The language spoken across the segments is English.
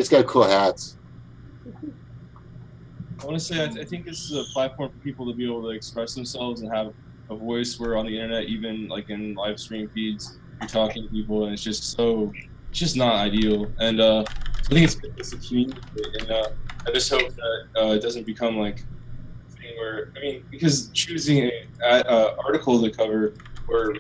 It's got cool hats. I want to say I think this is a platform for people to be able to express themselves and have a voice. Where on the internet, even like in live stream feeds, you're talking to people, and it's just not ideal. And I think it's a community, and I just hope that it doesn't become like a thing where, I mean, because choosing a article to cover or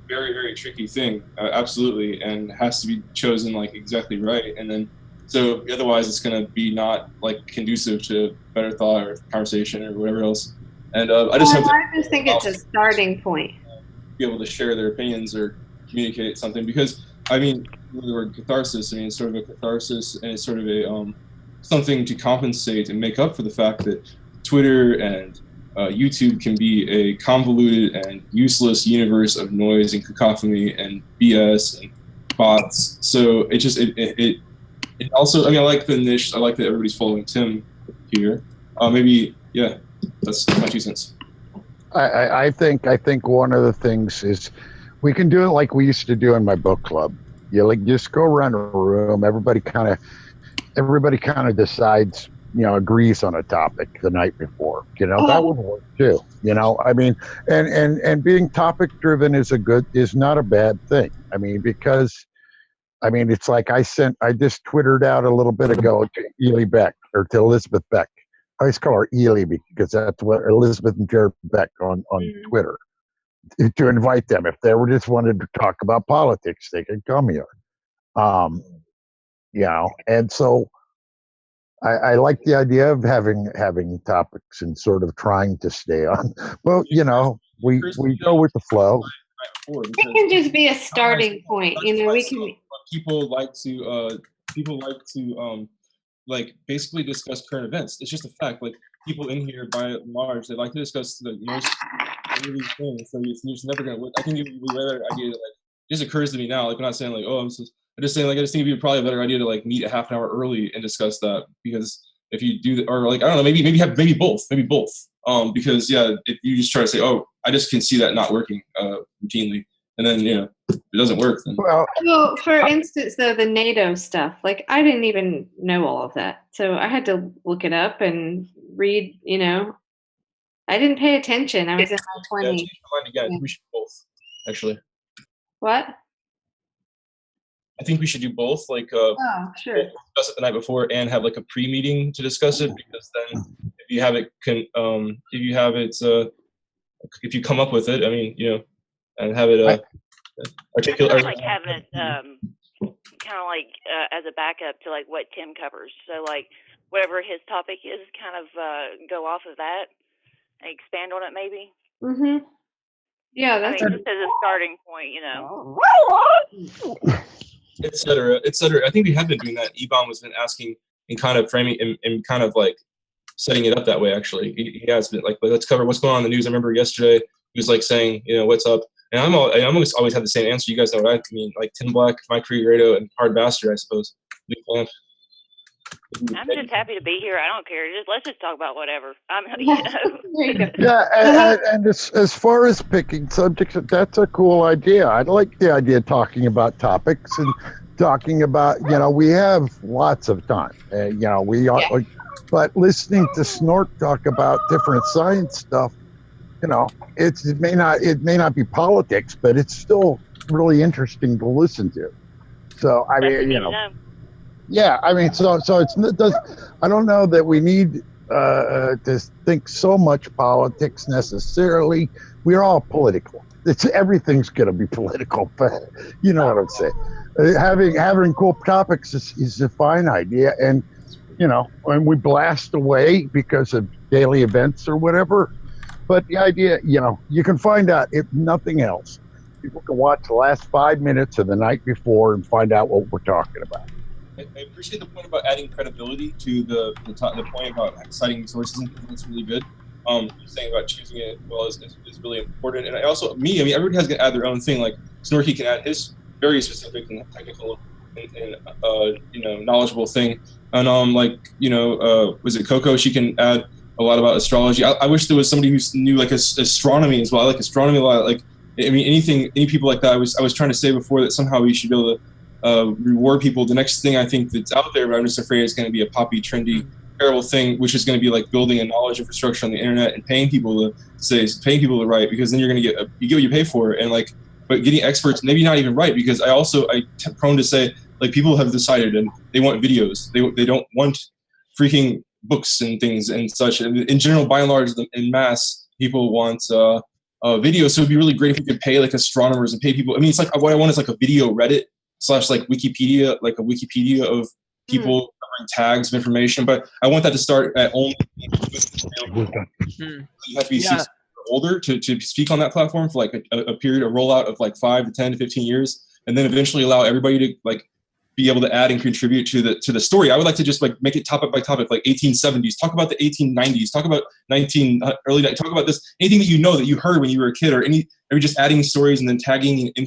very, very tricky thing, absolutely, and has to be chosen like exactly right, and then so otherwise it's going to be not like conducive to better thought or conversation or whatever else. And I just think it's a starting point. Be able to share their opinions or communicate something, because I mean the word catharsis, I mean it's sort of a catharsis, and it's sort of a something to compensate and make up for the fact that Twitter and YouTube can be a convoluted and useless universe of noise and cacophony and BS and bots. So it just it also, I mean, I like the niche. I like that everybody's following Tim here. Maybe, yeah, that's my 2 cents. I think one of the things is we can do it like we used to do in my book club. You like just go around a room. Everybody kind of decides, agrees on a topic the night before. That would work too. I mean, and being topic driven is not a bad thing. I mean, because it's like I just twittered out a little bit ago to Ely Beck, or to Elizabeth Beck. I always call her Ely because that's what Elizabeth and Jared Beck on Twitter, to invite them. If they just wanted to talk about politics, they could come here. And so I like the idea of having topics and sort of trying to stay on. Well, we go with the flow. It can just be a starting point. We can. People like to like basically discuss current events. It's just a fact. Like people in here, by and large, they like to discuss the most of these things. So you're just never gonna. I think it would be a better idea. Like, it just occurs to me now. Like, I'm not saying like, I'm just saying like, I just think it'd be probably a better idea to like meet a half an hour early and discuss that, because if you do that, or like, I don't know, maybe both. Because if you just try to say, I just can see that not working routinely, and then if it doesn't work, then well, for instance, though, the NATO stuff, like I didn't even know all of that, so I had to look it up and read. I didn't pay attention. I was in my 20s. Yeah, we should both, actually. What? I think we should do both, like sure. Discuss it the night before and have like a pre-meeting to discuss it, because then if you have it if you come up with it, I mean, and have it articulate. I like having it kind of like as a backup to like what Tim covers. So like whatever his topic is, kind of go off of that and expand on it maybe. Mhm. Yeah, that's just as a starting point, Et cetera. I think we have been doing that. Ebon has been asking and kind of framing and kind of like setting it up that way. Actually, he has been like, let's cover what's going on in the news. I remember yesterday he was like saying, what's up, and I almost always have the same answer. You guys know what I mean, like Tin Black, Mike Figueredo, and Hard Bastard, I suppose. I'm just happy to be here. I don't care. Let's just talk about whatever. Yeah, and as far as picking subjects, that's a cool idea. I like the idea of talking about topics and talking about, we have lots of time. But listening to Snort talk about different science stuff, it may not be politics, but it's still really interesting to listen to. So I mean, yeah, I mean, so I don't know that we need to think so much politics necessarily. We're all political. Everything's going to be political, but you know what I'm saying. Having cool topics is a fine idea, and when we blast away because of daily events or whatever. But the idea, you can find out, if nothing else, people can watch the last 5 minutes of the night before and find out what we're talking about. I appreciate the point about adding credibility to the point about citing sources. That's really good. Saying about choosing it well is really important. And everybody has to add their own thing. Like Snorky can add his very specific and technical and knowledgeable thing. And was it Coco? She can add a lot about astrology. I wish there was somebody who knew like astronomy as well. I like astronomy a lot. Like, I mean, any people like that. I was trying to say before that somehow we should be able to reward people. The next thing I think that's out there, but I'm just afraid it's going to be a poppy, trendy, terrible thing, which is going to be like building a knowledge infrastructure on the internet and paying people to write, because then you're going to get what you pay for, and like, but getting experts maybe not even right, because I prone to say like people have decided and they want videos. They don't want freaking books and things and such. In general, by and large, in mass, people want video. So it'd be really great if we could pay like astronomers and pay people. I mean, it's like what I want is like a video Reddit / like Wikipedia, like a Wikipedia of people covering tags of information. But I want that to start at only you have to be older to speak on that platform for like a period, a rollout of like 5 to 10 to 15 years, and then eventually allow everybody to like be able to add and contribute to the story. I would like to just like make it topic by topic, like 1870s, talk about the 1890s, talk about talk about this, anything that you know that you heard when you were a kid, or maybe just adding stories and then tagging and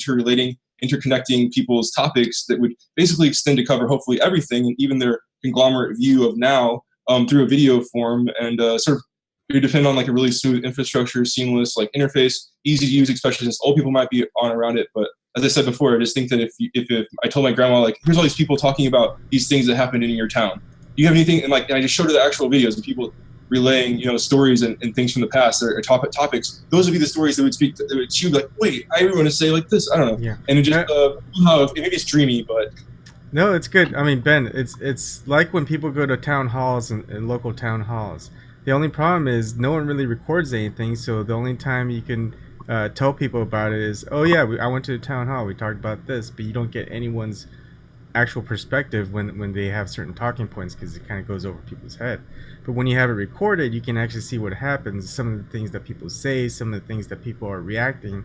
interconnecting people's topics that would basically extend to cover hopefully everything, and even their conglomerate view of now through a video form, and sort of you depend on like a really smooth infrastructure, seamless like interface, easy to use, especially since old people might be on around it. But as I said before, I just think that if I told my grandma, like, here's all these people talking about these things that happened in your town, do you have anything? And like, and I just showed her the actual videos of people relaying, stories and things from the past, or topics. Those would be the stories that would speak. She would be like, wait, I want to say like this. I don't know. Yeah. And it just maybe it's dreamy, but no, it's good. I mean, Ben, it's like when people go to town halls and local town halls. The only problem is no one really records anything, so the only time you can tell people about it is, oh yeah, I went to the town hall, we talked about this, but you don't get anyone's actual perspective when they have certain talking points, because it kind of goes over people's head. But when you have it recorded, you can actually see what happens, some of the things that people say, some of the things that people are reacting.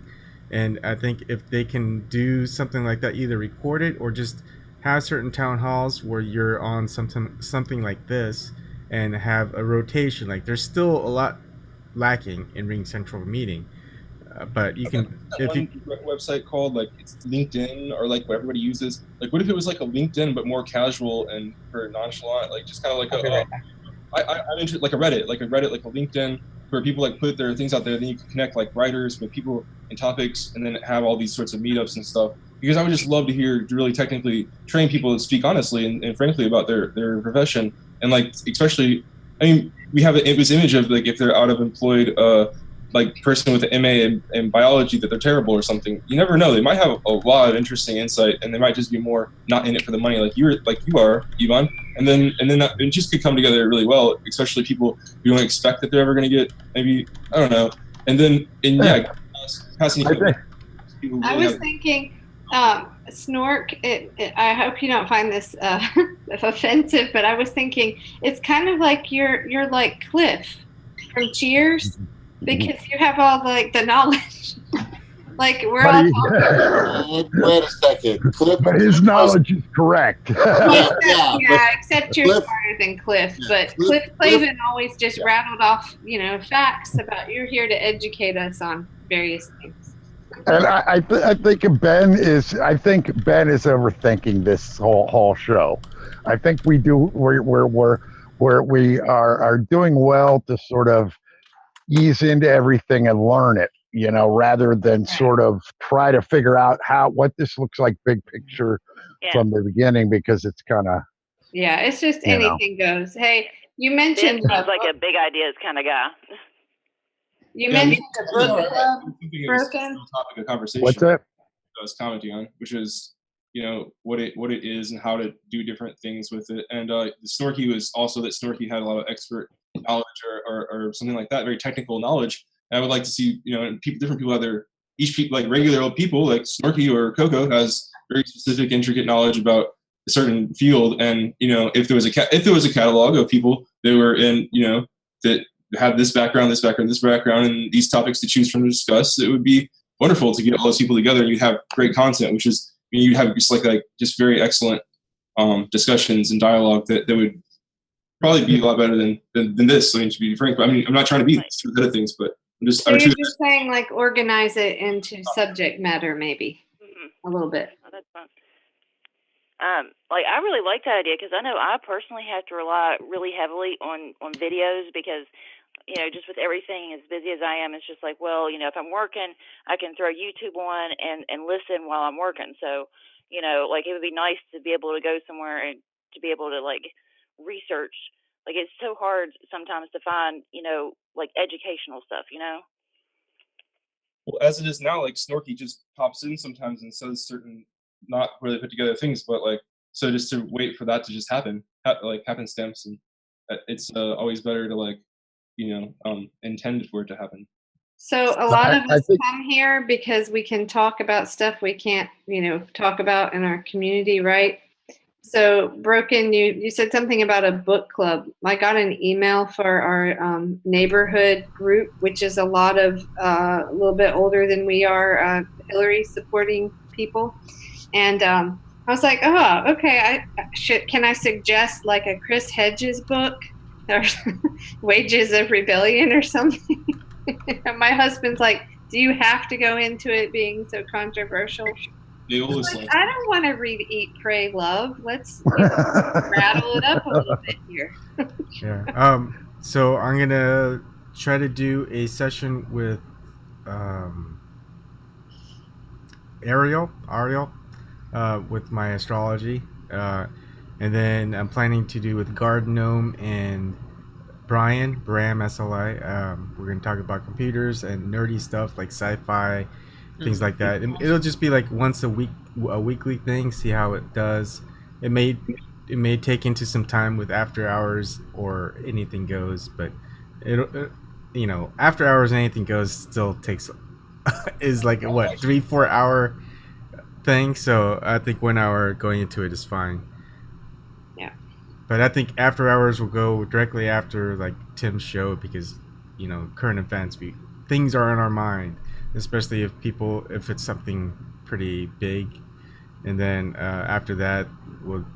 And I think if they can do something like that, either record it or just have certain town halls where you're on something like this, and have a rotation. Like, there's still a lot lacking in Ring Central meeting, but you can website called like it's LinkedIn, or like what everybody uses. Like, what if it was like a LinkedIn but more casual and for nonchalant, like just kind of like I'm interested, like a Reddit, like a LinkedIn, where people like put their things out there. Then you can connect like writers with people and topics, and then have all these sorts of meetups and stuff. Because I would just love to hear really technically train people to speak honestly and frankly about their profession. And like, especially, I mean, we have this image of like, if they're out of employed, like person with an MA in biology, that they're terrible or something. You never know. They might have a lot of interesting insight, and they might just be more not in it for the money, like you are, Ebon. And then it just could come together really well, especially people who don't expect that they're ever going to get, maybe, I don't know. And then, passing. I was thinking, Snork, I hope you don't find this offensive, but I was thinking it's kind of like you're like Cliff from Cheers, because you have all the knowledge. Like, we're all wait a second. Cliff, but his knowledge is correct. Except you're smarter than Cliff. But Cliff Clavin always just rattled off, facts about. You're here to educate us on various things. And I think Ben is overthinking this whole show. I think we are doing well to sort of ease into everything and learn it, rather than sort of try to figure out what this looks like big picture from the beginning, because it's kind of it's just anything goes. Hey, you mentioned like a big ideas kind of guy. You mentioned the book club broken. Topic of conversation. What's that? I was commenting on, which is what it is and how to do different things with it. And Snorky was also that Snorky had a lot of expert knowledge or something like that, very technical knowledge. And I would like to see different people out there. Each people, like regular old people like Snorky or Coco, has very specific, intricate knowledge about a certain field. And if there was a catalog of people that were in that have this background, and these topics to choose from to discuss, it would be wonderful to get all those people together, and you'd have great content, which is, you'd have just very excellent discussions and dialogue that would probably be a lot better than this. I mean, to be frank, but I mean, I'm not trying to be too good at things, but I'm just. So you're just saying, like, organize it into subject matter, maybe a little bit. Oh, that's fun. Like, I really like that idea, because I know I personally have to rely really heavily on videos, because just with everything as busy as I am, it's just like, well, if I'm working, I can throw YouTube on and listen while I'm working. So, You know, like it would be nice to be able to go somewhere and to be able to like research. Like it's so hard sometimes to find, you know, like educational stuff, you know? Well, as it is now, like Snorky just pops in sometimes and says certain not really put together things, but like so just to wait for that to just happen, like happenstance, and it's always better to like intend for it to happen. So a lot of I us think come here because we can talk about stuff we can't, talk about in our community, right? So Broken, you said something about a book club. I got an email for our neighborhood group, which is a lot of a little bit older than we are, Hillary supporting people, and I was like, oh, okay. Can I suggest like a Chris Hedges book or Wages of Rebellion or something? My husband's like, do you have to go into it being so controversial? They always Like, like I don't want to read Eat, Pray, Love. Let's rattle it up a little bit here. Yeah. So I'm gonna try to do a session with um, Ariel, with my astrology, and then I'm planning to do with Garden Gnome and Bram SLI. We're gonna talk about computers and nerdy stuff like sci-fi, things like that. It'll just be like once a week, a weekly thing. See how it does. It may take into some time with after hours or anything goes, but after hours anything goes still takes is like a, what 3-4 hour thing. So I think 1 hour going into it is fine. Yeah. But I think after hours will go directly after like Tim's show because current events things are in our mind, especially if it's something pretty big, and then after that we'll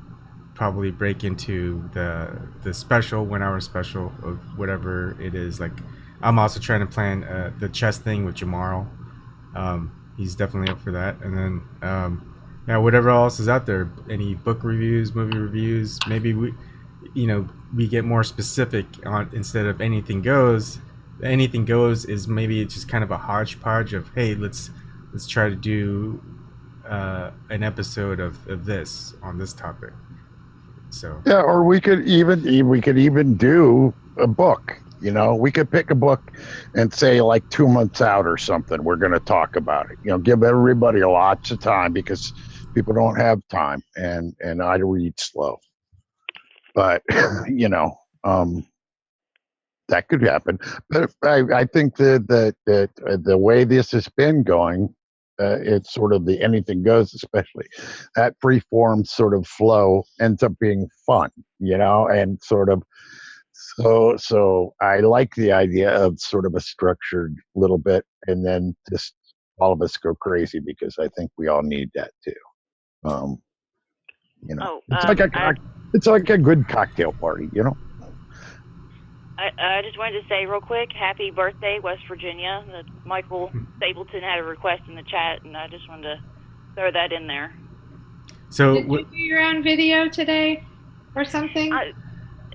probably break into the special 1 hour special of whatever it is. Like I'm also trying to plan the chess thing with Jamarl. He's definitely up for that, and then yeah, whatever else is out there. Any book reviews, movie reviews. Maybe we get more specific on instead of anything goes. Anything goes is maybe it's just kind of a hodgepodge of hey, let's try to do an episode of this on this topic. So yeah, or we could even do a book. We could pick a book and say like 2 months out or something. We're going to talk about it. Give everybody lots of time because people don't have time, and I read slow. But that could happen. But I think that the way this has been going, it's sort of the anything goes, especially that free form sort of flow ends up being fun, and sort of so I like the idea of sort of a structured little bit, and then just all of us go crazy because I think we all need that too. Um, Oh, it's like a good cocktail party, I just wanted to say real quick, happy birthday, West Virginia. Michael Stapleton had a request in the chat, and I just wanted to throw that in there. So did you do your own video today or something?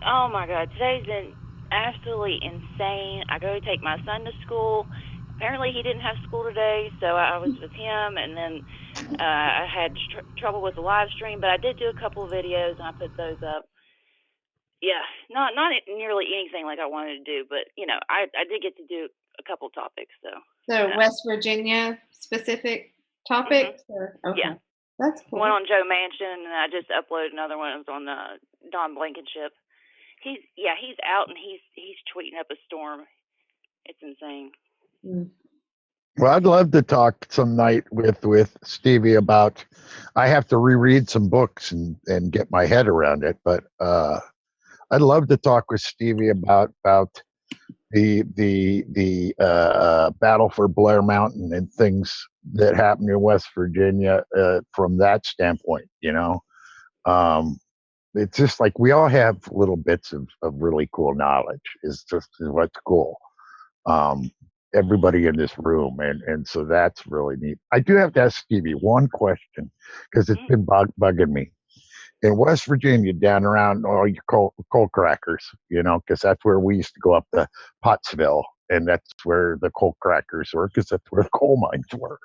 Oh my God, today's been absolutely insane. I go to take my son to school. Apparently he didn't have school today, so I was with him, and then I had trouble with the live stream, but I did do a couple of videos, and I put those up. Yeah, not nearly anything like I wanted to do, but I did get to do a couple topics. So West Virginia specific topics? Mm-hmm. Okay. Yeah, that's cool. One on Joe Manchin, and I just uploaded another one. It was on Don Blankenship. He's out and he's tweeting up a storm. It's insane. Well, I'd love to talk some night with Stevie about. I have to reread some books and get my head around it, but I'd love to talk with Stevie about the battle for Blair Mountain and things that happened in West Virginia from that standpoint. It's just like we all have little bits of really cool knowledge. Is what's cool. Everybody in this room, and so that's really neat. I do have to ask Stevie one question because it's been bugging me. In West Virginia, down around all your coal crackers, because that's where we used to go up to Pottsville, and that's where the coal crackers were, because that's where the coal mines were.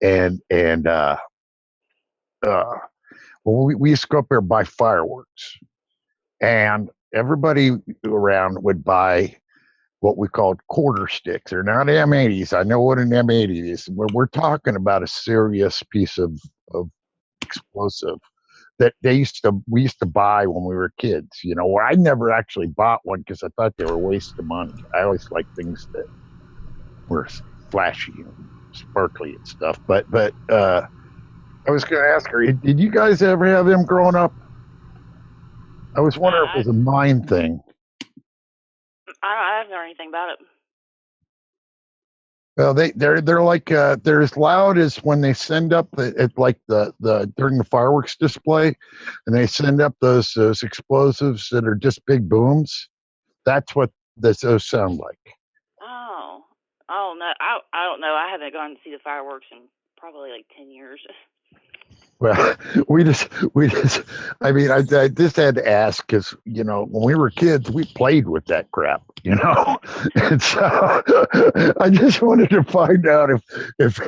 And well, we used to go up there and buy fireworks, and everybody around would buy what we called quarter sticks. They're not M80s. I know what an M80 is. We're talking about a serious piece of explosive that we used to buy when we were kids. You know, where I never actually bought one because I thought they were a waste of money. I always liked things that were flashy and sparkly and stuff. But I was going to ask her, did you guys ever have them growing up? I was wondering if it was a mind thing. I haven't heard anything about it. Well, they're like they're as loud as when they send up the during the fireworks display, and they send up those explosives that are just big booms. That's what those sound like. Oh no, I don't know. I haven't gone to see the fireworks in probably like 10 years. Well, we just, I mean, I just had to ask because, you know, when we were kids, we played with that crap, you know, and so I just wanted to find out if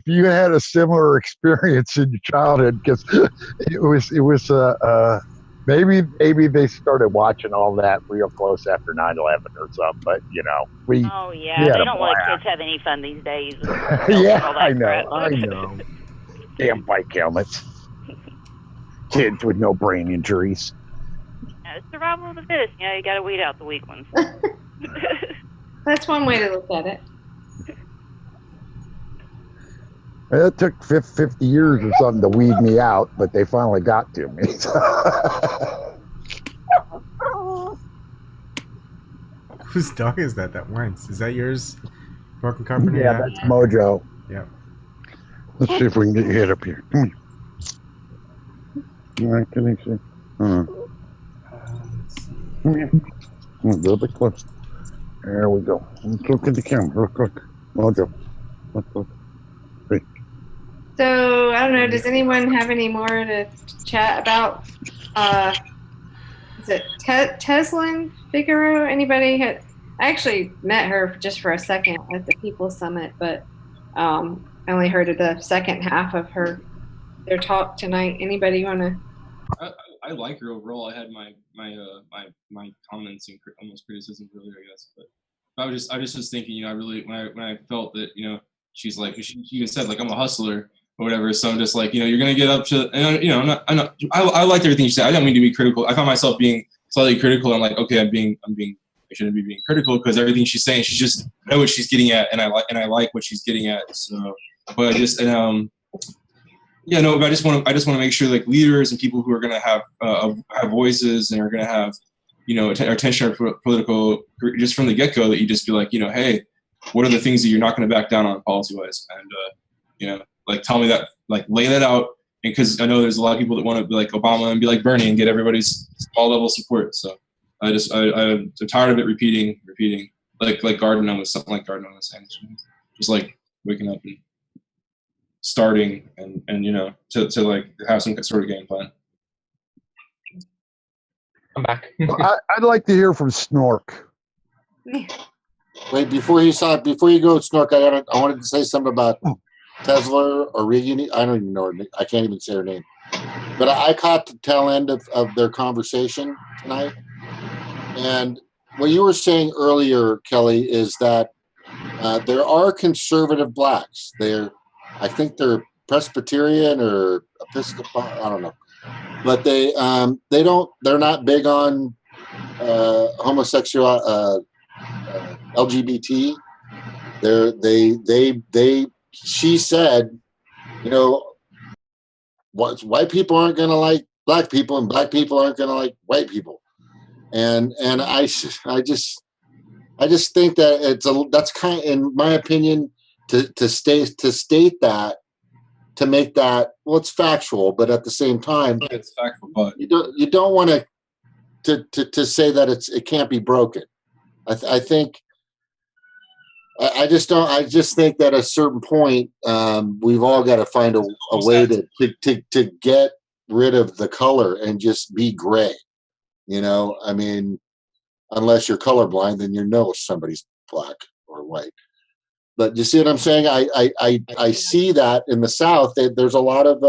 you had a similar experience in your childhood, because it was maybe they started watching all that real close after 9/11 or something, but you know, Oh yeah, they don't let kids have any fun these days. Yeah, I know. Damn bike helmets. Kids with no brain injuries. Yeah, it's survival of the fittest. You know, you got to weed out the weak ones. That's one way to look at it. It took 50 years or something to weed me out, but they finally got to me. Whose dog is that whines? Is that yours, Broken Carpenter? Yeah, that's Mojo. Yeah. Let's see if we can get your head up here. Come here. All right, can you see? Come here. Come on, a little bit close. There we go. Let's look at the camera real quick. Mojo. Let's look. Great. So, I don't know, does anyone have any more to chat about? Is it Teslin Figaro? Anybody I actually met her just for a second at the People's Summit, but I only heard of the second half of their talk tonight. Anybody want to? I like her overall. I had my comments and almost criticisms earlier, I guess, but I was just thinking, you know, I really when I felt that, you know, she's like, she even said like, I'm a hustler or whatever, so I'm just like, you know, you're gonna get up to, and you know, I liked everything she said. I don't mean to be critical. I found myself being slightly critical. I'm like, okay, I shouldn't be being critical because everything she's saying, she just know what she's getting at, and I like what she's getting at. So, but I just but I just want to make sure like leaders and people who are going to have voices and are going to have, you know, attention or political just from the get go, that you just be like, you know, hey, what are the things that you're not going to back down on policy wise, and you know, like tell me that, like lay that out, and because I know there's a lot of people that want to be like Obama and be like Bernie and get everybody's all level support. So I'm tired of it repeating like Gardner was something like Gardner was saying, just like waking up and starting and you know, to like have some sort of game plan. I'm back. I'd like to hear from Snork. Wait, before you go, Snork, I wanted to say something about Tesla or Regan. I don't even know her name. I can't even say her name. But I caught the tail end of their conversation tonight. And what you were saying earlier, Kelly, is that there are conservative blacks. I think they're Presbyterian or Episcopal. I don't know, but they're not big on homosexual LGBT. She said, you know, white people aren't going to like black people, and black people aren't going to like white people. And I just think that that's kind of, in my opinion, to state that, to make that, well, it's factual, but at the same time, it's factual, but you don't want to say that it can't be broken. I think I just think that at a certain point, we've all got to find a way to get rid of the color and just be gray. You know, I mean, unless you're colorblind, then you know somebody's black or white. But you see what I'm saying? I see that in the South, there's a lot of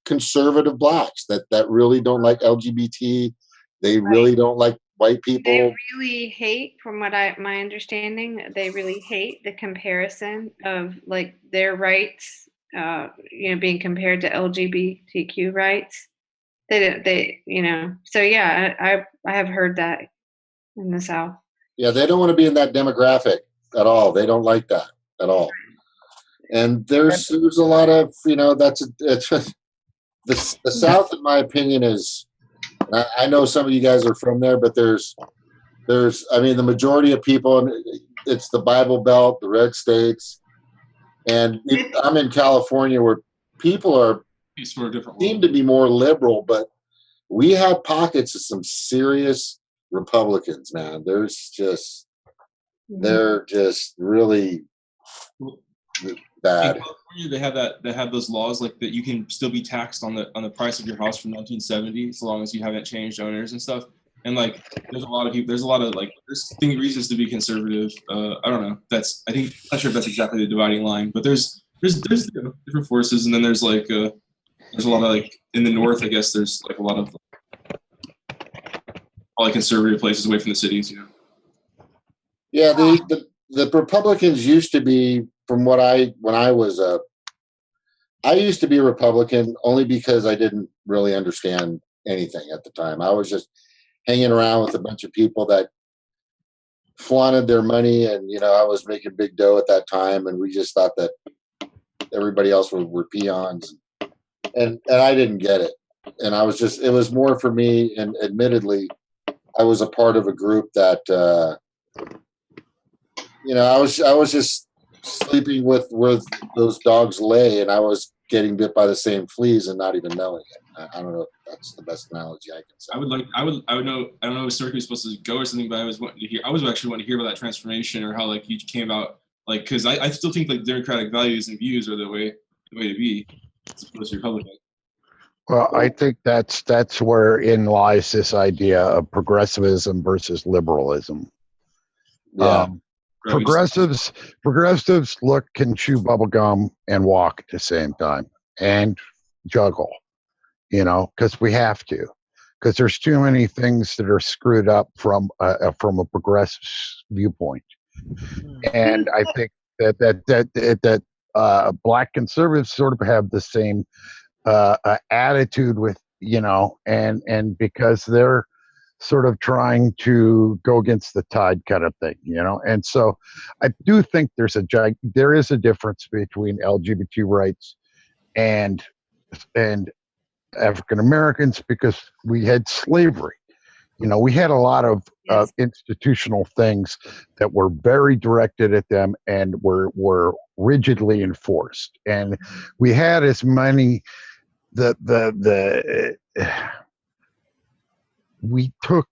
conservative blacks that really don't like LGBT. They really don't like white They people. really hate, from what my understanding, they really hate the comparison of like their rights, being compared to LGBTQ rights. So yeah, I have heard that in the South. Yeah, they don't want to be in that demographic at all. They don't like that at all. And there's a lot of, it's the South, in my opinion, is. I know some of you guys are from there, but there's I mean, the majority of people, it's the Bible Belt, the red states, and I'm in California where people seem to be more liberal, but we have pockets of some serious Republicans, man. They're just really bad. In California, they have those laws like that you can still be taxed on the price of your house from 1970 as long as you haven't changed owners and stuff. And like, there's a lot of like, there's reasons to be conservative. I don't know. I'm not sure if that's exactly the dividing line, but there's different forces, and then there's like there's a lot of like in the north. I guess there's like a lot of probably conservative places away from the cities. Yeah, the Republicans used to be, from when I was I used to be a Republican only because I didn't really understand anything at the time. I was just hanging around with a bunch of people that flaunted their money, and I was making big dough at that time, and we just thought that everybody else were peons, and I didn't get it. And it was more for me, and admittedly, I was a part of a group that I was just sleeping with where those dogs lay, and I was getting bit by the same fleas and not even knowing it. I don't know if that's the best analogy I can say. I would know. I don't know if Cirque was supposed to go or something, but I was actually wanting to hear about that transformation, or how like you came about, like, because I still think like democratic values and views are the way to be, as opposed to Republican. Well, I think that's wherein lies this idea of progressivism versus liberalism. Yeah. Progressives can chew bubble gum and walk at the same time and juggle, because we have to, because there's too many things that are screwed up from a progressive viewpoint. And I think that black conservatives sort of have the same attitude with, and because they're sort of trying to go against the tide kind of thing, and so I do think there is a difference between LGBT rights and African Americans, because we had slavery. We had a lot of institutional things that were very directed at them and were rigidly enforced, and we had as many we took,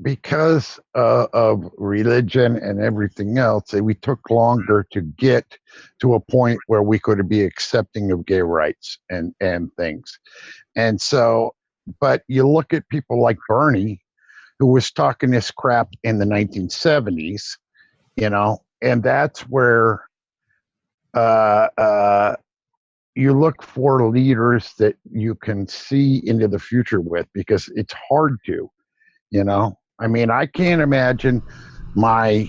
because of religion and everything else, we took longer to get to a point where we could be accepting of gay rights and things. And so, but you look at people like Bernie, who was talking this crap in the 1970s, and that's where you look for leaders that you can see into the future with, because it's hard to, I mean, I can't imagine my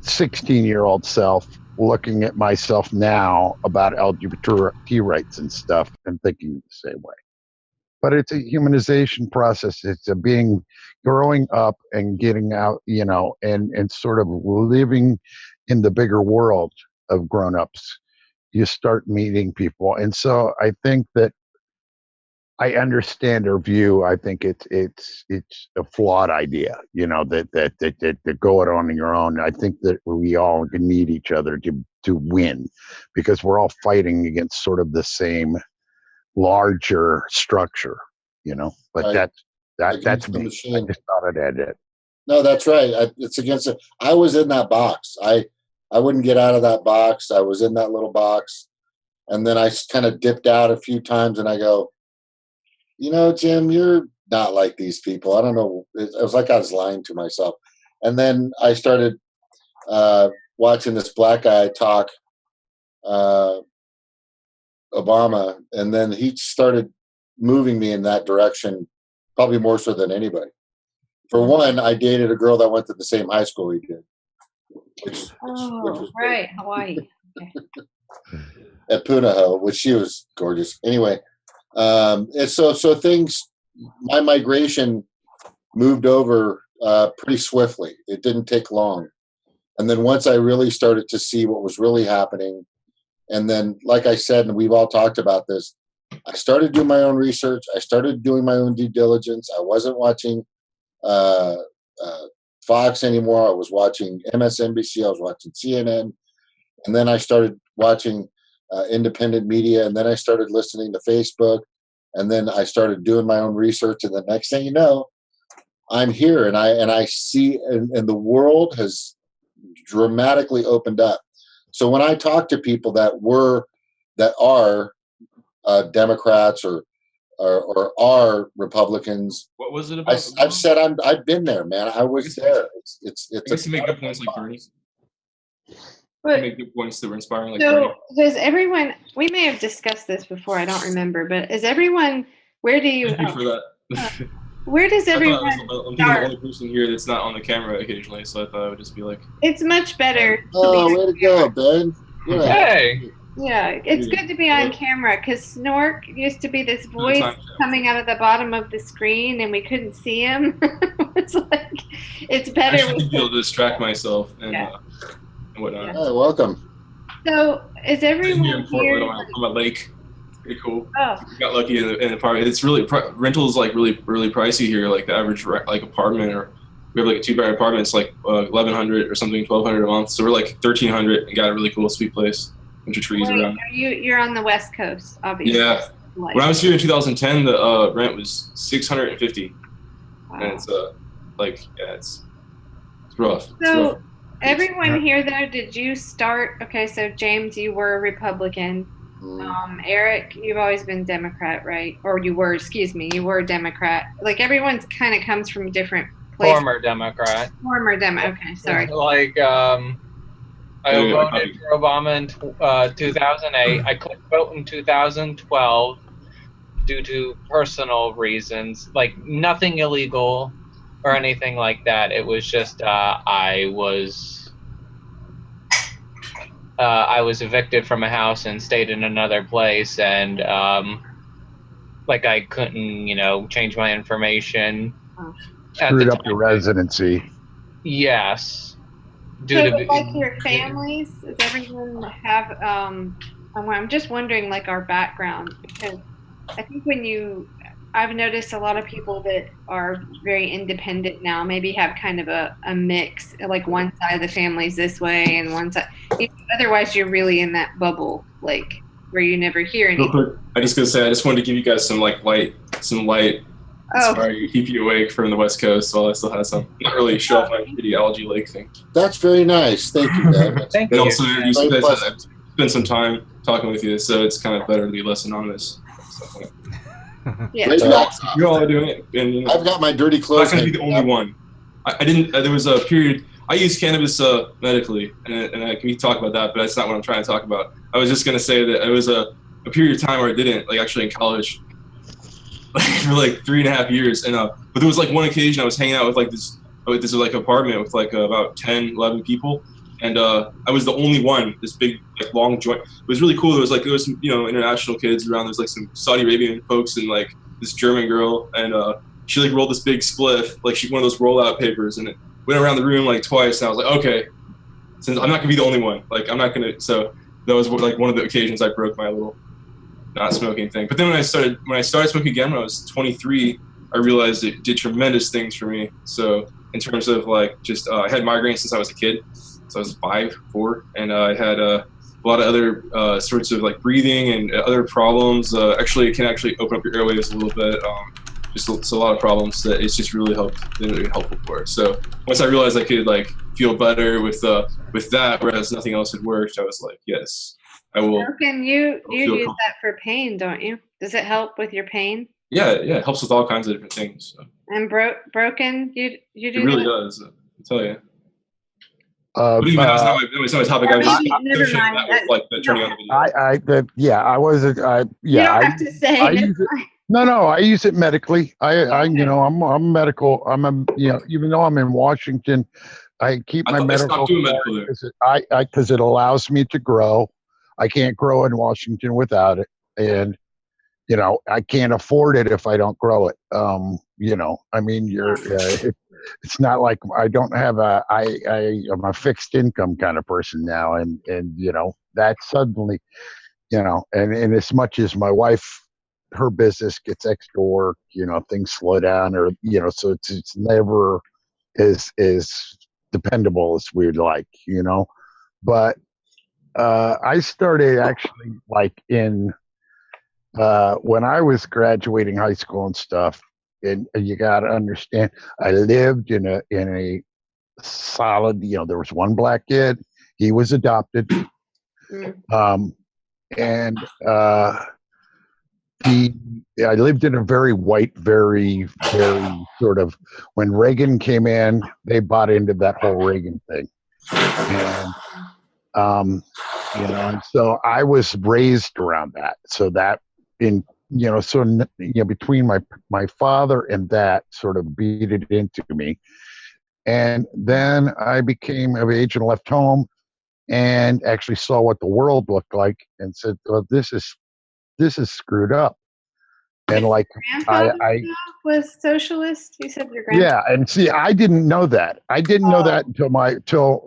16-year-old self looking at myself now about LGBT rights and stuff and thinking the same way. But it's a humanization process. It's growing up and getting out, and sort of living in the bigger world of grown-ups. You start meeting people. And so I think that I understand their view. I think it's a flawed idea, that go it on your own. I think that we all need each other to win, because we're all fighting against sort of the same larger structure, But that's me. I just thought I'd add it. No, that's right. It's against it. I was in that box. I wouldn't get out of that box. I was in that little box, and then I kind of dipped out a few times, and I go, Jim, you're not like these people. I don't know. It was like I was lying to myself. And then I started watching this black guy talk Obama, and then he started moving me in that direction, probably more so than anybody. For one, I dated a girl that went to the same high school we did, which was right, Hawaii. Okay. at Punahou, which she was gorgeous. Anyway, and so things, my migration moved over pretty swiftly. It didn't take long. And then once I really started to see what was really happening, and then, like I said, and we've all talked about this, I started doing my own research. I started doing my own due diligence. I wasn't watching Fox anymore. I was watching MSNBC. I was watching CNN. And then I started watching independent media. And then I started listening to Facebook. And then I started doing my own research. And the next thing you know, I'm here, and I see, and the world has dramatically opened up. So when I talk to people that are Democrats or are Republicans, What was it about? I've said I've been there, man. I was there. It's I guess you make good points like Bernie. But, You make good points that were inspiring like so Bernie. does everyone? We may have discussed this before. I don't remember, but is everyone? Where do you? Thank you for that. Where does everyone? I'm the only person here that's not on the camera occasionally, so I thought I would just be like. It's much better. oh, way to go, Ben. Yeah. Hey. Yeah, it's good to be on camera because Snork used to be this voice coming out of the bottom of the screen and we couldn't see him. It's like, it's better. I should be able to distract myself and whatnot. Yeah. Hey, welcome. So is everyone Here in here? Portland, on my lake. Pretty cool. Oh, We got lucky in the apartment. It's really rental is like really pricey here. Like the average like apartment, or we have like a 2-bedroom apartment. It's like $1,100 or something, $1,200 a month. So we're like $1,300 and got a really cool, sweet place. Bunch of trees around. You're on the West Coast, obviously. Yeah. When I was here in 2010, the rent was $650, Wow. and it's it's rough. It's So rough. everyone here though, did you start? Okay, so James, you were a Republican. Erik, you've always been Democrat, right? Or you were, excuse me, you were a Democrat. Like everyone's kind of comes from different places. Former Democrat. Former Demo. Okay, sorry. Like, I voted for Obama in 2008. I couldn't vote in 2012 due to personal reasons, like nothing illegal or anything like that. It was just I was evicted from a house and stayed in another place, and like I couldn't, change my information. Screwed up your residency. Yes. So, like your families, does everyone have? I'm just wondering, like our background, because I think I've noticed a lot of people that are very independent now, maybe have kind of a mix, like one side of the family's this way and one side. Otherwise, you're really in that bubble, like where you never hear anything. Real quick, I just wanted to give you guys some light. Sorry, keep you awake from the West Coast while I still had some. Not really show off my pretty algae lake thing. That's very nice. Thank you, Ben. Thank And you. also, you guys I've spent some time talking with you, so it's kind of better to be less anonymous. So, Yeah. Great job. you all are doing it, and I've got my dirty I'm clothes. not going to be the only one. I didn't. There was a period. I use cannabis medically, and I can talk about that, but that's not what I'm trying to talk about. I was just going to say that it was a period of time where I didn't, like actually in college, for like 3.5 years, and but there was like one occasion I was hanging out with like this like apartment with like about 10, 11 people, and I was the only one. This big like long joint. It was really cool. There was some international kids around. There's like some Saudi Arabian folks and like this German girl, and she like rolled this big spliff, like one of those rollout papers, and it went around the room like twice. And I was like, okay, since I'm not gonna be the only one, like I'm not gonna. So that was like one of the occasions I broke my little not smoking thing. But then when I started smoking again when I was 23, I realized it did tremendous things for me. So in terms of like just I had migraines since I was a kid, so I was 5, 4, and I had a lot of other sorts of like breathing and other problems. Actually, it can actually open up your airways a little bit. Just a lot of problems that it's just really been really helpful for. So once I realized I could like feel better with that, whereas nothing else had worked, I was like, yes, I will. Broken, you use that for pain, don't you? Does it help with your pain? Yeah, it helps with all kinds of different things. So. And broken, you do. It really does. I tell you. What do you mean? That's not my topic. I was just never mind. that with, like turning on the video. I wasn't. You don't have to say. I use it. No, I use it medically. I'm medical. Even though I'm in Washington, I keep my It's not medical doing card medical there. because it allows me to grow. I can't grow in Washington without it, and I can't afford it if I don't grow it. I mean, it's not like I don't have I am a fixed income kind of person now, and that suddenly, and as much as my wife, her business gets extra work, things slow down, or so it's never as dependable as we'd like, but I started actually like in when I was graduating high school and stuff. And you got to understand, I lived in a solid, there was one black kid, he was adopted. um and he I lived in a very white, very, very sort of, when Reagan came in, they bought into that whole Reagan thing. And um and so I was raised around that. So that in between my father and that sort of beat it into me. And then I became of age and left home and actually saw what the world looked like and said, well, this is screwed up. And like Grandfather I was socialist. You said your grandfather. yeah, and see, I didn't know that. I didn't know that until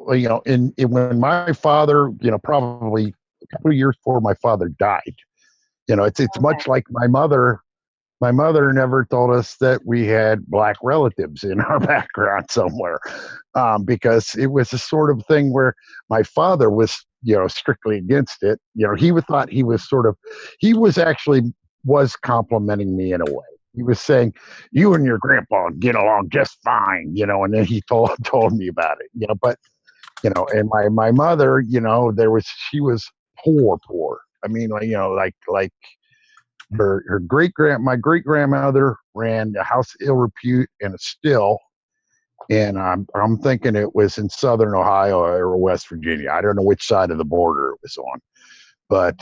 when my father, probably a couple of years before my father died. It's much like my mother. My mother never told us that we had black relatives in our background somewhere, because it was a sort of thing where my father was, strictly against it. He thought he was actually was complimenting me in a way. He was saying, "You and your grandpa get along just fine," and then he told me about it. But and my mother, she was poor. I mean, like her my great grandmother ran a house ill repute and a still, and I'm thinking it was in southern Ohio or West Virginia. I don't know which side of the border it was on, but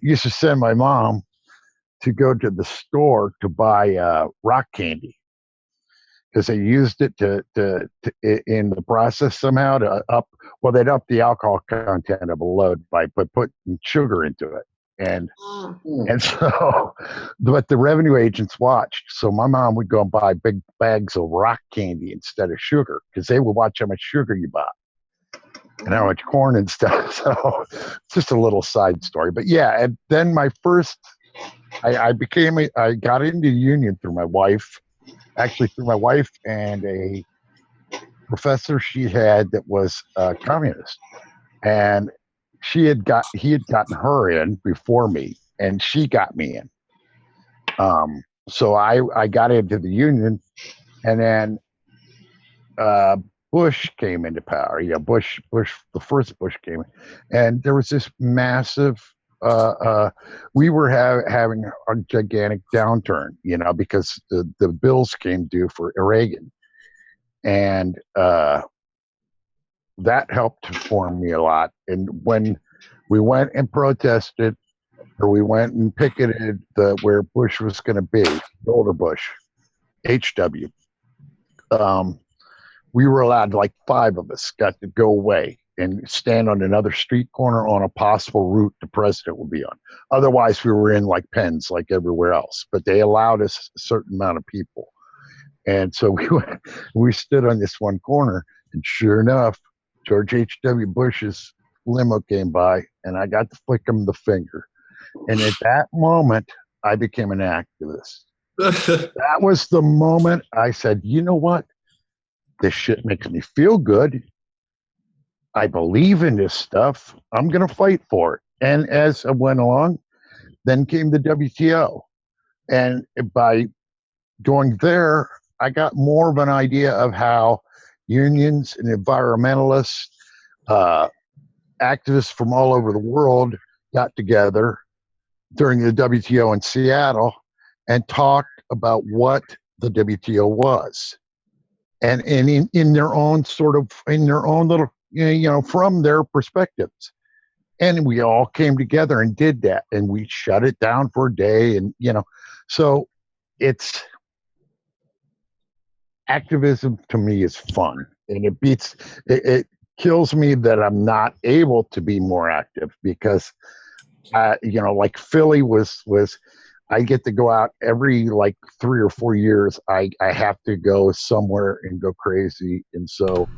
used to send my mom to go to the store to buy rock candy because they used it to in the process somehow to up. Well, they'd up the alcohol content of a load by putting sugar into it. And so, but the revenue agents watched. So my mom would go and buy big bags of rock candy instead of sugar because they would watch how much sugar you bought and how much corn and stuff. So it's just a little side story. But yeah, and then I got into the union through my wife, actually through my wife and a professor she had that was a communist. And he had gotten her in before me, and she got me in. So I got into the union, and then Bush came into power. Bush, the first Bush came in, and there was this massive. We were having a gigantic downturn, because the bills came due for Reagan, and that helped form me a lot. And when we went and protested, or we went and picketed where Bush was going to be, the older Bush, HW. We were allowed, like 5 of us got to go away and stand on another street corner on a possible route the president would be on. Otherwise, we were in like pens like everywhere else. But they allowed us a certain amount of people. And so we stood on this one corner, and sure enough, George H.W. Bush's limo came by, and I got to flick him the finger. And at that moment, I became an activist. That was the moment I said, you know what? This shit makes me feel good. I believe in this stuff. I'm going to fight for it. And as I went along, then came the WTO. And by going there, I got more of an idea of how unions and environmentalists, activists from all over the world got together during the WTO in Seattle and talked about what the WTO was. And in their own little, from their perspectives. And we all came together and did that, and we shut it down for a day. And so it's activism to me is fun, and it kills me that I'm not able to be more active because like Philly was I get to go out every like 3 or 4 years. I have to go somewhere and go crazy, and so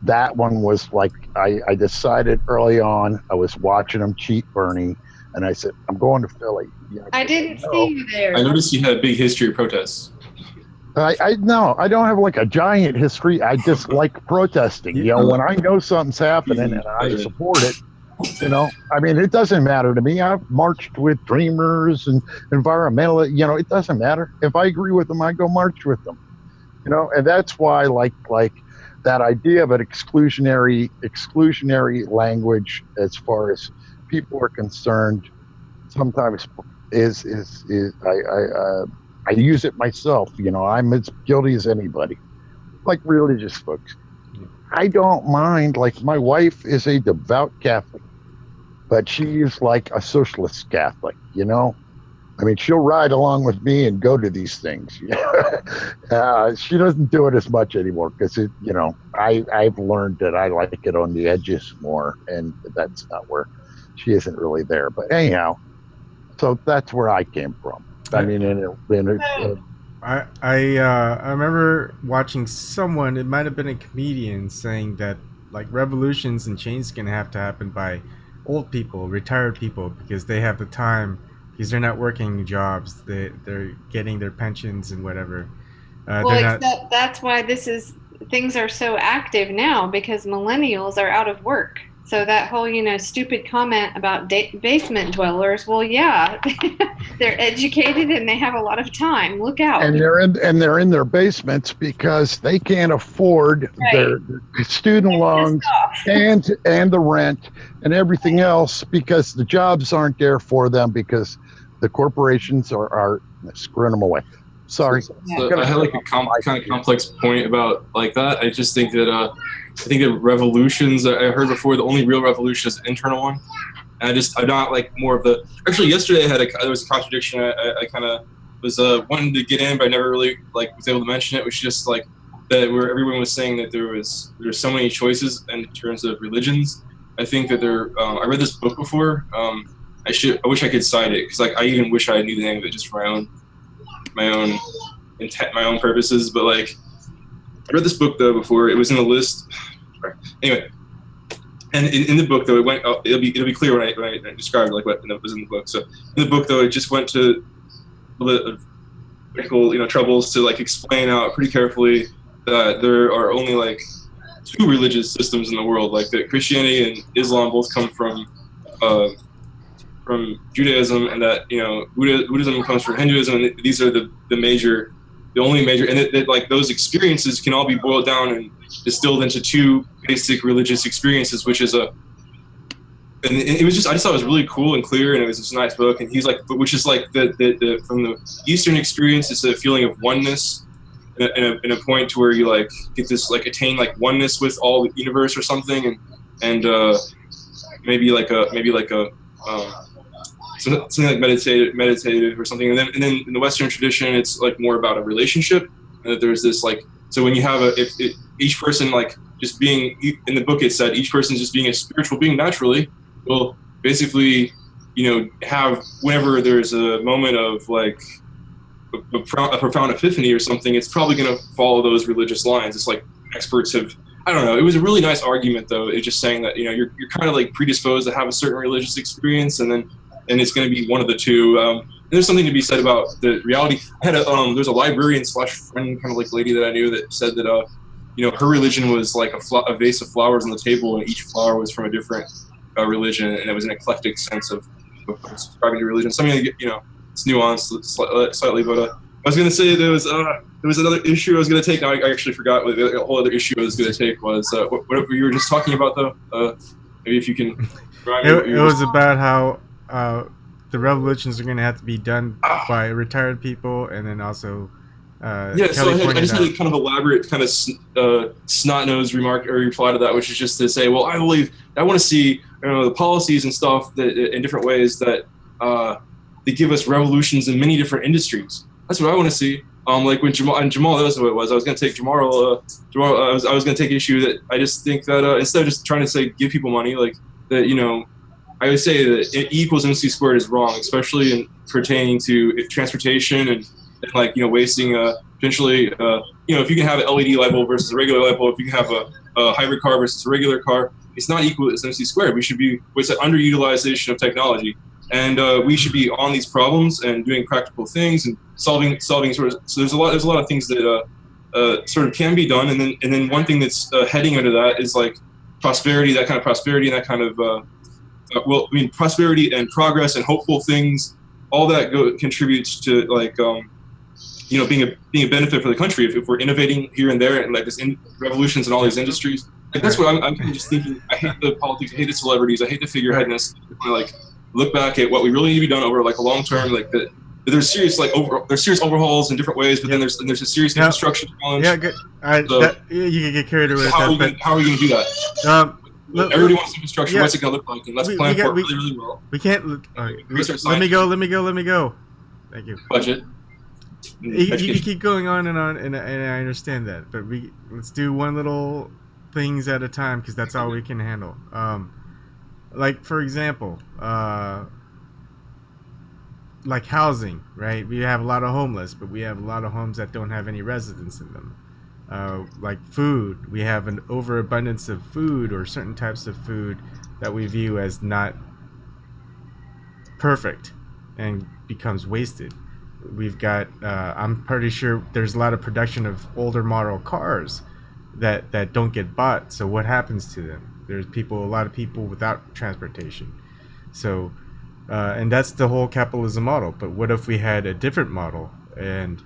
that one was like I decided early on. I was watching them cheat Bernie, and I said, I'm going to Philly. I didn't see you there. I noticed you had a big history of protests. No, I don't have like a giant history. I just like protesting. When I know something's happening and I support it, I mean, it doesn't matter to me. I've marched with dreamers and environmental, it doesn't matter. If I agree with them, I go march with them, and that's why like that idea of an exclusionary language as far as people are concerned sometimes is I use it myself. I'm as guilty as anybody, like religious folks. I don't mind. Like my wife is a devout Catholic, but she's like a socialist Catholic. I mean, she'll ride along with me and go to these things. She doesn't do it as much anymore because I've learned that I like it on the edges more, and that's not where she isn't really there. But anyhow, so that's where I came from. I mean, I remember watching someone, it might have been a comedian, saying that like revolutions and change can have to happen by old people, retired people, because they have the time, because they're not working jobs, they're getting their pensions and whatever. Except that's why things are so active now, because millennials are out of work. So that whole, stupid comment about basement dwellers, well, yeah, they're educated and they have a lot of time. Look out. And they're in their basements because they can't afford their student loans and the rent and everything else, because the jobs aren't there for them because the corporations are screwing them away. Sorry. So I had like a kind of complex point about like that. I just think that I think that revolutions, I heard before, the only real revolution is an internal one. And I'm not like more of the. Actually, yesterday there was a contradiction. I kind of was wanting to get in, but I never really like was able to mention it. Which just like that where everyone was saying that there were so many choices in terms of religions. I think that I read this book before. I wish I could cite it because like I even wish I knew the name of it just for my own intent, my own purposes. But like I read this book though before. It was in the list. Anyway, and in the book though, it went. It'll be clear when I describe like what was in the book. So in the book though, it just went to a little bit of technical troubles to like explain out pretty carefully that there are only like two religious systems in the world. Like that Christianity and Islam both come from Judaism, and that Buddhism comes from Hinduism, and these are the only major, and that like those experiences can all be boiled down and distilled into two basic religious experiences, which is and it was just I just thought it was really cool and clear, and it was just a nice book. And he's like, which is like the from the Eastern experience, it's a feeling of oneness, in a point to where you like get this like attain like oneness with all the universe or something, and maybe like a something like meditative or something. And then in the Western tradition, it's like more about a relationship, and that there's this like, so when you have each person like just being, in the book it said each person just being a spiritual being naturally will basically have, whenever there's a moment of like a profound epiphany or something, it's probably going to follow those religious lines. It's like experts have, I don't know, it was a really nice argument though. It's just saying that you're kind of like predisposed to have a certain religious experience, and it's going to be one of the two. There's something to be said about the reality. I had there's a librarian / friend kind of like lady that I knew that said that her religion was like a vase of flowers on the table, and each flower was from a different religion, and it was an eclectic sense of subscribing to religion. Something like, it's nuanced slightly, but I was going to say there was another issue I was going to take. Now I actually forgot what the whole other issue I was going to take was. What you were just talking about though. Maybe if you can. It was about how the revolutions are going to have to be done by retired people, and then also Yeah, so Kelly I pointed just had out. a kind of elaborate, kind of snot-nosed remark or reply to that, which is just to say, well, I want to see, the policies and stuff that in different ways that they give us revolutions in many different industries. That's what I want to see. Like when Jamal, that was what it was. I was going to take Jamal. I was going to take issue that I just think that instead of just trying to say give people money, like that, I would say that E equals MC squared is wrong, especially in pertaining to transportation and like wasting potentially if you can have an LED light bulb versus a regular light bulb, if you can have a hybrid car versus a regular car, it's not equal as MC squared. We should be it's an underutilization of technology, and we should be on these problems and doing practical things and solving sort of. So there's a lot of things that sort of can be done, and then one thing that's heading under that is like prosperity, that kind of prosperity, and that kind of prosperity and progress and hopeful things, all that contributes to like being a benefit for the country if we're innovating here and there and like this revolutions in all these industries. Like that's what I'm just thinking. I hate the politics. I hate the celebrities. I hate the figureheadness. I like look back at what we really need to be done over like a long term. Like there's serious there's serious overhauls in different ways, but then there's a serious infrastructure challenge. Yeah, good. You can get carried away with that. How are we going to do that? Everybody wants infrastructure. What's it going to look like? And let's plan for it really, really well. We can't. Let me go. Thank you. Budget. You keep going on, and I understand that, but let's do one little things at a time because that's all we can handle. Like for example, like housing, right? We have a lot of homeless, but we have a lot of homes that don't have any residents in them. Like food, we have an overabundance of food or certain types of food that we view as not perfect and becomes wasted. We've got I'm pretty sure there's a lot of production of older model cars that don't get bought. So what happens to them? There's a lot of people without transportation. So and that's the whole capitalism model. But what if we had a different model, and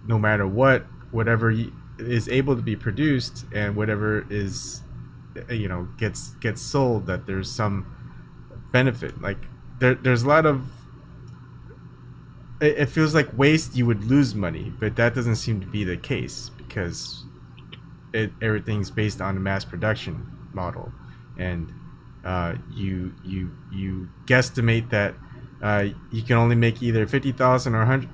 no matter whatever is able to be produced and whatever is gets sold, that there's some benefit. Like there's a lot of, it feels like waste, you would lose money, but that doesn't seem to be the case because everything's based on a mass production model, and you guesstimate that you can only make either 50,000 or 100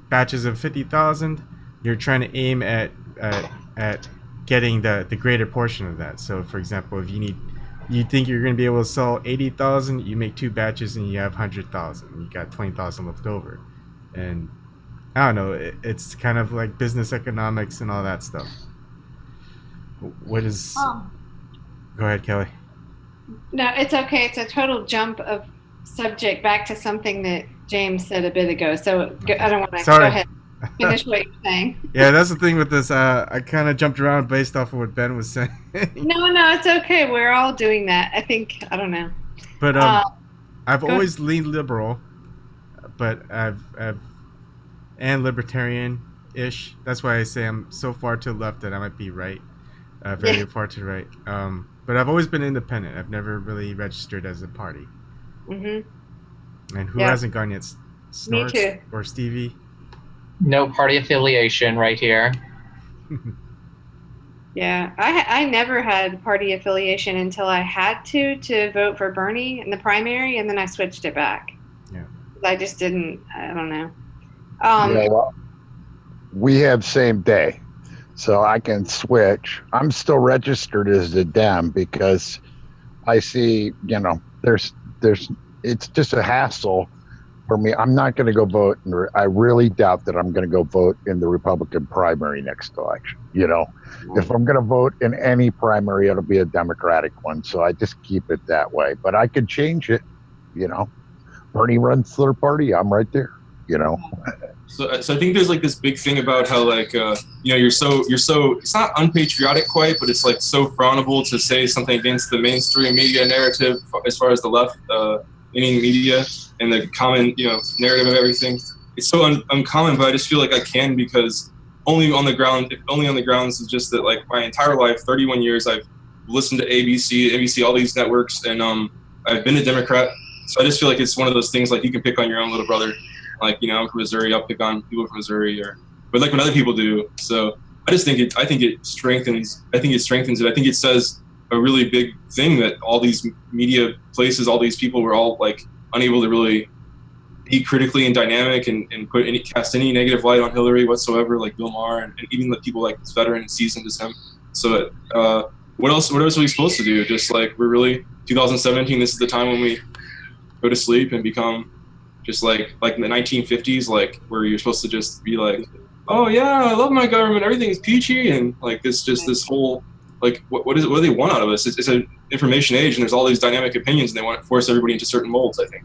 batches of 50,000. You're trying to aim at getting the greater portion of that. So for example, if you think you're going to be able to sell 80,000, you make 2 batches and you have 100,000. You got 20,000 left over. And I don't know, it's kind of like business economics and all that stuff. What is Go ahead, Kelly. No, it's okay. It's a total jump of subject back to something that James said a bit ago. So I don't want to go ahead. Finish what you're saying. Yeah, that's the thing with this. I kind of jumped around based off of what Ben was saying. No, it's okay. We're all doing that. I don't know. But I've always leaned liberal, but and libertarian-ish. That's why I say I'm so far to the left that I might be right, very far to the right. But I've always been independent. I've never really registered as a party. Mm-hmm. And who hasn't gone yet? Snorts Me too. Or Stevie? No party affiliation right here. Yeah, I never had party affiliation until I had to vote for Bernie in the primary, and then I switched it back. Yeah. I just didn't, I don't know. Well, we have same day, so I can switch. I'm still registered as a Dem because I see, there's it's just a hassle for me. I'm not going to go vote. I really doubt that I'm going to go vote in the Republican primary next election. If I'm going to vote in any primary, it'll be a Democratic one. So I just keep it that way. But I could change it. Bernie runs their party. I'm right there. So I think there's like this big thing about how like you're so it's not unpatriotic quite, but it's like so frownable to say something against the mainstream media narrative as far as the left leaning media and the common narrative of everything. It's so uncommon, but I just feel like I can because only on the grounds is just that like my entire life, 31 years, I've listened to ABC, all these networks, and I've been a Democrat. So I just feel like it's one of those things like you can pick on your own little brother. Like, I'm from Missouri, I'll pick on people from Missouri, or but like when other people do. So I think it strengthens it. I think it says a really big thing that all these media places, all these people were all like unable to really be critically and dynamic and cast any negative light on Hillary whatsoever, like Bill Maher and even the people like this veteran and seasoned as him. So what else are we supposed to do? Just like we're really 2017, this is the time when we go to sleep and become just like in the 1950s, like where you're supposed to just be like, oh yeah, I love my government, everything is peachy, and like this whole like what do they want out of us? It's an information age, and there's all these dynamic opinions, and they want to force everybody into certain molds. I think.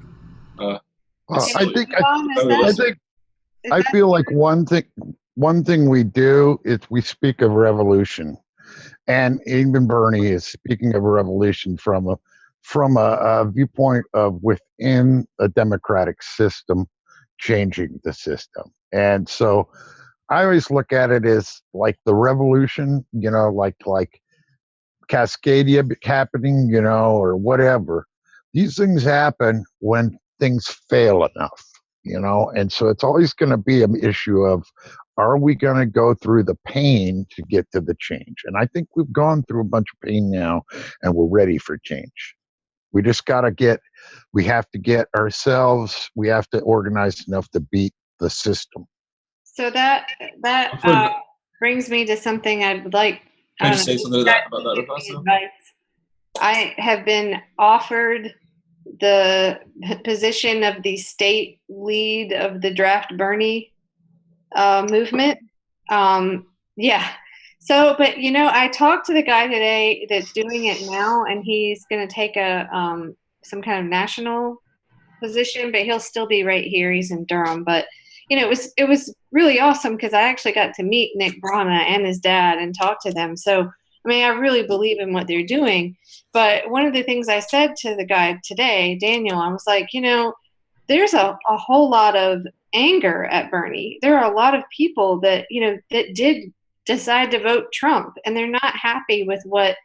I feel like one thing we do is we speak of revolution, and even Bernie is speaking of a revolution from a viewpoint of within a democratic system, changing the system. And so I always look at it as like the revolution, like Cascadia happening, or whatever. These things happen when things fail enough, and so it's always going to be an issue of, are we going to go through the pain to get to the change? And I think we've gone through a bunch of pain now, and we're ready for change. We just we have to get ourselves, we have to organize enough to beat the system. So that brings me to something I'd like. Can I just say something about that? I have been offered the position of the state lead of the Draft Bernie movement. Yeah. So, but I talked to the guy today that's doing it now, and he's going to take some kind of national position, but he'll still be right here. He's in Durham, but it was really awesome because I actually got to meet Nick Brana and his dad and talk to them. So, I mean, I really believe in what they're doing. But one of the things I said to the guy today, Daniel, I was like, there's a whole lot of anger at Bernie. There are a lot of people that, that did decide to vote Trump, and they're not happy with what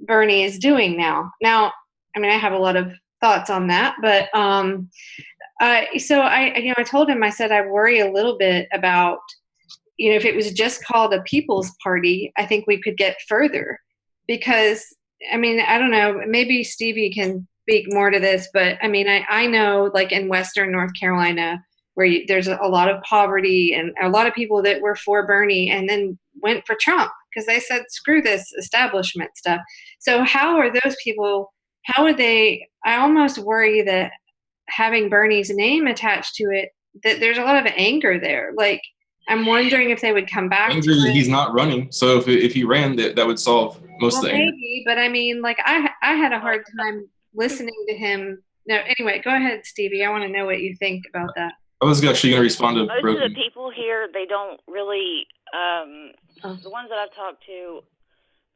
Bernie is doing now. Now, I mean, I have a lot of thoughts on that, but so I told him, I said, I worry a little bit about, if it was just called a People's Party, I think we could get further, because, I mean, I don't know, maybe Stevie can speak more to this, but I mean, I know like in Western North Carolina, where there's a lot of poverty and a lot of people that were for Bernie and then went for Trump because they said, screw this establishment stuff. So how are those people, how would they, I almost worry that having Bernie's name attached to it, that there's a lot of anger there. Like, I'm wondering if they would come back. Angry that he's not running. So if he ran, that would solve most of the anger. Maybe, but I mean, like I had a hard time listening to him. No, anyway, go ahead, Stevie. I want to know what you think about that. I was actually going to respond to most of the people here. They don't really. The ones that I've talked to,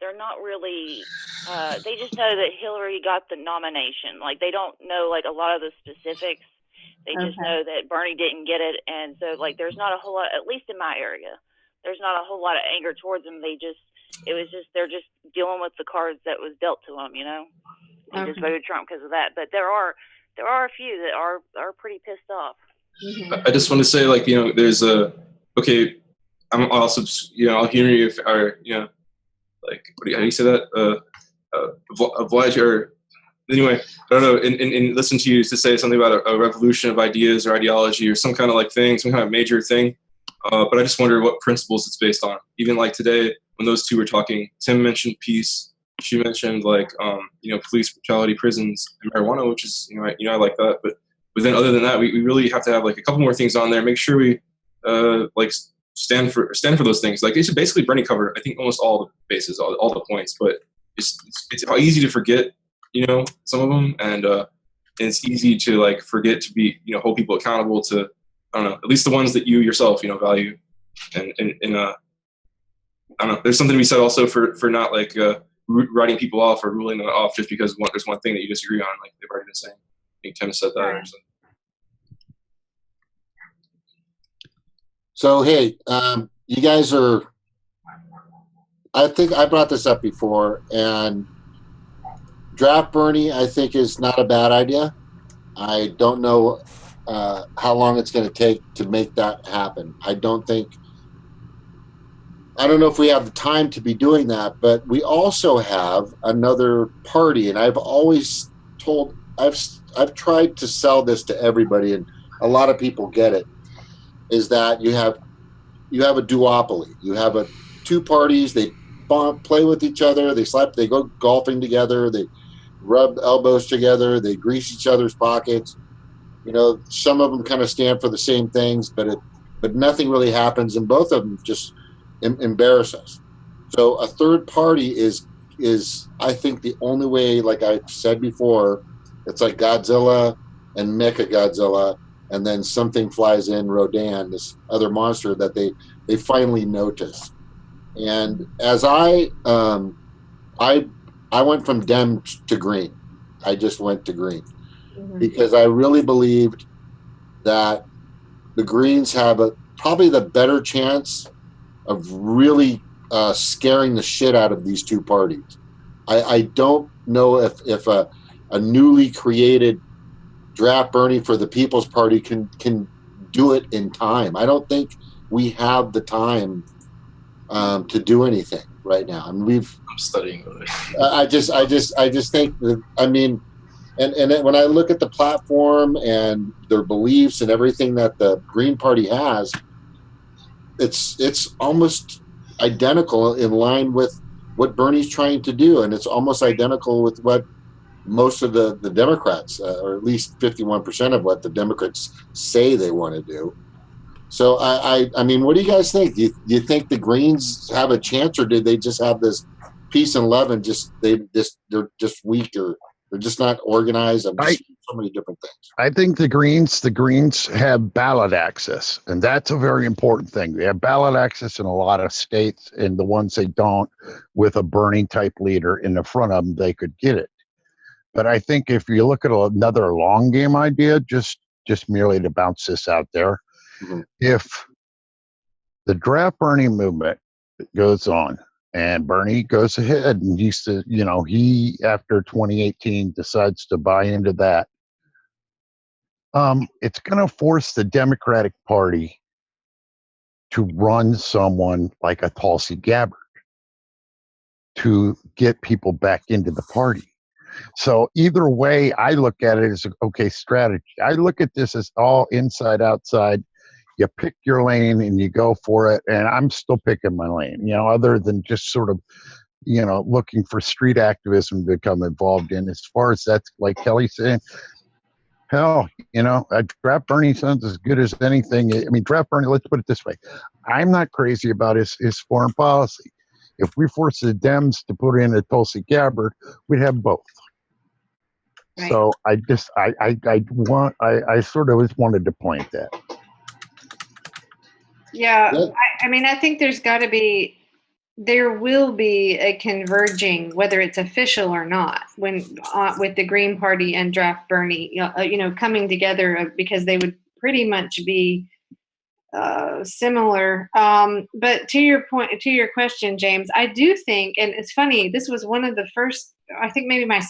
they're not really. They just know that Hillary got the nomination. Like they don't know like a lot of the specifics. They just know that Bernie didn't get it, and so like there's not a whole lot, at least in my area, there's not a whole lot of anger towards them. They're just dealing with the cards that was dealt to them, and just voted Trump because of that. But there are a few that are pretty pissed off. Mm-hmm. I just want to say, like, there's I'm also, I'll hear you if, or, like, how do you say that? Oblige, or anyway, I don't know, and listen to you to say something about a revolution of ideas or ideology or some kind of like thing, some kind of major thing. But I just wonder what principles it's based on. Even like today, when those two were talking, Tim mentioned peace. She mentioned like, police brutality, prisons, and marijuana, which is, I like that. But then other than that, we really have to have like a couple more things on there. Make sure we like stand for those things. Like it's basically Bernie covered, I think, almost all the bases, all the points. But it's easy to forget, some of them, and it's easy to like forget to be, hold people accountable to, I don't know, at least the ones that you yourself, value. And I don't know, there's something to be said also for not like writing people off or ruling them off just because there's one thing that you disagree on, like they've already been saying. I think Tim said that or something. So, hey, you guys are, I think I brought this up before, and Draft Bernie, I think, is not a bad idea. I don't know how long it's going to take to make that happen. I don't think I don't know if we have the time to be doing that, but we also have another party, and I've always told I've tried to sell this to everybody, and a lot of people get it. Is that you have a duopoly? You have two parties. They play with each other. They go golfing together. They rub elbows together. They grease each other's pockets. Some of them kind of stand for the same things, but nothing really happens, and both of them just embarrass us. So a third party is I think the only way. Like I said before, it's like Godzilla and Mecha Godzilla, and then something flies in, Rodan, this other monster that they finally notice. And as I went from Dem to green. I just went to green because I really believed that the Greens have probably the better chance of really scaring the shit out of these two parties. I don't know if a newly created draft Bernie for the People's Party can do it in time. I don't think we have the time to do anything right now. I mean, I'm studying. I just think that, I mean, and when I look at the platform and their beliefs and everything that the Green Party has, it's almost identical in line with what Bernie's trying to do, and it's almost identical with what most of the Democrats, or at least 51% of what the Democrats say they want to do. So I mean, what do you guys think? Do you think the Greens have a chance, or did they just have this peace and love and they're just weak, or they're just not organized? I'm just so many different things. I think the Greens have ballot access, and that's a very important thing. They have ballot access in a lot of states, and the ones they don't, with a Bernie type leader in the front of them, they could get it. But I think if you look at another long game idea, just merely to bounce this out there, if the draft Bernie movement goes on and Bernie goes ahead and he after 2018 decides to buy into that, it's going to force the Democratic Party to run someone like a Tulsi Gabbard to get people back into the party. So either way, I look at it as okay strategy. I look at this as all inside, outside. You pick your lane and you go for it. And I'm still picking my lane, other than just sort of, looking for street activism to become involved in. As far as that's like Kelly saying, hell, draft Bernie sounds as good as anything. I mean, draft Bernie, let's put it this way. I'm not crazy about his foreign policy. If we force the Dems to put in a Tulsi Gabbard, we'd have both. Right. So I sort of just wanted to point that. Yeah, I mean, I think there will be a converging, whether it's official or not, when with the Green Party and Draft Bernie, coming together, because they would pretty much be similar. But to your question, James, I do think, and it's funny, this was one of the first, I think maybe my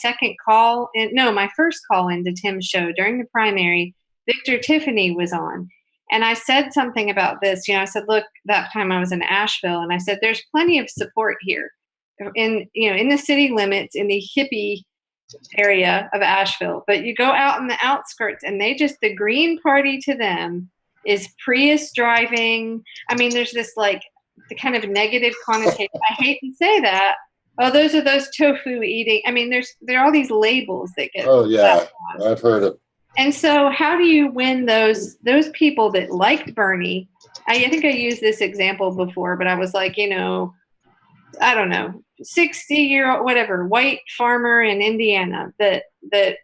first call into Tim's show during the primary. Victor Tiffany was on. And I said something about this. I said, look, that time I was in Asheville, and I said, there's plenty of support here in the city limits, in the hippie area of Asheville. But you go out in the outskirts, and the Green Party to them is Prius driving. I mean, there's this the kind of negative connotation. I hate to say that. Oh, those are those tofu eating. I mean, there are all these labels that get. Oh yeah, I've heard of. And so how do you win those people that liked Bernie? I think I used this example before, but I was like, I don't know, 60-year-old, whatever, white farmer in Indiana that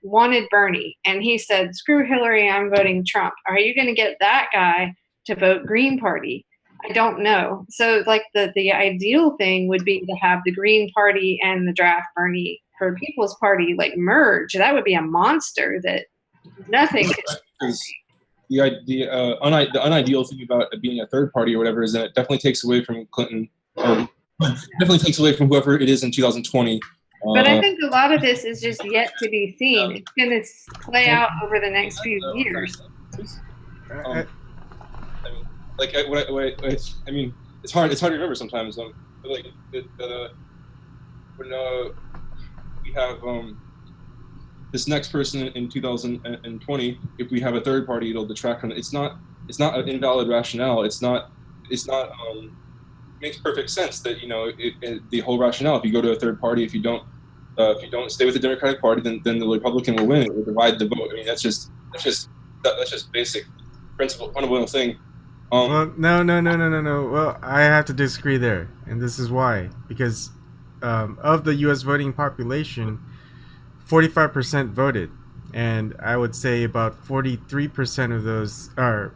wanted Bernie. And he said, screw Hillary, I'm voting Trump. Are you going to get that guy to vote Green Party? I don't know. So the ideal thing would be to have the Green Party and the Draft Bernie for People's Party merge. That would be a monster that nothing. The unideal thing about being a third party or whatever is that it definitely takes away from Clinton, or definitely takes away from whoever it is in 2020. But I think a lot of this is just yet to be seen. It's going to play out over the next few years. it's hard to remember sometimes. Like when we have this next person in 2020, if we have a third party, it'll detract from it. It's not an invalid rationale. It's not it makes perfect sense that the whole rationale. If you go to a third party, if you don't stay with the Democratic Party, then the Republican will win. It will divide the vote. I mean, that's just basic principle, fundamental thing. Well, no. Well, I have to disagree there, and this is why. Because of the U.S. voting population, 45% voted, and I would say about 43% of those are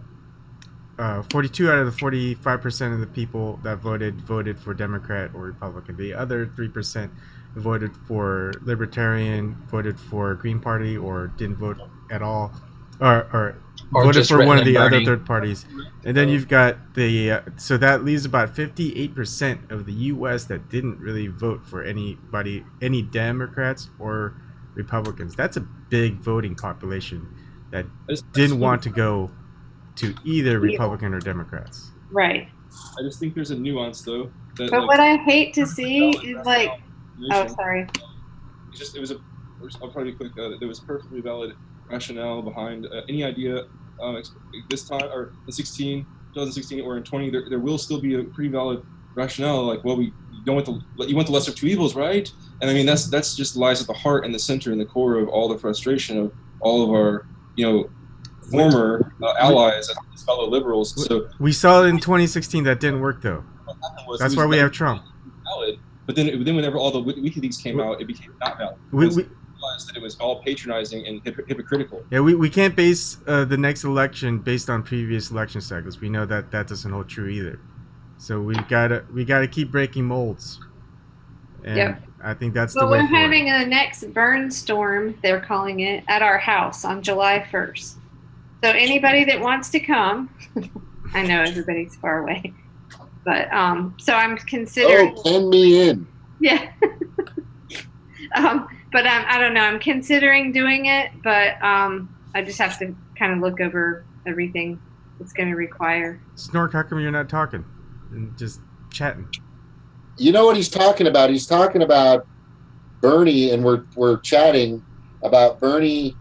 42 out of the 45% of the people that voted for Democrat or Republican. The other 3% voted for Libertarian, voted for Green Party, or didn't vote at all, or voted for one of the other third parties. And then you've got so that leaves about 58% of the U.S. that didn't really vote for any Democrats or Republicans. That's a big voting population that didn't want to go to either Republican or Democrats. Right. I just think there's a nuance, though. But what I hate to see is like, oh, sorry. I'll probably be quick. There was perfectly valid rationale behind any idea this time, or in 2016 or in 20. There will still be a pretty valid rationale. Like, well, you want the lesser of two evils, right? And I mean, that's just lies at the heart and the center and the core of all the frustration of all of our, former allies as fellow liberals. So we saw it in 2016. That didn't work, though. That's why we have Trump. Valid, but then whenever all the WikiLeaks came out, it became not valid. We realized that it was all patronizing and hypocritical. Yeah, we can't base the next election based on previous election cycles. We know that doesn't hold true either. So we gotta keep breaking molds. And yep. I think that's the way forward. We're having a next burn storm, they're calling it, at our house on July 1st. So anybody that wants to come, I know everybody's far away, but so I'm considering. Oh, send me in. Yeah. But I don't know. I'm considering doing it, but I just have to kind of look over everything it's going to require. Snork, how come you're not talking and just chatting? You know what he's talking about? He's talking about Bernie, and we're chatting about Bernie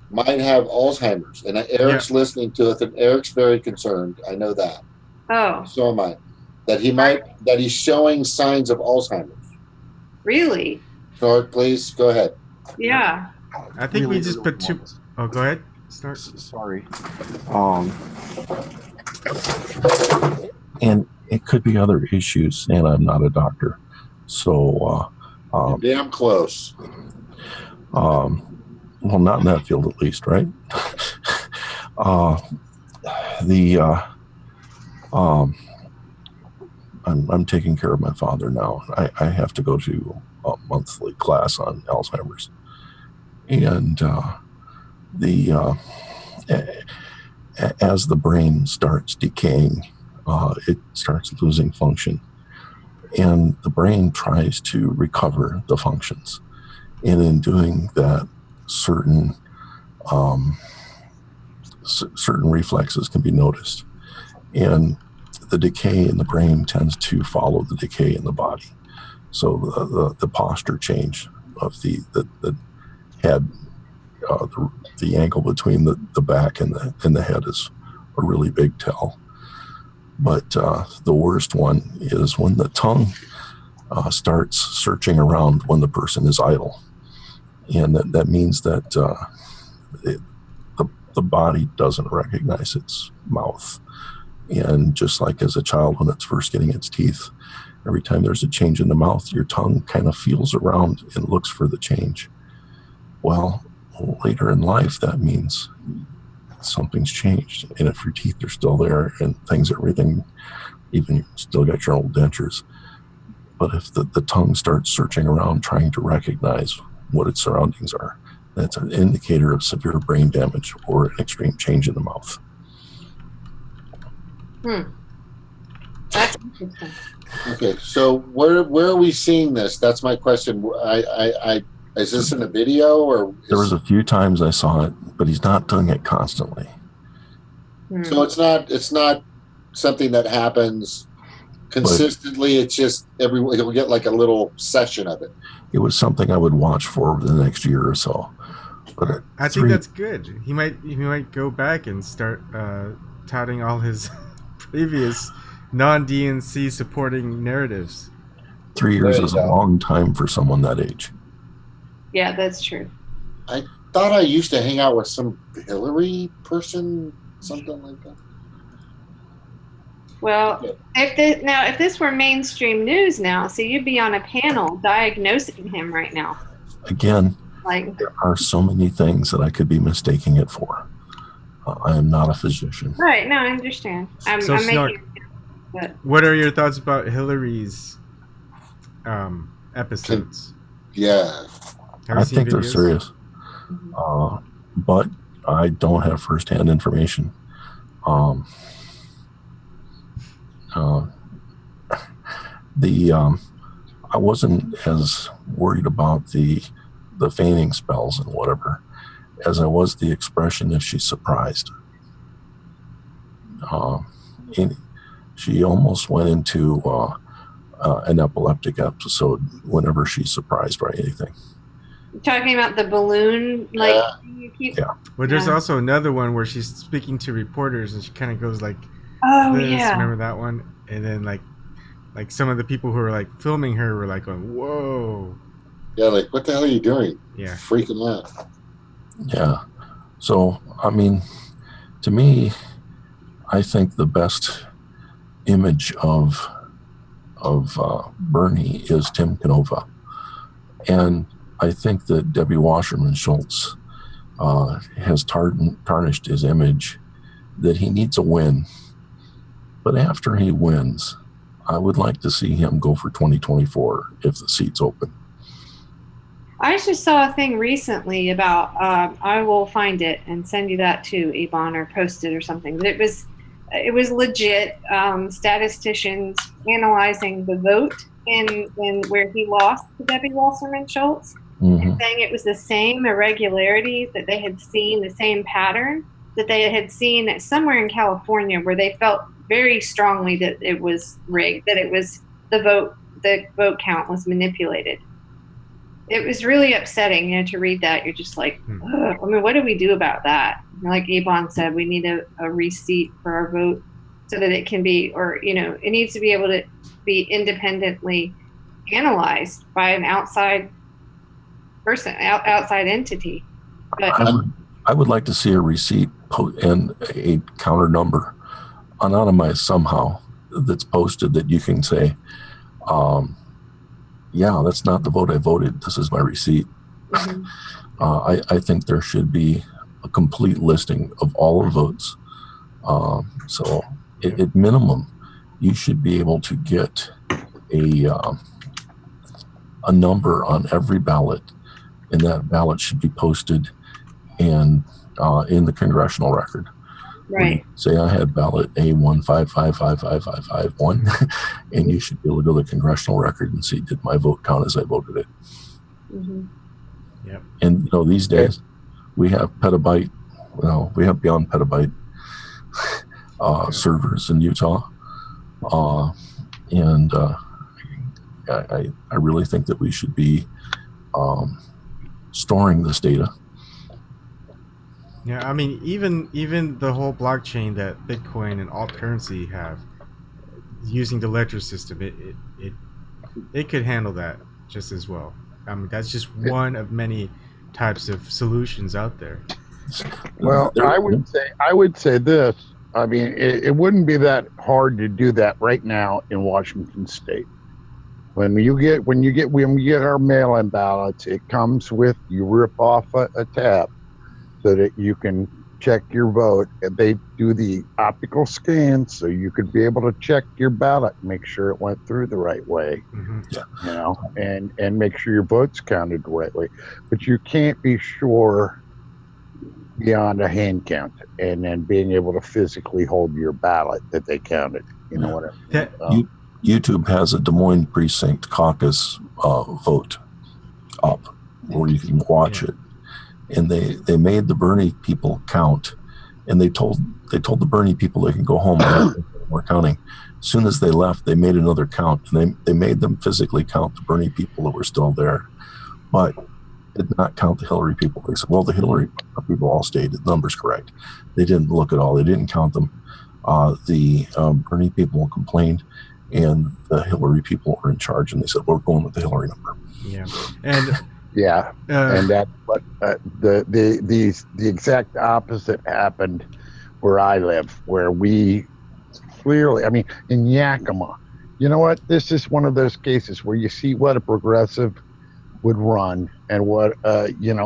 might have Alzheimer's, and Eric's listening to it, and Eric's very concerned. I know that. Oh. So am I. That he's showing signs of Alzheimer's. Really? Snort, please go ahead. Yeah. I think really we just put two. Oh, go ahead. Start. Sorry. And it could be other issues, and I'm not a doctor, so. You're damn close. Well, not in that field, at least, right? I'm taking care of my father now. I have to go to a monthly class on Alzheimer's, and as the brain starts decaying, it starts losing function, and the brain tries to recover the functions, and in doing that, certain reflexes can be noticed, and the decay in the brain tends to follow the decay in the body. So the posture change of the head, the angle between the back and the head is a really big tell. But the worst one is when the tongue starts searching around when the person is idle. And that means that the body doesn't recognize its mouth. And just like as a child when it's first getting its teeth, every time there's a change in the mouth, your tongue kind of feels around and looks for the change. Well, later in life, that means something's changed. And if your teeth are still there and everything, even still got your old dentures, but if the tongue starts searching around trying to recognize what its surroundings are, that's an indicator of severe brain damage or an extreme change in the mouth. That's interesting. Okay, so where are we seeing this? That's my question. Is this in a video or? There was a few times I saw it, but he's not doing it constantly. So it's not something that happens consistently. It's just he'll get like a little session of it. It was something I would watch for over the next year or so. But I think that's good. He might go back and start touting all his previous non-DNC supporting narratives. 3 years is a long time for someone that age. Yeah, that's true. I thought I used to hang out with some Hillary person, something like that. Well, if this were mainstream news now, so you'd be on a panel diagnosing him right now. Again, like there are so many things that I could be mistaking it for. I am not a physician. Right? No, I understand. I'm making. But what are your thoughts about Hillary's episodes? Yeah, I think they're serious, but I don't have firsthand information. I wasn't as worried about the feigning spells and whatever as I was the expression if she's surprised. She almost went into an epileptic episode whenever she's surprised by anything. Talking about the balloon, like you keep. Yeah. Well, there's also another one where she's speaking to reporters and she kind of goes like, "Oh this. yeah." Remember that one? And then like some of the people who were like filming her were like going, "Whoa." Yeah, like what the hell are you doing? Yeah. Freaking out. Yeah. So I mean, to me, I think the best image of Bernie is Tim Canova, and I think that Debbie Wasserman Schultz has tarnished his image, that he needs a win. But after he wins, I would like to see him go for 2024 if the seat's open. I just saw a thing recently about, I will find it and send you that too, Ebon, or post it or something. But it was legit statisticians analyzing the vote in where he lost to Debbie Wasserman Schultz, and saying it was the same irregularities that they had seen, the same pattern that they had seen somewhere in California, where they felt very strongly that it was rigged, that it was the vote count was manipulated. It was really upsetting, to read that. You're just like, ugh. I mean, what do we do about that? Like Ebon said, we need a receipt for our vote so that it can be, or, it needs to be able to be independently analyzed by an outside person, outside entity. But I would like to see a receipt and a counter number anonymized somehow that's posted that you can say, yeah, that's not the vote I voted. This is my receipt. I think there should be a complete listing of all the votes. So at minimum, you should be able to get a number on every ballot, and that ballot should be posted and in the congressional record. Right. Say I had ballot A155555551, and you should be able to go to the congressional record and see, did my vote count as I voted it? Yep. And these days we have petabyte, we have beyond petabyte servers in Utah, and I really think that we should be storing this data. Yeah, I mean, even the whole blockchain that Bitcoin and alt currency have, using the ledger system, it could handle that just as well. I mean, that's just one of many types of solutions out there. Well, I would say this. I mean, it wouldn't be that hard to do that right now in Washington State. When we get our mail-in ballots, it comes with, you rip off a tab so that you can check your vote, and they do the optical scan so you could be able to check your ballot and make sure it went through the right way. And make sure your vote's counted the right way. But you can't be sure beyond a hand count and then being able to physically hold your ballot that they counted. You know what I mean? YouTube has a Des Moines precinct caucus vote up where you can watch it. And they made the Bernie people count, and they told the Bernie people they can go home and we're counting. As soon as they left, they made another count, and they made them physically count the Bernie people that were still there, but did not count the Hillary people. They said, well, the Hillary people all stayed. The number's correct. They didn't look at all. They didn't count them. The Bernie people complained, and the Hillary people were in charge, and they said, we're going with the Hillary number. Yeah. And yeah, and that's what the exact opposite happened where I live, where we clearly, I mean, in Yakima, you know what? This is one of those cases where you see what a progressive would run and what, in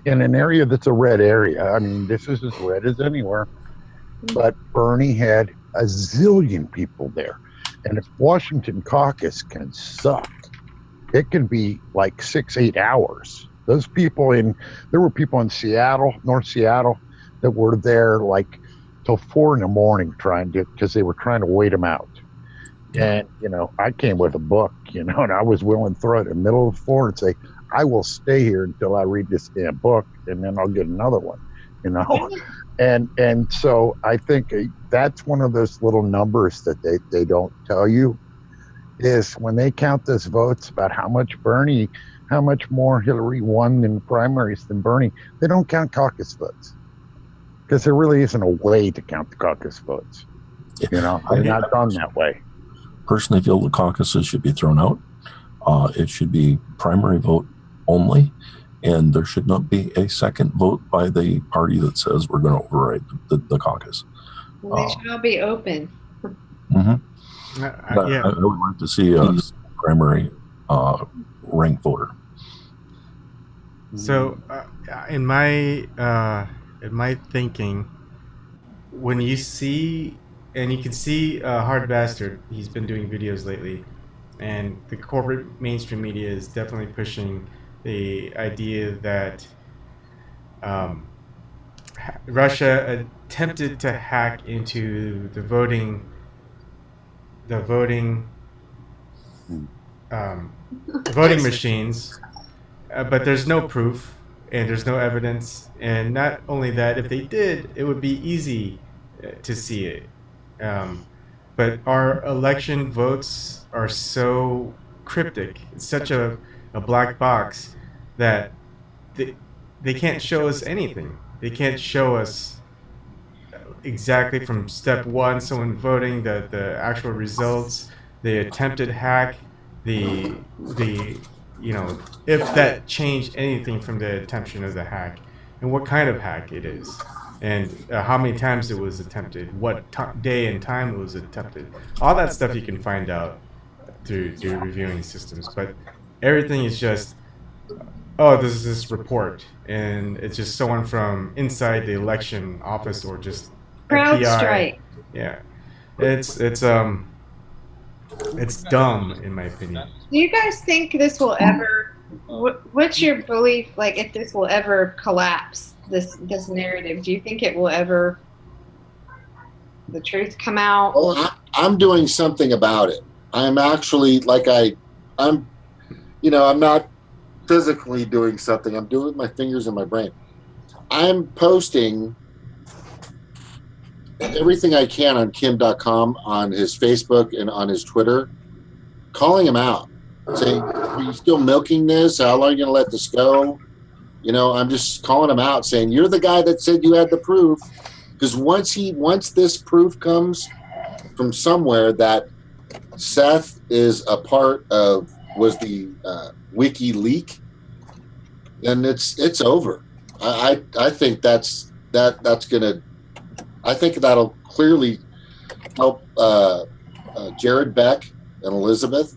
an area that's a red area. I mean, this is as red as anywhere. But Bernie had a zillion people there. And if Washington caucus can suck, it can be like 6-8 hours. Those people there were people in Seattle, North Seattle, that were there like till 4 a.m. because they were trying to wait them out. And, I came with a book, and I was willing to throw it in the middle of the floor and say, I will stay here until I read this damn book, and then I'll get another one, And so I think that's one of those little numbers that they don't tell you, is when they count those votes about how much more Hillary won in primaries than Bernie, they don't count caucus votes. Because there really isn't a way to count the caucus votes. They're not done that way. Personally, feel the caucuses should be thrown out. It should be primary vote only, and there should not be a second vote by the party that says we're going to override the caucus. Well, they should all be open. Mm-hmm. I would like to see a primary ranked voter. So, in my thinking, when you see, and you can see Hard Bastard, he's been doing videos lately, and the corporate mainstream media is definitely pushing the idea that Russia attempted to hack into the voting machines, but there's no proof and there's no evidence. And not only that, if they did, it would be easy to see it. But our election votes are so cryptic. It's such a black box that they can't show us anything. They can't show us exactly from step one, someone voting, the actual results, the attempted hack, if that changed anything from the attention of the hack, and what kind of hack it is, and how many times it was attempted, what day and time it was attempted. All that stuff you can find out through reviewing systems, but everything is just, this is this report, and it's just someone from inside the election office or just CrowdStrike. Yeah, it's dumb in my opinion. Do you guys think this will ever? What's your belief? Like, if this will ever collapse, this narrative? Do you think it will ever, the truth come out? Well, I'm doing something about it. I'm actually I'm not physically doing something. I'm doing it with my fingers and my brain. I'm posting everything I can on Kim.com, on his Facebook and on his Twitter, calling him out, saying, are you still milking this? How long are you going to let this go? I'm just calling him out, saying, you're the guy that said you had the proof. Because once this proof comes from somewhere that Seth is a part of, was the wiki leak, then it's over. I think that's gonna. I think that'll clearly help Jared Beck and Elizabeth,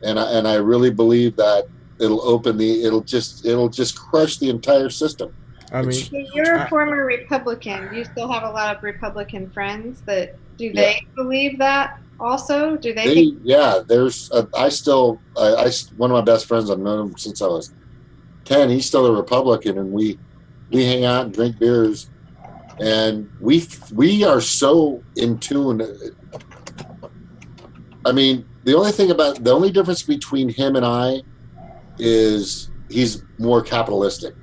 and I really believe that it'll just crush the entire system. I mean, you're a former Republican. Do you still have a lot of Republican friends that they believe that also? Do they? Think there's. I one of my best friends. I've known him since I was 10. He's still a Republican, and we hang out and drink beers, and we are so in tune. I mean, the only difference between him and I is he's more capitalistic.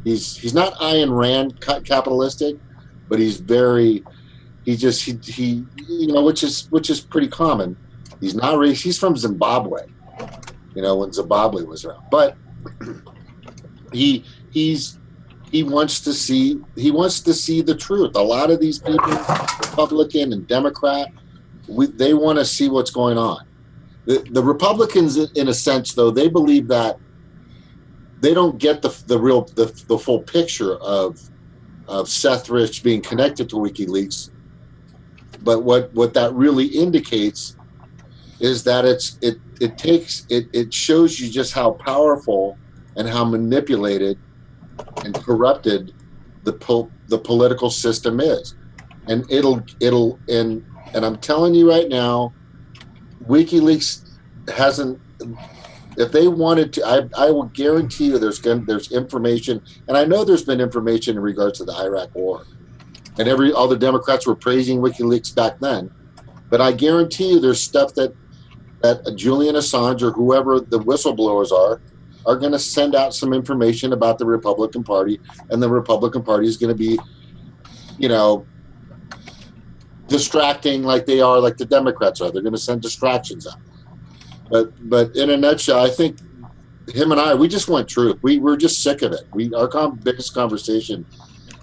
He's not Ayn Rand capitalistic, but he's very he which is pretty common. He's not racist. He's from Zimbabwe, when Zimbabwe was around, but he he's he wants to see the truth. A lot of these people, Republican and Democrat, they want to see what's going on. The Republicans, in a sense, though, they believe that they don't get the full picture of Seth Rich being connected to WikiLeaks. But what that really indicates is that it shows you just how powerful and how manipulated and corrupted the political system is. And and I'm telling you right now, WikiLeaks hasn't. If they wanted to, I will guarantee you there's information, and I know there's been information in regards to the Iraq War, and all the Democrats were praising WikiLeaks back then, but I guarantee you there's stuff that Julian Assange or whoever the whistleblowers are going to send out some information about the Republican Party, and the Republican Party is going to be, distracting like the Democrats are. They're going to send distractions out. But in a nutshell, I think him and we just want truth. We're just sick of it. Our biggest conversation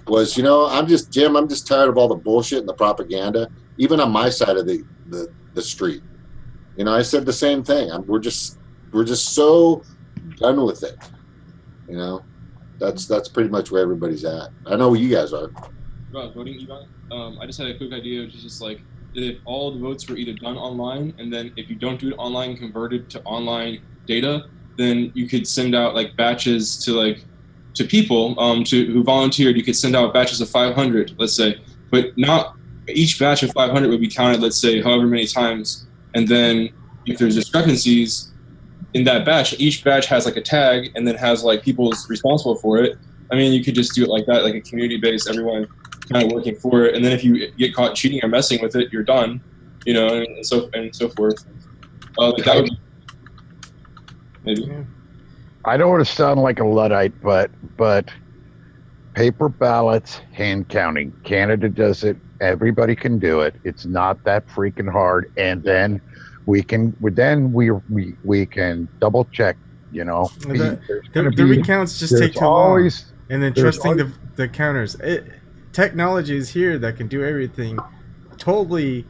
was, I'm just tired of all the bullshit and the propaganda, even on my side of the street. I said the same thing. We're just so done with it. That's pretty much where everybody's at. I know where you guys are. About voting, Ebon, I just had a quick idea, which is just like, if all the votes were either done online, and then if you don't do it online, converted to online data, then you could send out like batches to people who volunteered. You could send out batches of 500, let's say, but not each batch of 500 would be counted, let's say, however many times. And then if there's discrepancies in that batch, each batch has like a tag and then has like people's responsible for it. I mean, you could just do it like that, like a community-based, everyone kind of working for it. And then if you get caught cheating or messing with it, you're done, and so forth. That would be, maybe. I don't want to sound like a Luddite, but paper ballots, hand counting. Canada does it. Everybody can do it. It's not that freaking hard. And then we can double check. The recounts just take too long. And then trusting the counters. Technology is here that can do everything, totally,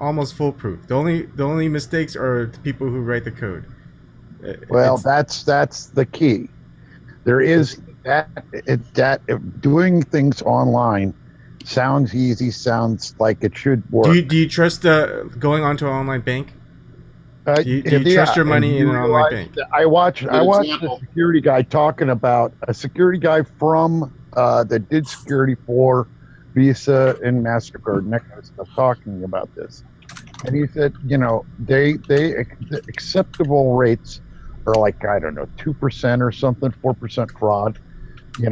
almost foolproof. The only mistakes are the people who write the code. Well, that's the key. There is that doing things online sounds easy, sounds like it should work. Do you trust going onto an online bank? Do you trust your money in an online bank? I watched a security guy talking about a security guy from that did security for Visa and MasterCard and that kind of stuff, talking about this. And he said, the acceptable rates are like, I don't know, 2% or something, 4% fraud,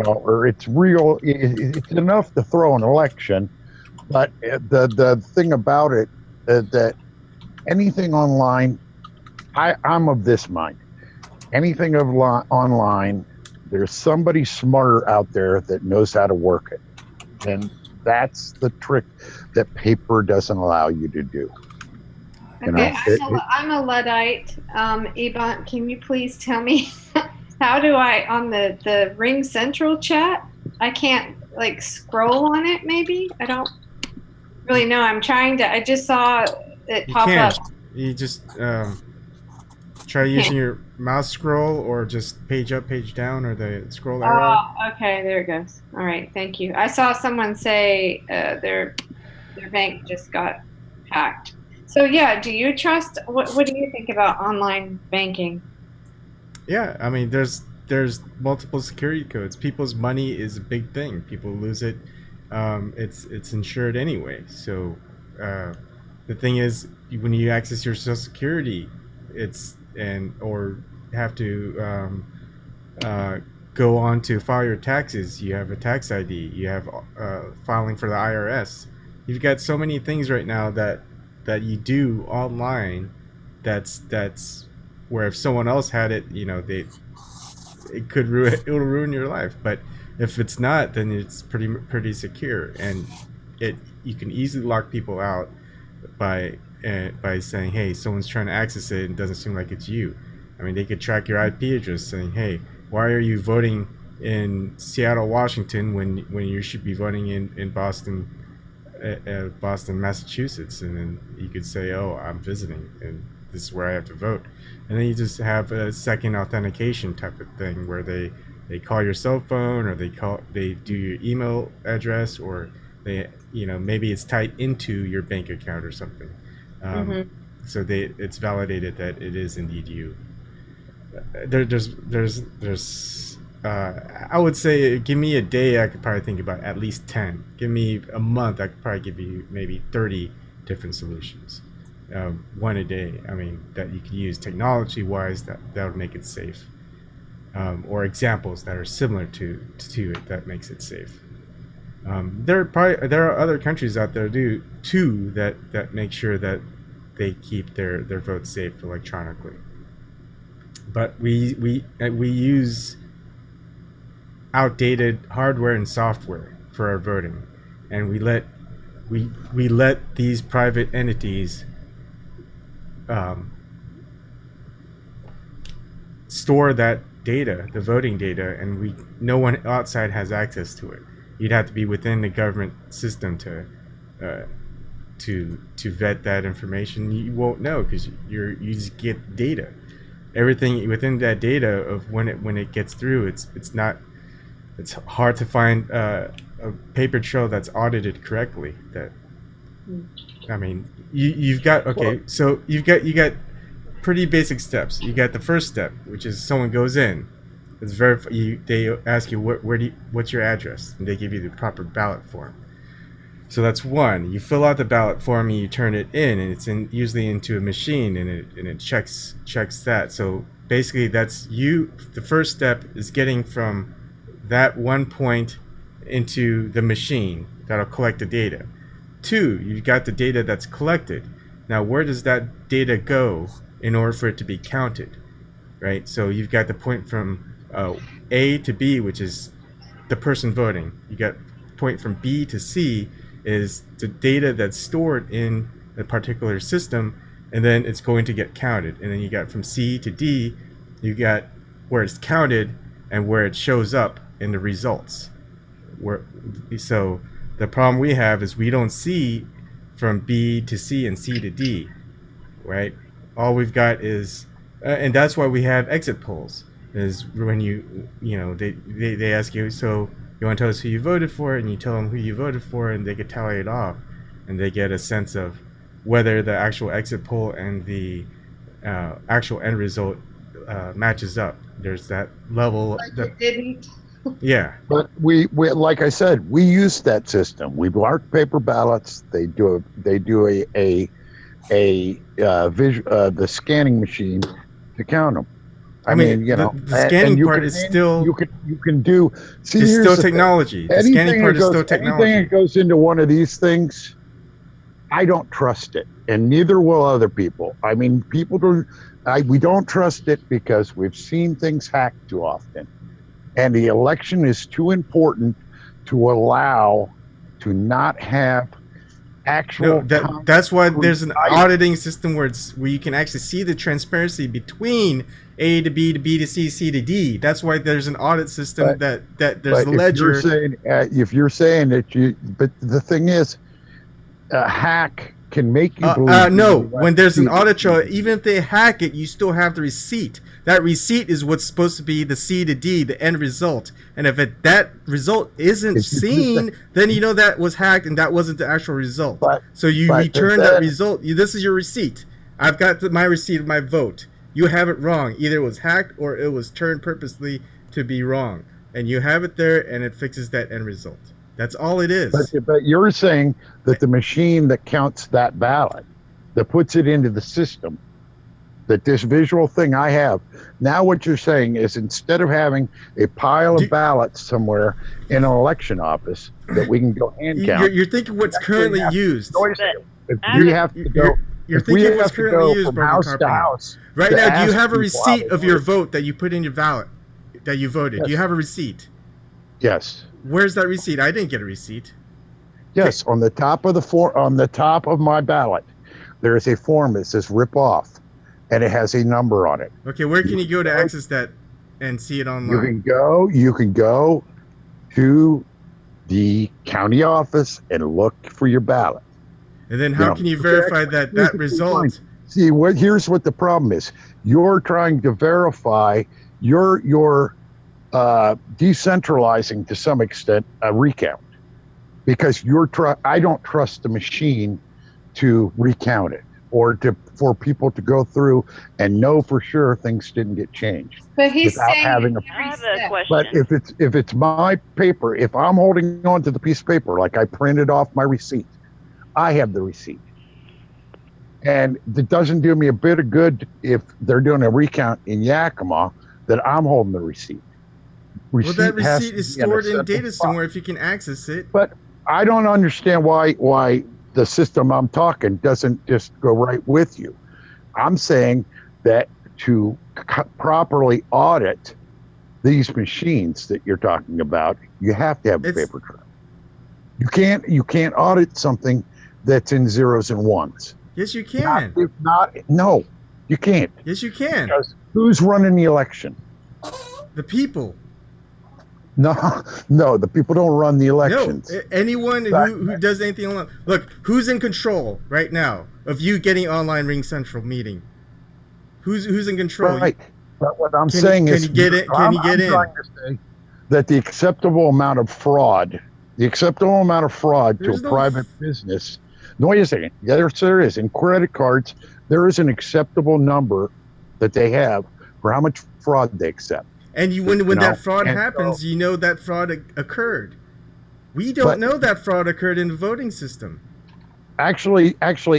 or it's real. It's enough to throw an election. But the thing about it is that anything online, I'm of this mind. Anything online, there's somebody smarter out there that knows how to work it. And that's the trick that paper doesn't allow you to do. Okay, I'm a Luddite. Ebon, can you please tell me how do I, on the Ring Central chat, I can't scroll on it maybe? I don't really know. I just saw it pop up. You just try using your mouse scroll or just page up, page down, or the scroll arrow. Oh, okay, there it goes. All right, thank you. I saw someone say their bank just got hacked. So yeah, do you trust? What do you think about online banking? Yeah, I mean, there's multiple security codes. People's money is a big thing. People lose it. It's insured anyway. So the thing is, when you access your Social Security, or have to go on to file your taxes, you have a tax ID. You have filing for the IRS. You've got so many things right now that you do online. That's where if someone else had it, it'll ruin your life. But if it's not, then it's pretty secure, and you can easily lock people out by saying, hey, someone's trying to access it and it doesn't seem like it's you. I mean, they could track your IP address, saying, hey, why are you voting in Seattle, Washington, when you should be voting in Boston, Boston, Massachusetts? And then you could say, oh, I'm visiting and this is where I have to vote. And then you just have a second authentication type of thing where they call your cell phone, or they do your email address, or they, maybe it's tied into your bank account or something. So it's validated that it is indeed you. There's I would say, give me a day, I could probably think about at least 10. Give me a month, I could probably give you maybe 30 different solutions. One a day. I mean, that you can use technology-wise that would make it safe, or examples that are similar to it that makes it safe. There are other countries out there too that make sure that they keep their votes safe electronically. But we use outdated hardware and software for our voting, and we let these private entities store that data, the voting data, and no one outside has access to it. You'd have to be within the government system to vet that information. You won't know because you just get data. Everything within that data of when it gets through, it's hard to find a paper trail that's audited correctly. I mean, you've got so you got pretty basic steps. You got the first step, which is someone goes in. It's they ask you what's your address, and they give you the proper ballot form. So that's one. You fill out the ballot form and you turn it in, and it's usually into a machine, and it checks that. So basically, that's you. The first step is getting from that one point into the machine that'll collect the data. Two, you've got the data that's collected. Now, where does that data go in order for it to be counted, right? So you've got the point from A to B, which is the person voting. You got point from B to C is the data that's stored in a particular system, and then it's going to get counted. And then you got from C to D, you got where it's counted and where it shows up in the results. So the problem we have is we don't see from B to C and C to D, right? All we've got is, and that's why we have exit polls. Is when they ask you, so you want to tell us who you voted for, and you tell them who you voted for, and they could tally it off, and they get a sense of whether the actual exit poll and the actual end result matches up. There's that level. It didn't. Yeah. But we like I said, we use that system. We mark paper ballots. They do the scanning machine to count them. I mean, the scanning part is still you can do. See, it's here's still the technology. thing. The scanning part is still technology. Anything that goes into one of these things, I don't trust it, and neither will other people. I mean, we don't trust it because we've seen things hacked too often, and the election is too important to allow to not have actual. No, that's why there's an auditing system where you can actually see the transparency between A to B to B to C, C to D. That's why there's an audit system that there's a ledger. If you're saying that but the thing is, a hack can make you believe. No, when there's an audit trail, even if they hack it, you still have the receipt. That receipt is what's supposed to be the C to D, the end result. And if that result isn't seen, then you know that was hacked and that wasn't the actual result. So you return that result. This is your receipt. I've got my receipt of my vote. You have it wrong. Either it was hacked or it was turned purposely to be wrong. And you have it there, and it fixes that end result. That's all it is. But you're saying that the machine that counts that ballot, that puts it into the system, that this visual thing I have, now what you're saying is instead of having a pile of ballots somewhere in an election office that we can go hand count. You're thinking what's currently used. We have to go. You're thinking what's currently used, from house to house. Right now, do you have a receipt of your vote that you put in your ballot, that you voted? Yes. Do you have a receipt? Yes. Where's that receipt? I didn't get a receipt. Yes, on the top of my ballot, there is a form that says "rip off," and it has a number on it. Okay, where can you go to access that and see it online? You can go to the county office and look for your ballot. And then how can you verify that result? See, here's what the problem is. You're trying to verify you're decentralizing to some extent a recount, because I don't trust the machine to recount it, or for people to go through and know for sure things didn't get changed. But he's without saying having I have a question. But if it's my paper, if I'm holding on to the piece of paper, like I printed off my receipt, I have the receipt. And it doesn't do me a bit of good if they're doing a recount in Yakima that I'm holding the receipt. Well, that receipt is stored in data somewhere if you can access it. But I don't understand why the system I'm talking doesn't just go right with you. I'm saying that to properly audit these machines that you're talking about, you have to have a paper trail. You can't audit something that's in zeros and ones. Yes, you can. No, you can't. Yes, you can. Because who's running the election? The people. No, the people don't run the elections. No, anyone who does anything online. Look, who's in control right now of you getting online Ring Central meeting? Who's in control? Right. But what I'm saying is, can you get in? I'm trying to say that the acceptable amount of fraud to a private business. No, wait a second. Yes, there is. In credit cards, there is an acceptable number that they have for how much fraud they accept. And when that fraud happens, you know that fraud occurred. We don't know that fraud occurred in the voting system. Actually,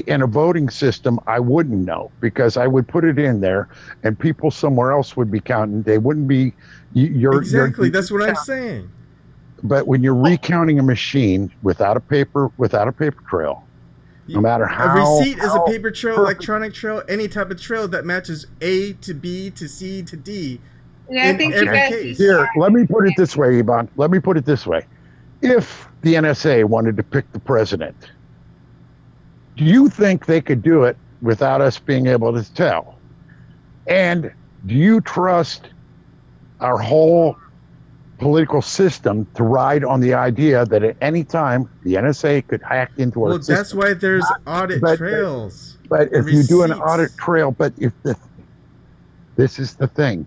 in a voting system, I wouldn't know, because I would put it in there, and people somewhere else would be counting. They wouldn't be. Exactly. That's what I'm saying. But when you're recounting a machine without a paper trail, no matter how a receipt is a paper trail, electronic trail, any type of trail that matches A to B to C to D. Yeah, I think every case. Here, let me put it this way, Ebon. Let me put it this way. If the NSA wanted to pick the president, do you think they could do it without us being able to tell? And do you trust our whole political system to ride on the idea that at any time the NSA could hack into our system? Well, that's why there's audit trails. But if you do an audit trail, this is the thing.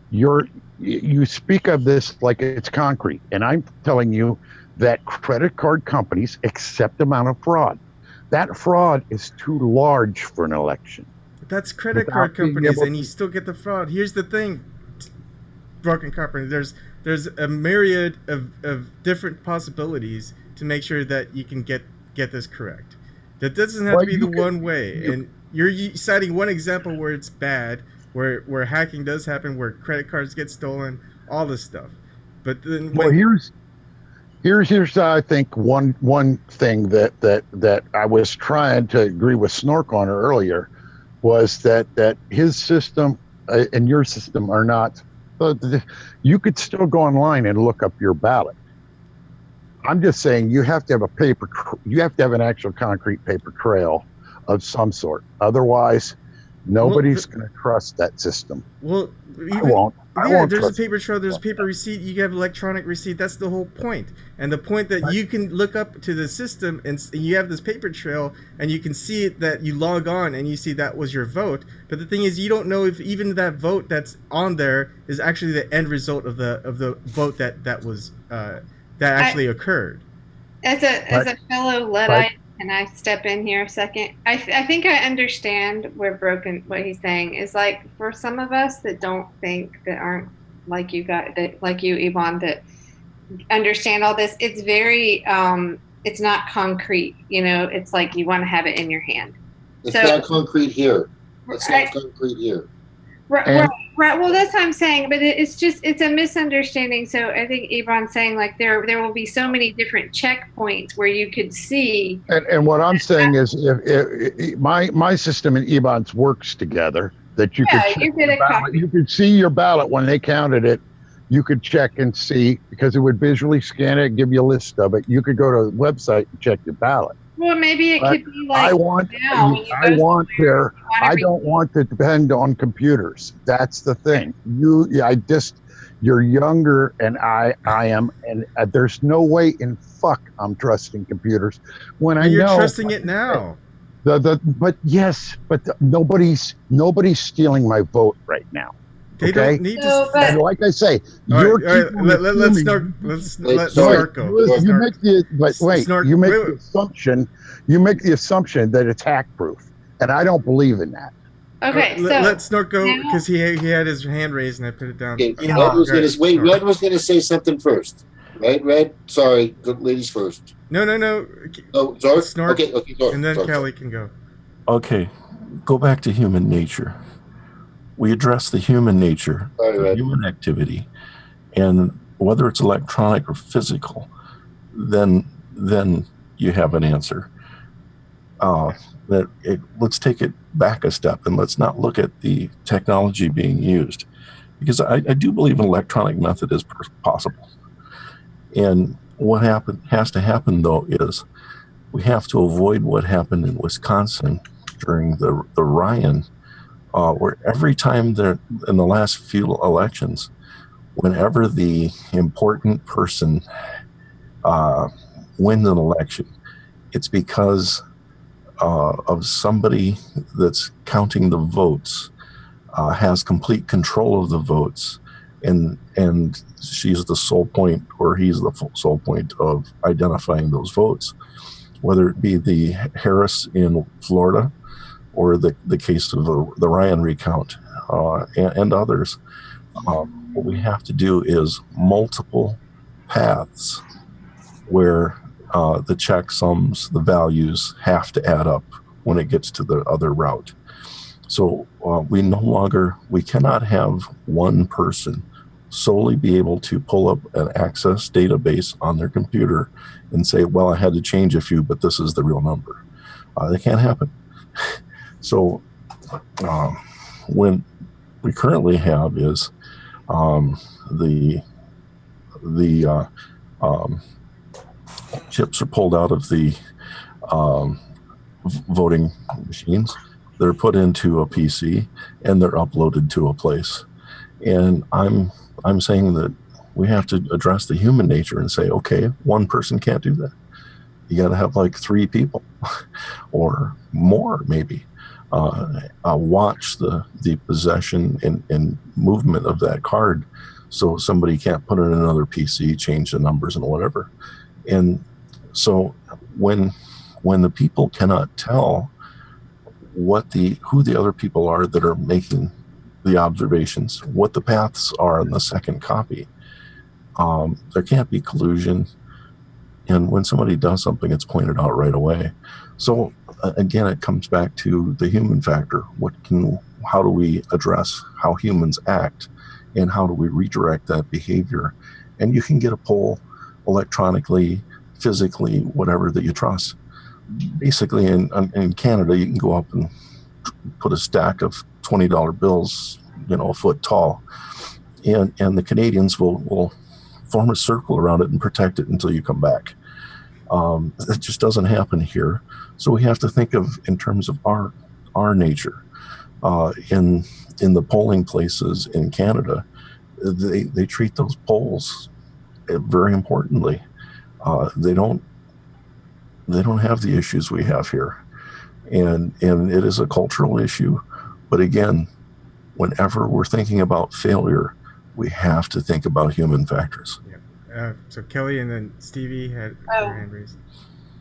You speak of this like it's concrete, and I'm telling you that credit card companies accept amount of fraud. That fraud is too large for an election. But that's credit card companies, and you still get the fraud. Here's the thing, Broken Company. There's a myriad of different possibilities to make sure that you can get this correct. That doesn't have to be the one way. And you're citing one example where it's bad, where hacking does happen, where credit cards get stolen, all this stuff. But then here's I think one thing that I was trying to agree with Snork on earlier was that his system and your system are not. You could still go online and look up your ballot. I'm just saying you have to have an actual concrete paper trail of some sort. Otherwise, nobody's going to trust that system. Well, I won't. There's a paper trail, there's a paper receipt, you have electronic receipt. That's the whole point. And the point that you can look up to the system and you have this paper trail and you can see it, that you log on and you see that was your vote. But the thing is, you don't know if even that vote that's on there is actually the end result of the vote that was that actually occurred. As a fellow Luddite, can I step in here a second? I think I understand what he's saying is, like, for some of us that don't think, that aren't like you guys, that like you, Ebon, that understand all this. It's very it's not concrete. It's like you want to have it in your hand. It's not concrete here. It's not concrete here. Right. Well, that's what I'm saying, but it's a misunderstanding. So I think Ebon's saying, like, there will be so many different checkpoints where you could see. And what I'm saying is, if my system and Ebon's works together, that you could see your ballot when they counted it you could check and see, because it would visually scan it, give you a list of it. You could go to the website and check your ballot. Well, maybe it But could be like I want, now when you I go want somewhere, there. you wanna I read- don't want to depend on computers. That's the thing. You're younger, and I am, and there's no way in fuck I'm trusting computers when I But you're know. trusting it now. But yes, but nobody's stealing my vote right now. They Okay? don't need So, to. but- And like I say, All you're right, keeping let's assuming- snark. Let's Wait, let sorry. snark go. you Snark. make the but wait, Snark, you make wait, the wait. assumption. You make the assumption that it's hack proof, and I don't believe in that. Okay, so let Snark go now- because he had his hand raised and I put it down. Okay, Okay, Red was go ahead, gonna wait. Snark. Red was gonna say something first. Right, Red. Sorry, the ladies first. No. Oh, sorry. Snark, Okay, sorry. and then sorry. Kelly can go. Okay, go back to human nature. We address the human nature, Sorry, the Red. human activity, and whether it's electronic or physical, then you have an answer. Let's take it back a step and let's not look at the technology being used, because I do believe an electronic method is possible. And what has to happen though is we have to avoid what happened in Wisconsin during the Ryan, where every time in the last few elections, whenever the important person wins an election, it's because of somebody that's counting the votes, has complete control of the votes, and she's the sole point, or he's the sole point of identifying those votes, whether it be the Harris in Florida or the case of the Ryan recount, and others. What we have to do is multiple paths where the checksums, the values have to add up when it gets to the other route. So we cannot have one person solely be able to pull up an access database on their computer and say, well, I had to change a few, but this is the real number. That can't happen. So when we currently have is the chips are pulled out of the voting machines. They're put into a PC and they're uploaded to a place. And I'm saying that we have to address the human nature and say, okay, one person can't do that. You got to have like 3 people or more, maybe, watch the possession and movement of that card, so somebody can't put it in another PC, change the numbers and whatever. And so when the people cannot tell who the other people are that are making the observations, what the paths are in the second copy, there can't be collusion. And when somebody does something, it's pointed out right away. So again, it comes back to the human factor. How do we address how humans act, and how do we redirect that behavior? And you can get a poll electronically, physically, whatever that you trust. Basically, in Canada, you can go up and put a stack of $20 bills, a foot tall, and the Canadians will form a circle around it and protect it until you come back. It just doesn't happen here. So we have to think of in terms of our nature. In the polling places in Canada, they treat those polls very importantly. They don't have the issues we have here, and it is a cultural issue. But again, whenever we're thinking about failure, we have to think about human factors. So Kelly and then Stevie had their hand raised.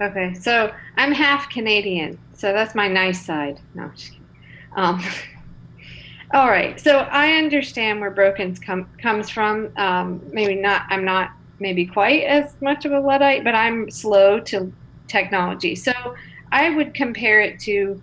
Okay, so I'm half Canadian, so that's my nice side. No, I'm just kidding. All right, so I understand where Broken's comes from. Maybe not. I'm not maybe quite as much of a Luddite, but I'm slow to technology. So I would compare it to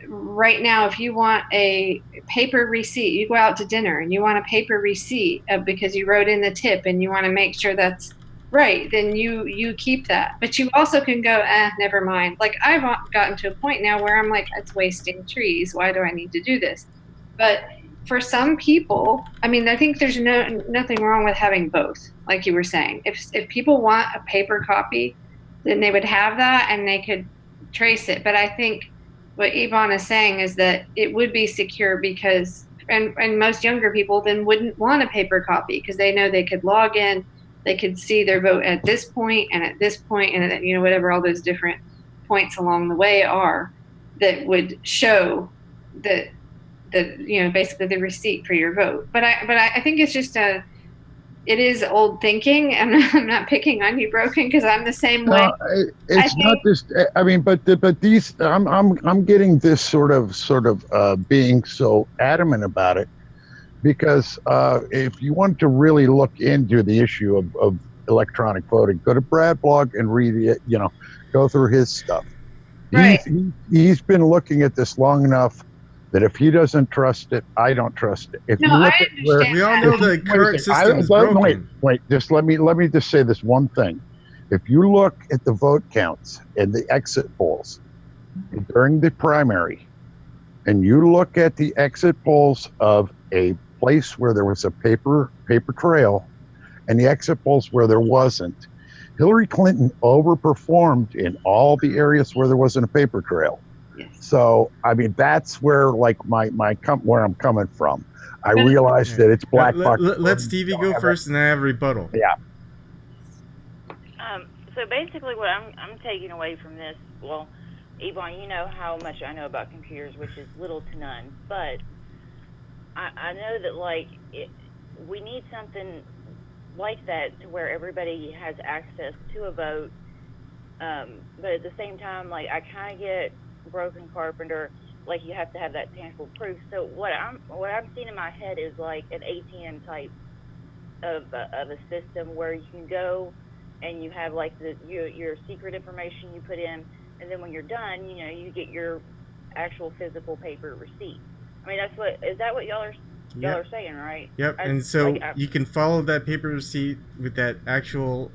right now, if you want a paper receipt, you go out to dinner and you want a paper receipt because you wrote in the tip and you want to make sure that's right, then you keep that. But you also can go, never mind. Like I've gotten to a point now where I'm like, it's wasting trees. Why do I need to do this? But for some people, I mean, I think there's nothing wrong with having both, like you were saying. If people want a paper copy, then they would have that and they could trace it. But I think what Ebon is saying is that it would be secure because, and most younger people then wouldn't want a paper copy because they know they could log in, they could see their vote at this point and at this point and at, whatever all those different points along the way are that would show that basically the receipt for your vote. But I think it's just it is old thinking, and I'm not picking on you, Broken, because I'm the same way. It's not just. I mean, but these. I'm getting this sort of being so adamant about it because if you want to really look into the issue of electronic voting, go to Brad blog and read it. Go through his stuff. Right. He's been looking at this long enough that if he doesn't trust it, I don't trust it. If no, you look I understand. We all know the current system is broken. Wait. Just let me just say this one thing. If you look at the vote counts and the exit polls during the primary, and you look at the exit polls of a place where there was a paper trail, and the exit polls where there wasn't, Hillary Clinton overperformed in all the areas where there wasn't a paper trail. Yes. So, I mean, that's where like where I'm coming from. I realize that it's black box. Let Stevie go first, and then I have a rebuttal. Yeah. So basically, what I'm taking away from this, well, Ebon, you know how much I know about computers, which is little to none. But I know that we need something like that to where everybody has access to a vote. But at the same time, I kind of get Broken Carpenter, you have to have that tangible proof. So what I'm seeing in my head is like an ATM type of a system where you can go and you have your secret information you put in, and then when you're done, you get your actual physical paper receipt. I mean, is that what y'all are saying, right? Yep. And so you can follow that paper receipt with that actual.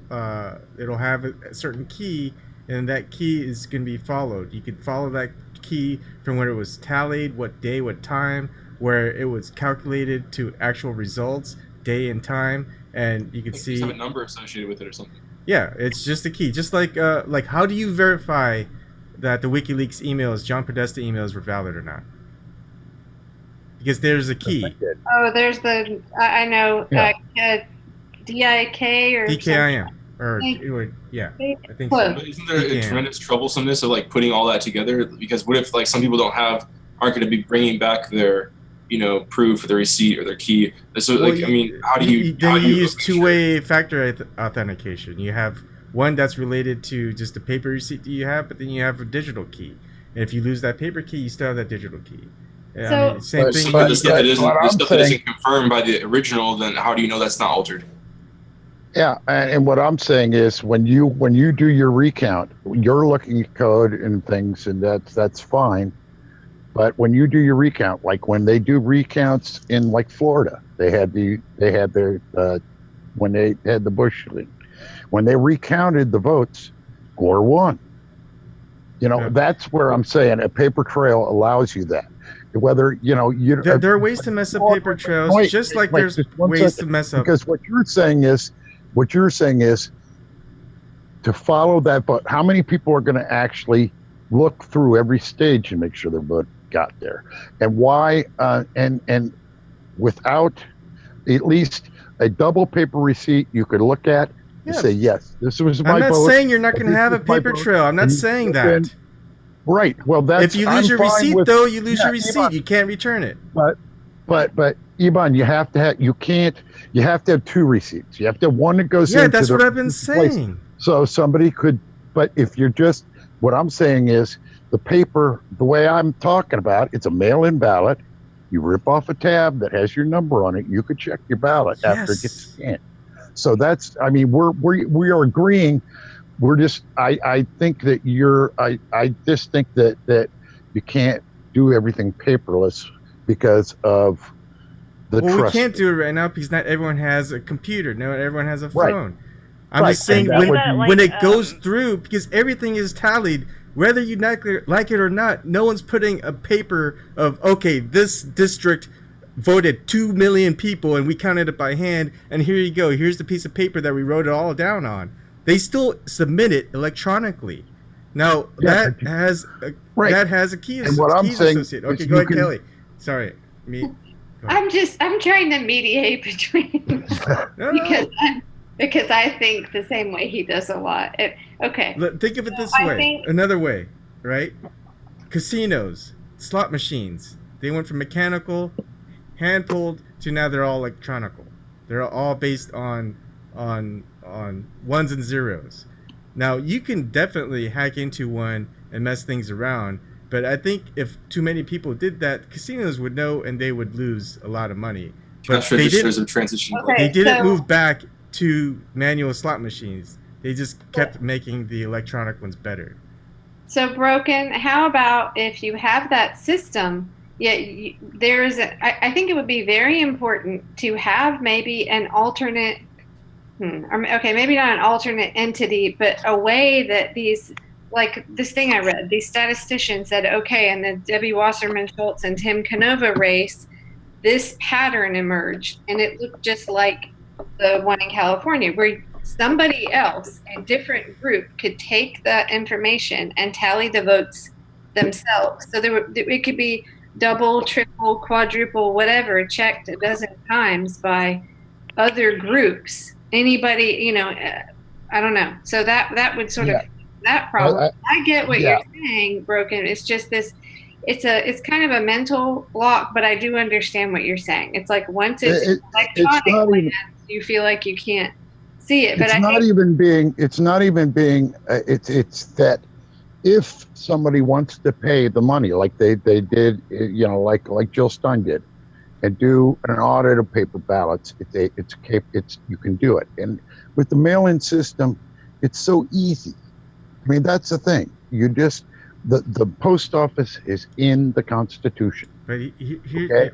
It'll have a certain key, and that key is going to be followed. You can follow that key from when it was tallied, what day, what time, where it was calculated to actual results, day and time, and you can see. Have a number associated with it or something. Yeah, it's just a key. Just like how do you verify that the WikiLeaks emails, John Podesta emails, were valid or not? Because there's a key. Oh, there's the I know DIK or DKIM or yeah, I think so. But isn't there a tremendous troublesomeness of putting all that together? Because what if some people aren't going to be bringing back their proof or their receipt or their key? So how do you use two-way factor authentication? You have one that's related to just the paper receipt that you have, but then you have a digital key. And if you lose that paper key, you still have that digital key. So, same thing. But this stuff that isn't confirmed by the original, then how do you know that's not altered? Yeah, and what I'm saying is when you do your recount, you're looking at code and things, and that's fine. But when you do your recount, like when they do recounts in Florida, they had their when they had the Bush thing, when they recounted the votes, Gore won. That's where I'm saying a paper trail allows you that. Whether there are ways to mess up paper trails, just like there's ways to mess up. Because what you're saying is to follow that vote. How many people are going to actually look through every stage and make sure their vote got there, and why? And without at least a double paper receipt, you could look at and say, yes, this was my vote. I'm not saying you're not going to have a paper trail. I'm not saying that. Right. Well, if you lose your receipt, though, you lose your receipt. Ebon, you can't return it. But Ebon, you have to have. You have to have two receipts. You have to have one that goes. Yeah, that's what I've been saying. Place. So somebody could. But if you're just, what I'm saying is the paper. The way I'm talking about, it's a mail-in ballot. You rip off a tab that has your number on it. You could check your ballot after it gets scanned. So that's. I mean, we are agreeing. We're just. I think that you're. I just think that you can't do everything paperless because of the trust. We can't do it right now because not everyone has a computer. Not everyone has a phone. Right. I'm just saying when it goes through, because everything is tallied, whether you like it or not, no one's putting a paper of, okay, this district voted 2 million people and we counted it by hand, and here you go, here's the piece of paper that we wrote it all down on. They still submit it electronically. Now Yeah, right. that has a key And what I'm keys saying associated. is Okay, you go ahead, can- Kelly. Sorry, me. Go ahead. I'm trying to mediate between No, because I think the same way he does a lot. Okay. Think of it this I way. think- Another way, right? Casinos, slot machines. They went from mechanical, hand pulled, to now they're all electronical. They're all based on ones and zeros. Now you can definitely hack into one and mess things around, but I think if too many people did that, casinos would know and they would lose a lot of money. But Cash registers and transition. Okay. they didn't so- move back to manual slot machines. They just kept making the electronic ones better. So Broken, how about if you have that system, yet I think it would be very important to have maybe an alternate, okay, maybe not an alternate entity, but a way that these, like this thing I read, these statisticians said, okay, in the Debbie Wasserman Schultz and Tim Canova race, this pattern emerged, and it looked just like the one in California, where somebody else, a different group, could take that information and tally the votes themselves. So it could be double, triple, quadruple, whatever, checked a dozen times by other groups. Anybody, I don't know. So that would sort of that problem. I get what you're saying, Broken. It's just this. It's kind of a mental block, but I do understand what you're saying. It's like once it's electronic, you feel like you can't see it. But it's not even being. It's that if somebody wants to pay the money, like they did, like Jill Stein did, and do an audit of paper ballots, you can do it. And with the mail-in system, it's so easy. I mean, that's the thing. You just the post office is in the Constitution. But okay?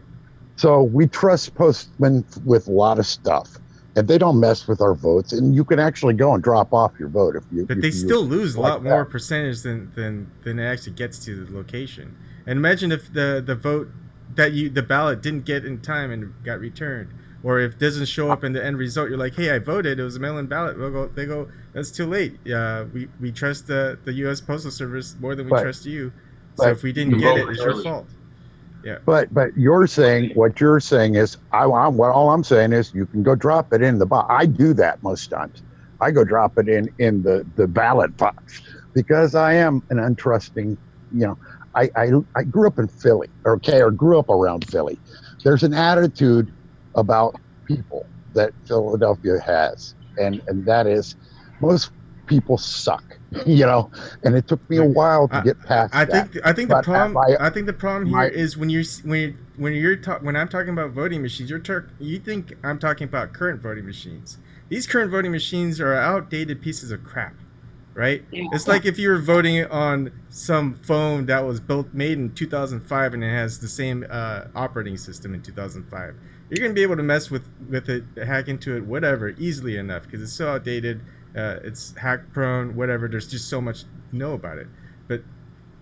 So we trust postmen with a lot of stuff, and they don't mess with our votes. And you can actually go and drop off your vote if you. But they still lose a lot more percentage than it actually gets to the location. And imagine if the vote that the ballot didn't get in time and got returned, or if it doesn't show up in the end result, you're like, hey, I voted, it was a mail-in ballot. They go, that's too late. We trust the U.S. Postal Service more than we trust you. So if we didn't get it, it's your fault. Yeah. But what you're saying is, all I'm saying is you can go drop it in the box. I do that most times. I go drop it in the ballot box because I am an untrusting, I grew up in Philly, or grew up around Philly. There's an attitude about people that Philadelphia has, and that is most people suck, and it took me a while to get past that. I think the problem here is when I'm talking about voting machines, you think I'm talking about current voting machines. These current voting machines are outdated pieces of crap. Right? Yeah. It's like if you were voting on some phone that was made in 2005 and it has the same operating system in 2005. You're going to be able to mess with it, hack into it, whatever, easily enough because it's so outdated, it's hack prone, whatever. There's just so much to know about it. But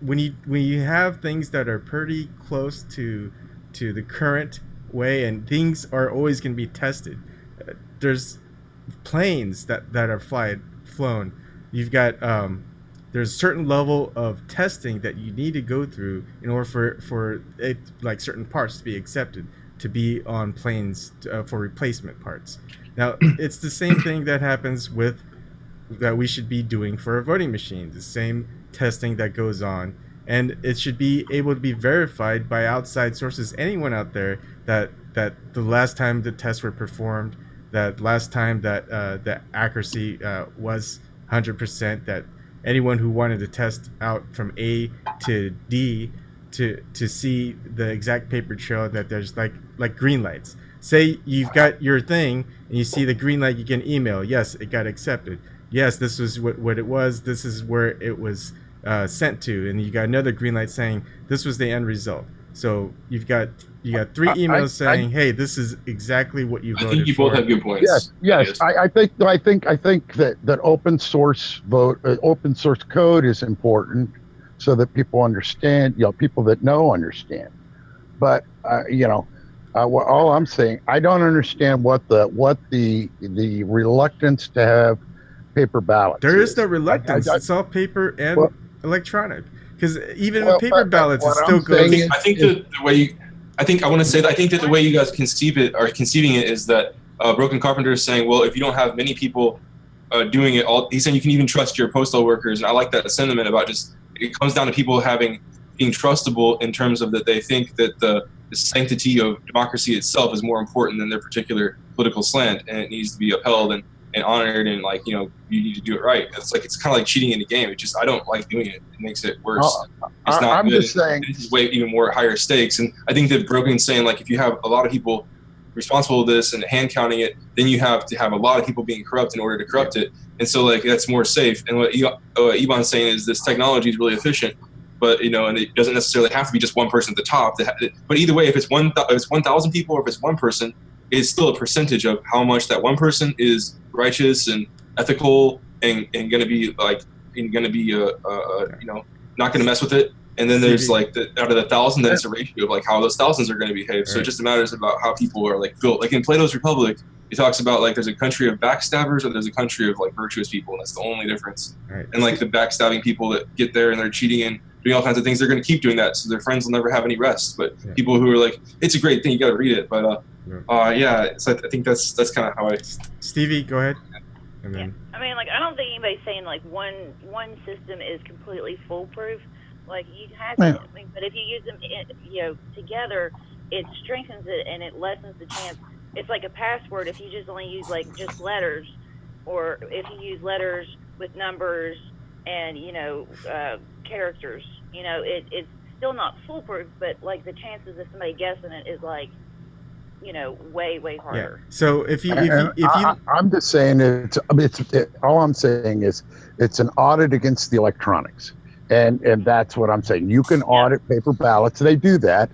when you have things that are pretty close to the current way, and things are always going to be tested. There's planes that are flown. You've got there's a certain level of testing that you need to go through in order for it, like certain parts to be accepted to be on planes for replacement parts. Now it's the same thing that happens that we should be doing for a voting machine. The same testing that goes on, and it should be able to be verified by outside sources. Anyone out there that the last time the tests were performed, that last time that the accuracy was 100%, that anyone who wanted to test out from A to D to see the exact paper trail, that there's like green lights. Say you've got your thing and you see the green light, you get an email. Yes, it got accepted. Yes, this was what it was. This is where it was sent to, and you got another green light saying this was the end result. So you got 3 emails saying, "Hey, this is exactly what you voted for." I think you both have good points. Yes. I think that open source code is important so that people understand. People that know understand. But Well, all I'm saying, I don't understand what the reluctance to have paper ballots. There is no I- reluctance. It's all paper and Well- electronic. Because even Well, with paper but ballots, it what still I'm goes. saying I think that the way you, I think I want to say that I think that the way you guys conceive it or conceiving it is that Broken Carpenter is saying, well, if you don't have many people doing it, all he's saying you can even trust your postal workers, and I like that sentiment about just it comes down to people being trustable in terms of that they think that the sanctity of democracy itself is more important than their particular political slant, and it needs to be upheld and honored, and like you need to do it right. It's kind of like cheating in a game. It just I don't like doing it. It makes it worse. It's not I'm good. just saying. This is way even more higher stakes, and I think that Brogan's saying like if you have a lot of people responsible for this and hand counting it, then you have to have a lot of people being corrupt in order to corrupt it, and so like that's more safe. And what Ebon's saying is this technology is really efficient, but and it doesn't necessarily have to be just one person at the top. But either way, if it's 1,000 people or if it's one person, it's still a percentage of how much that one person is righteous and ethical and going to be like and going to be not going to mess with it. And then there's like out of the 1,000, then it's a ratio of like how those thousands are going to behave. So it just matters about how people are like built. Like in Plato's Republic, he talks about like there's a country of backstabbers or there's a country of like virtuous people, and that's the only difference. Right. And like the backstabbing people that get there and they're cheating and doing all kinds of things, they're going to keep doing that, so their friends will never have any rest. But people who are like, it's a great thing, you got to read it. But so I think that's kind of how I. Stevie, go ahead. And then I mean, like I don't think anybody's saying like one system is completely foolproof. Like you have to, but if you use them, together, it strengthens it and it lessens the chance. It's like a password. If you just only use like just letters, or if you use letters with numbers and characters, it's still not foolproof. But like the chances of somebody guessing it is like, way harder. Yeah. So if you I'm just saying all I'm saying is it's an audit against the electronics. And that's what I'm saying. You can audit paper ballots. They do that,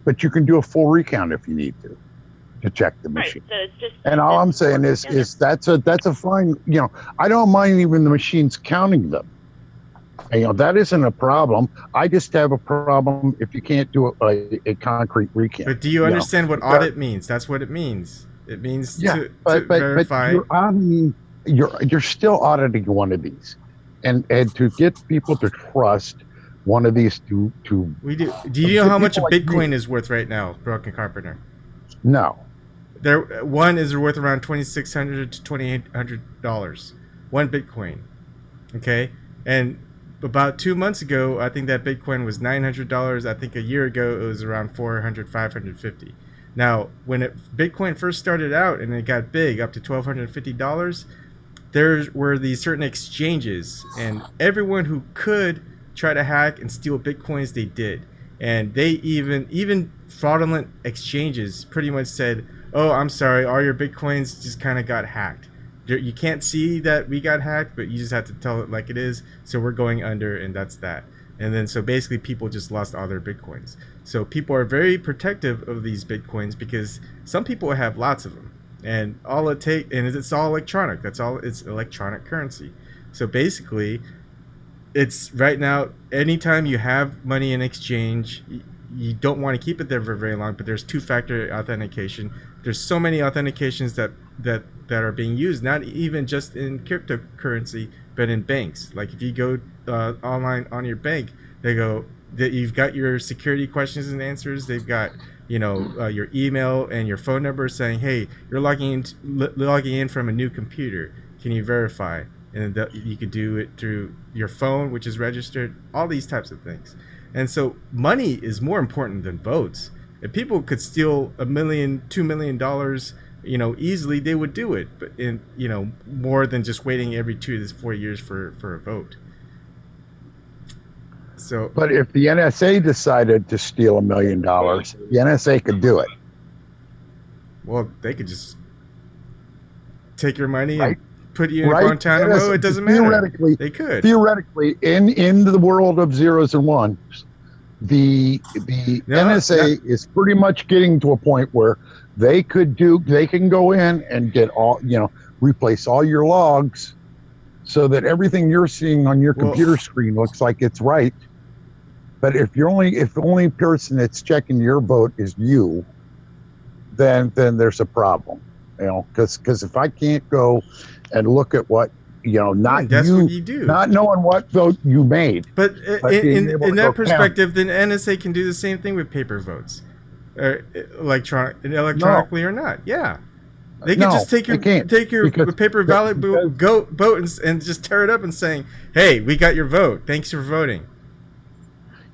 but you can do a full recount if you need to check the machine. Right. So it's just. And all I'm saying is that's a fine. I don't mind even the machines counting them. That isn't a problem. I just have a problem if you can't do a concrete recount. But do you understand what audit means? That's what it means. It means to verify. But you're still auditing one of these. And to get people to trust one of these to we do. Do you know how much a Bitcoin is worth right now, Broken Carpenter? No. One is worth around $2,600 to $2,800. One Bitcoin. Okay, and about 2 months ago, I think that Bitcoin was $900. I think a year ago it was around $400, $550. Now, when Bitcoin first started out and it got big, up to $1,250. There were these certain exchanges, and everyone who could try to hack and steal Bitcoins, they did. And they even fraudulent exchanges pretty much said, oh, I'm sorry, all your Bitcoins just kind of got hacked. You can't see that we got hacked, but you just have to tell it like it is. So we're going under, and that's that. And then so basically people just lost all their Bitcoins. So people are very protective of these Bitcoins because some people have lots of them. And all it takes, and it's all electronic. That's all. It's electronic currency. So basically, it's right now. Anytime you have money in exchange, you don't want to keep it there for very long. But there's two-factor authentication. There's so many authentications that are being used, not even just in cryptocurrency, but in banks. Like if you go online on your bank, they go that you've got your security questions and answers. They've got your email and your phone number saying, hey, you're logging in from a new computer. Can you verify? And you could do it through your phone, which is registered, all these types of things. And so money is more important than votes. If people could steal $1 million, $2 million, easily, they would do it. But more than just waiting every 2 to 4 years for a vote. So, but if the NSA decided to steal $1 million, the NSA could do it. Well, they could just take your money and put you in Guantanamo. It doesn't matter. Theoretically, they could. Theoretically, in the world of zeros and ones, the NSA is pretty much getting to a point where they can go in and get replace all your logs, so that everything you're seeing on your computer screen looks like it's right. But if the only person that's checking your vote is you, then there's a problem. Because if I can't go and look at what not that's you, what you do. not knowing what vote you made, but being able in to that go perspective, then NSA can do the same thing with paper votes, electronically or not. Yeah. They can just take your paper ballot vote and just tear it up and saying, "Hey, we got your vote. Thanks for voting."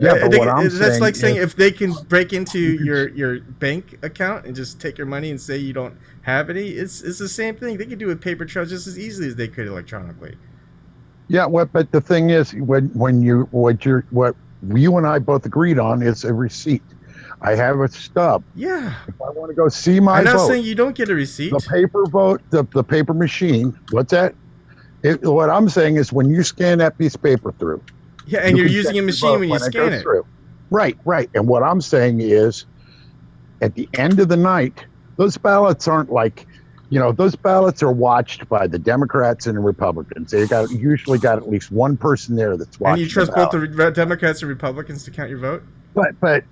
Yeah, but what I'm that's saying like saying is, if they can break into your bank account and just take your money and say you don't have any, it's the same thing. They can do a paper trail just as easily as they could electronically. Yeah, but the thing is, what you and I both agreed on is a receipt. I have a stub. Yeah. If I want to go see my vote, I'm not saying you don't get a receipt. The paper vote, the paper machine. What's that? What I'm saying is when you scan that piece of paper through. Yeah, and you're using a machine when you scan it. Through. Right. And what I'm saying is, at the end of the night, those ballots aren't like, those ballots are watched by the Democrats and the Republicans. They usually got at least one person there that's watching. And you trust both the Democrats and Republicans to count your vote? But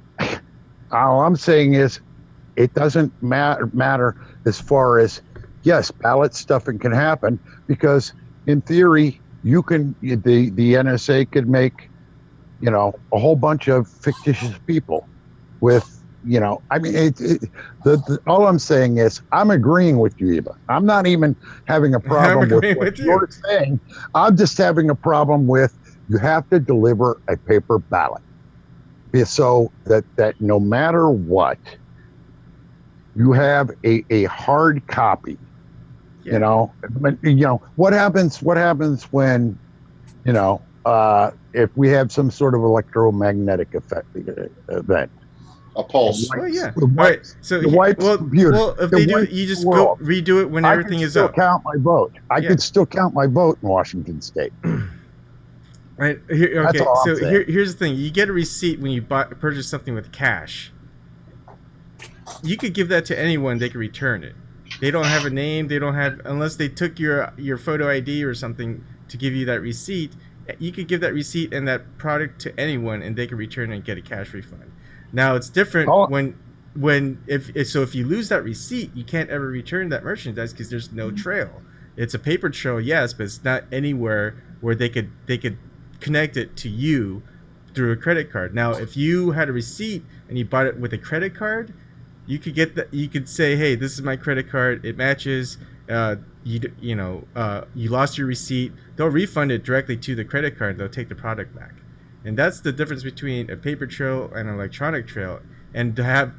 all I'm saying is, it doesn't matter as far as, yes, ballot stuffing can happen because in theory, the NSA could make, a whole bunch of fictitious people with, I mean, all I'm saying is I'm agreeing with you, Ebon. I'm not even having a problem with what you're saying. I'm just having a problem with you have to deliver a paper ballot so that no matter what, you have a hard copy. Yeah. What happens when, if we have some sort of electromagnetic event? A pulse. Oh yeah. All right. So computer. Well, if they do, you just go redo it when everything is up. I can still count my vote. I could still count my vote in Washington State. Right. Okay. So here's the thing: you get a receipt when you purchase something with cash. You could give that to anyone; they can return it. They don't have a name. They don't have unless they took your photo ID or something to give you that receipt. You could give that receipt and that product to anyone, and they can return it and get a cash refund. Now it's different if you lose that receipt, you can't ever return that merchandise because there's no trail. It's a paper trail, yes, but it's not anywhere where they could connect it to you through a credit card. Now, if you had a receipt and you bought it with a credit card, you could get that. You could say, "Hey, this is my credit card. It matches." You lost your receipt. They'll refund it directly to the credit card. They'll take the product back. And that's the difference between a paper trail and an electronic trail. And to have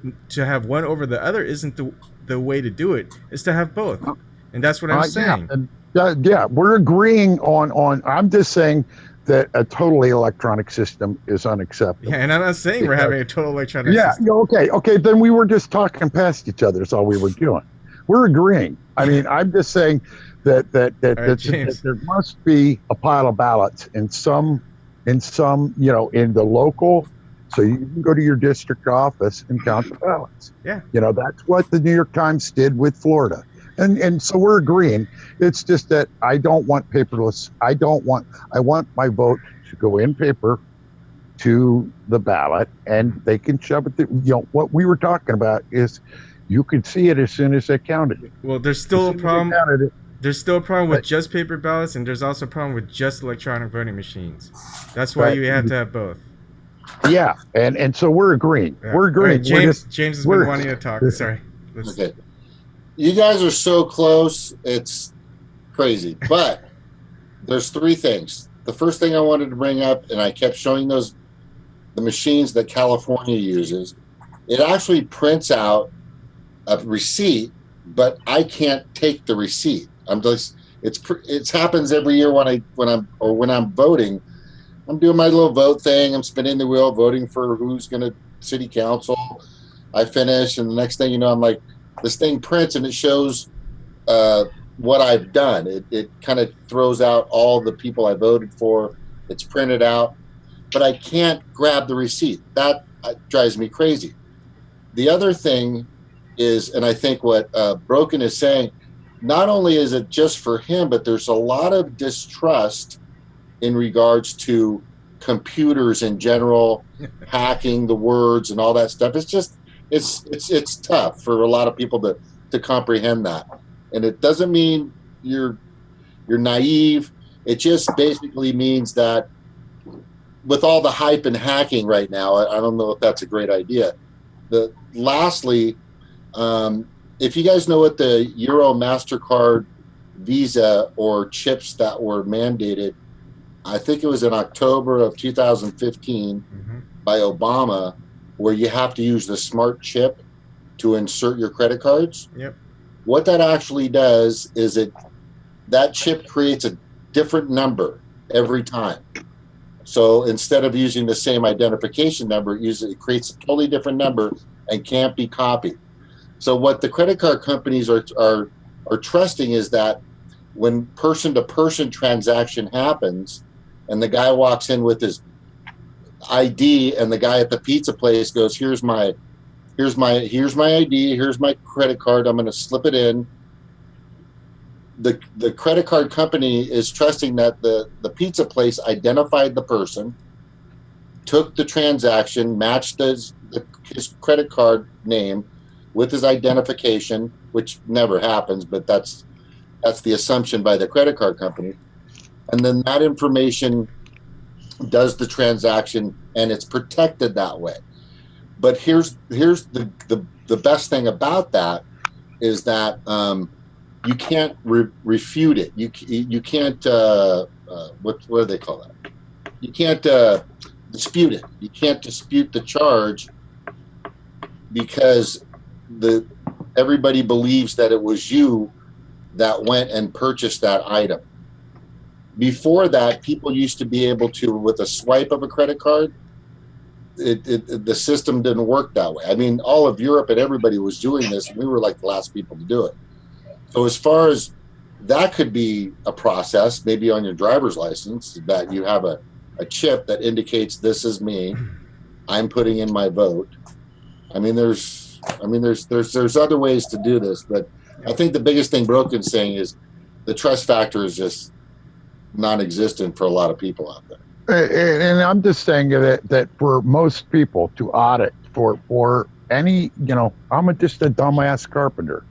one over the other isn't the way to do it. It's to have both. And that's what I'm saying. We're agreeing on. I'm just saying that a totally electronic system is unacceptable. Yeah, and I'm not saying we're having a total electronic system. Yeah, okay. Then we were just talking past each other. That's all we were doing. We're agreeing. I mean, I'm just saying that there must be a pile of ballots in the local, so you can go to your district office and count the ballots. Yeah. That's what the New York Times did with Florida. And so we're agreeing. It's just that I don't want paperless. I want my vote to go in paper to the ballot and they can shove it what we were talking about is you could see it as soon as they counted it. Well, there's still a problem. There's still a problem with just paper ballots, and there's also a problem with just electronic voting machines. That's why you have to have both. Yeah, and so we're agreeing. Yeah. We're agreeing. Right, James has been wanting to talk. Sorry. Okay. You guys are so close. It's crazy. But there's three things. The first thing I wanted to bring up, and I kept showing the machines that California uses, it actually prints out a receipt, but I can't take the receipt. It happens every year when I'm voting. I'm doing my little vote thing. I'm spinning the wheel, voting for who's going to city council. I finish, and the next thing you know, I'm like, this thing prints and it shows what I've done. It kind of throws out all the people I voted for. It's printed out, but I can't grab the receipt. That drives me crazy. The other thing is, and I think what Broken is saying, not only is it just for him, but there's a lot of distrust in regards to computers in general, hacking the words and all that stuff. it's tough for a lot of people to comprehend that, and it doesn't mean you're naive. It just basically means that with all the hype and hacking right now, I don't know if that's a great idea. Lastly, if you guys know what the Euro, MasterCard, Visa, or chips that were mandated, I think it was in October of 2015 by Obama, where you have to use the smart chip to insert your credit cards. Yep. What that actually does is that chip creates a different number every time. So instead of using the same identification number, it creates a totally different number and can't be copied. So what the credit card companies are trusting is that when person-to-person transaction happens, and the guy walks in with his ID, and the guy at the pizza place goes, "Here's my ID. Here's my credit card. I'm going to slip it in." The credit card company is trusting that the pizza place identified the person, took the transaction, matched his credit card name with his identification, which never happens, but that's the assumption by the credit card company. And then that information does the transaction, and it's protected that way. But here's the best thing about that is that you can't refute it. You can't what do they call that? You can't dispute it. You can't dispute the charge because everybody believes that it was you that went and purchased that item. Before that, people used to be able to, with a swipe of a credit card, the system didn't work that way. I mean, all of Europe and everybody was doing this, and we were like the last people to do it. So as far as that could be a process, maybe on your driver's license, that you have a chip that indicates this is me, I'm putting in my vote. There's other ways to do this, but I think the biggest thing Broken's saying is the trust factor is just non-existent for a lot of people out there. And I'm just saying that for most people to audit for any, I'm just a dumbass carpenter,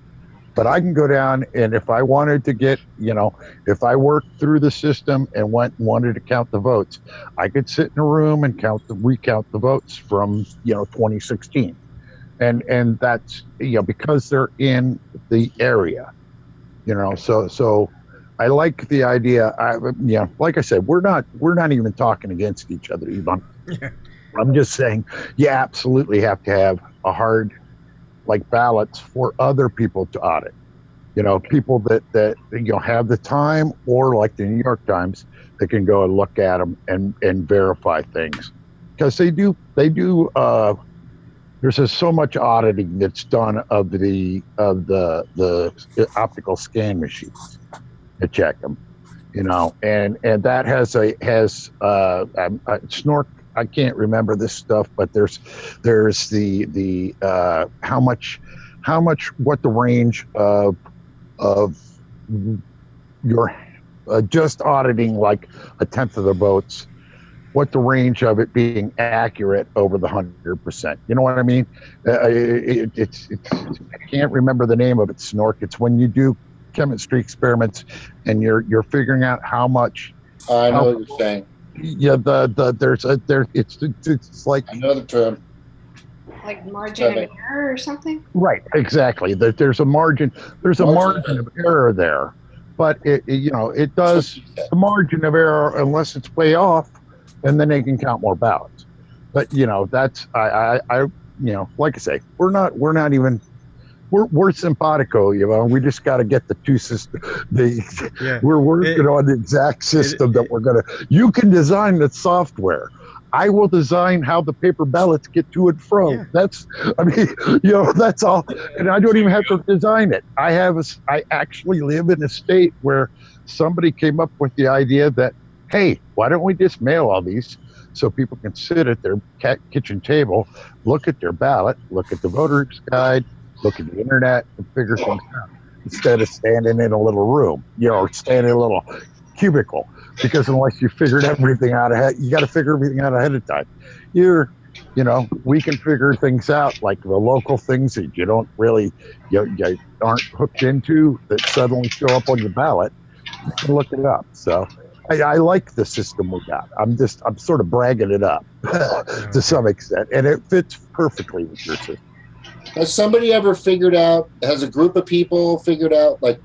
but I can go down, and if I wanted to get, if I worked through the system and wanted to count the votes, I could sit in a room and recount the votes from 2016, and that's because they're in the area, so. I like the idea. Like I said, we're not even talking against each other, Ebon. Yeah. I'm just saying you absolutely have to have a hard, ballots for other people to audit. People that have the time, or like the New York Times, that can go and look at them and verify things, because they do. There's so much auditing that's done of the optical scan machines to check them, and that has Snork. I can't remember this stuff, but there's the how much what the range of your just auditing like a tenth of the votes, what the range of it being accurate over the 100%. You know what I mean? It's I can't remember the name of it, Snork. It's when you do chemistry experiments and you're figuring out how much. I know what you're saying. Yeah, it's like another term, like margin of error or something. Right, exactly. There's a margin. There's a margin of error there, but it does the margin of error unless it's way off, and then they can count more ballots. But that's I like I say, we're not even. We're simpatico, we just got to get the two systems. We're working on the exact system that we're gonna. You can design the software. I will design how the paper ballots get to and from. Yeah. That's all. And I don't even have to design it. I actually live in a state where somebody came up with the idea that, hey, why don't we just mail all these so people can sit at their kitchen table, look at their ballot, look at the voter's guide, look at the internet, and figure things out instead of standing in a little room, or standing in a little cubicle. Because unless you figured everything out ahead, you got to figure everything out ahead of time. You know, we can figure things out, like the local things that you don't really, you aren't hooked into, that suddenly show up on your ballot. You can look it up. So I like the system we got. I'm sort of bragging it up to some extent, and it fits perfectly with your system. Has somebody ever figured out? Has a group of people figured out? Like,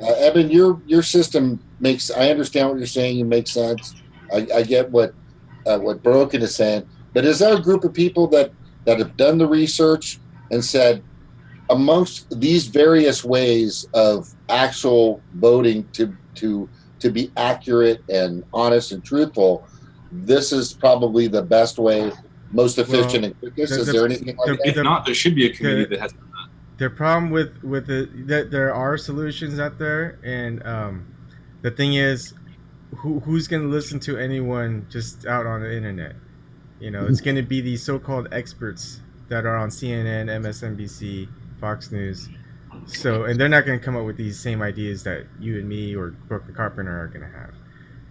Eben, your system makes. I understand what you're saying. You make sense. I get what Broken is saying. But is there a group of people that have done the research and said, amongst these various ways of actual voting to be accurate and honest and truthful, this is probably the best way, most efficient and quickest? Is there anything like that? If not, there should be a committee that has. The problem with it, that there are solutions out there, and the thing is, who's going to listen to anyone just out on the internet? You know, it's going to be these so-called experts that are on CNN, MSNBC, Fox News. So, and they're not going to come up with these same ideas that you and me or Brooke Carpenter are going to have.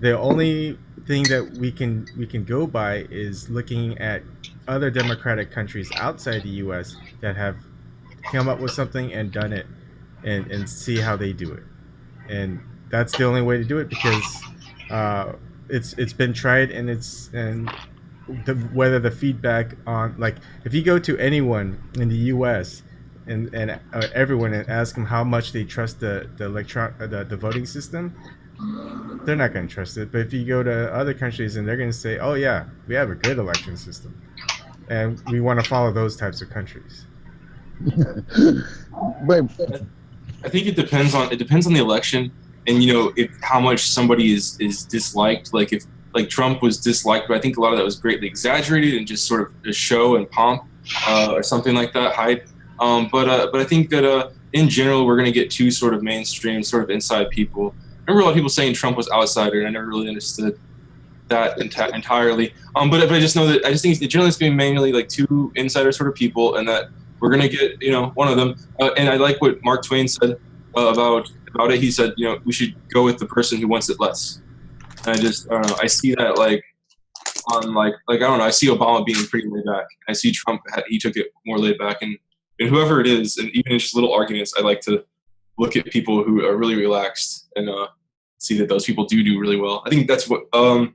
The only thing that we can go by is looking at other democratic countries outside the U.S. that have come up with something and done it, and see how they do it. And that's the only way to do it, because it's been tried, and whether the feedback on, like, if you go to anyone in the U.S. and everyone and ask them how much they trust the voting system, they're not going to trust it. But if you go to other countries and they're going to say, oh yeah, we have a good election system, and we want to follow those types of countries. I think it depends on the election, and if how much somebody is disliked. Like, if Trump was disliked, but I think a lot of that was greatly exaggerated and just sort of a show and pomp, or something like that, hype. But I think that in general we're going to get two sort of mainstream, sort of inside people. I remember a lot of people saying Trump was outsider, and I never really understood that entirely. But I just know that I just think generally it's going to be mainly like two insider sort of people, and that we're going to get one of them. And I like what Mark Twain said about it. He said we should go with the person who wants it less. And I don't know. I see that on I don't know. I see Obama being pretty laid back. I see Trump, he took it more laid back, and whoever it is, and even in just little arguments, I like to look at people who are really relaxed and see that those people do really well. I think that's what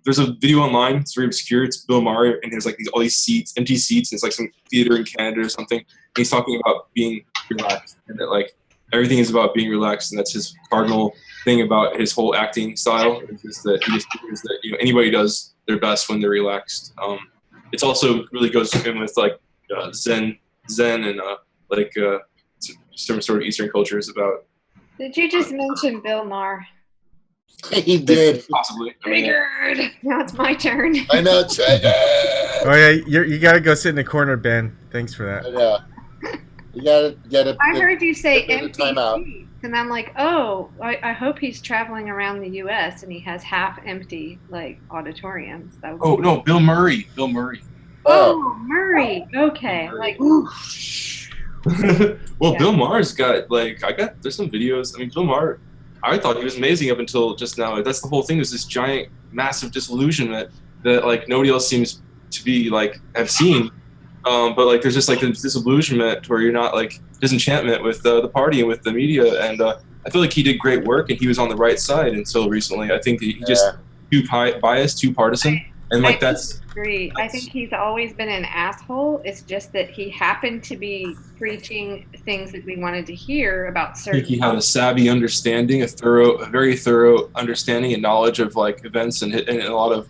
there's a video online. It's very obscure. It's Bill Maher, and there's all these seats, empty seats. And it's like some theater in Canada or something. And he's talking about being relaxed, and that everything is about being relaxed, and that's his cardinal thing about his whole acting style. Is that he just figures that anybody does their best when they're relaxed. It's also really goes in with Zen and some sort of Eastern cultures about. Did you just mention Bill Maher? He did. Possibly. Triggered. Now it's my turn. I know. Triggered. Oh yeah, you got to go sit in the corner, Ben. Thanks for that. Yeah. You got to. I heard you say empty seats, and I'm like, oh, I hope he's traveling around the U.S. and he has half empty auditoriums. Oh no, Bill Murray. Oh, Murray. Okay. Murray. Well, yeah. Bill Maher's got there's some videos. I mean, Bill Maher, I thought he was amazing up until just now. That's the whole thing. There's this giant, massive disillusionment that nobody else seems to be have seen. But there's just this disillusionment where you're not disenchantment with the party and with the media. And I feel like he did great work, and he was on the right side until recently. I think that he just too biased, too partisan, and that's. Agree. I think he's always been an asshole. It's just that he happened to be preaching things that we wanted to hear about certain. I think he had a savvy understanding, a very thorough understanding and knowledge of events and a lot of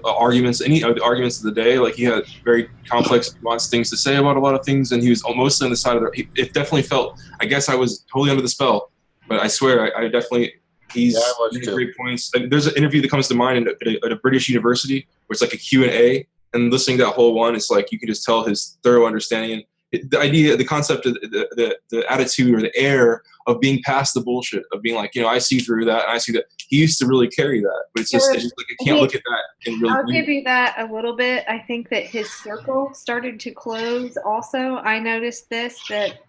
arguments. Any of the arguments of the day, he had very complex, nuanced things to say about a lot of things, and he was mostly on the side of it definitely felt. I guess I was totally under the spell, but I swear I definitely. He's made great points. There's an interview that comes to mind at a British university where it's a Q&A, and listening to that whole one, it's you can just tell his thorough understanding. The idea, the concept of the attitude or the air of being past the bullshit, of being I see through that, and I see that. He used to really carry that, but it's just I can't look at that and really. I'll give you that a little bit. I think that his circle started to close also. I noticed this, that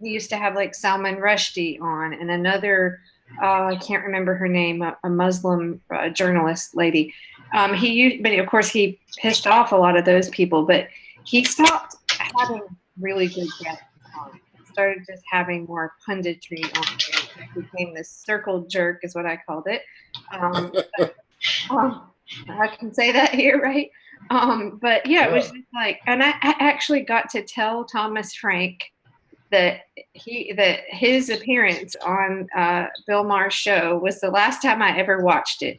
he used to have Salman Rushdie on, and another I can't remember her name, a Muslim journalist lady, But of course he pissed off a lot of those people. But he stopped having really good guests on. He started just having more punditry on it. He became this circle jerk, is what I called it. I can say that here, right? But yeah, it was just like, and I actually got to tell Thomas Frank that his appearance on Bill Maher's show was the last time I ever watched it.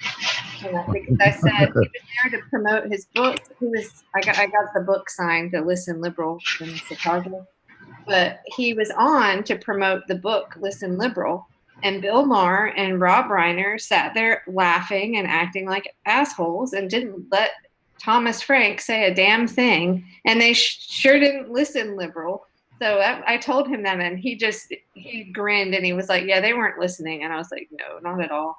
Because I said he was there to promote his book. I got the book signed, The Listen Liberal in Chicago, but he was on to promote the book Listen Liberal. And Bill Maher and Rob Reiner sat there laughing and acting like assholes and didn't let Thomas Frank say a damn thing. And they sure didn't listen liberal. So I told him that, and he grinned and he was like, yeah, they weren't listening. And I was like, no, not at all.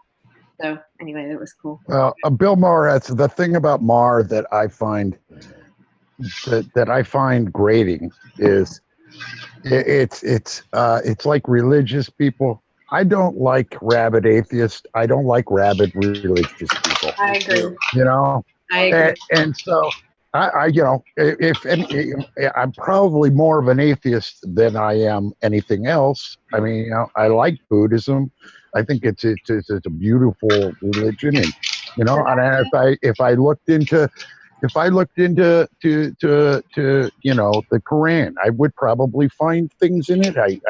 So anyway, it was cool. Well, Bill Maher, that's the thing about Maher that I find grating is it's like religious people. I don't like rabid atheists. I don't like rabid religious people. I agree. You know, I agree. And so I I'm probably more of an atheist than I am anything else. I mean, you know, I like Buddhism. I think it's a beautiful religion, and you know, and if I looked into you know, the Quran, I would probably find things in it I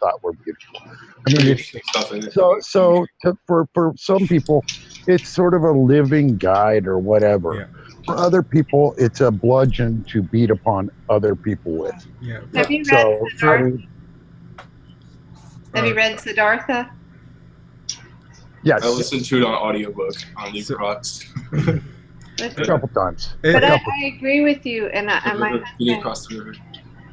thought were beautiful. I mean, for some people, it's sort of a living guide or whatever. Yeah. For other people, it's a bludgeon to beat upon other people with. Yeah. Have you read Siddhartha? Have you read Siddhartha? Yes. I listened to it on audiobook on the Crocs. A couple times. But I agree with you, and my husband across the river.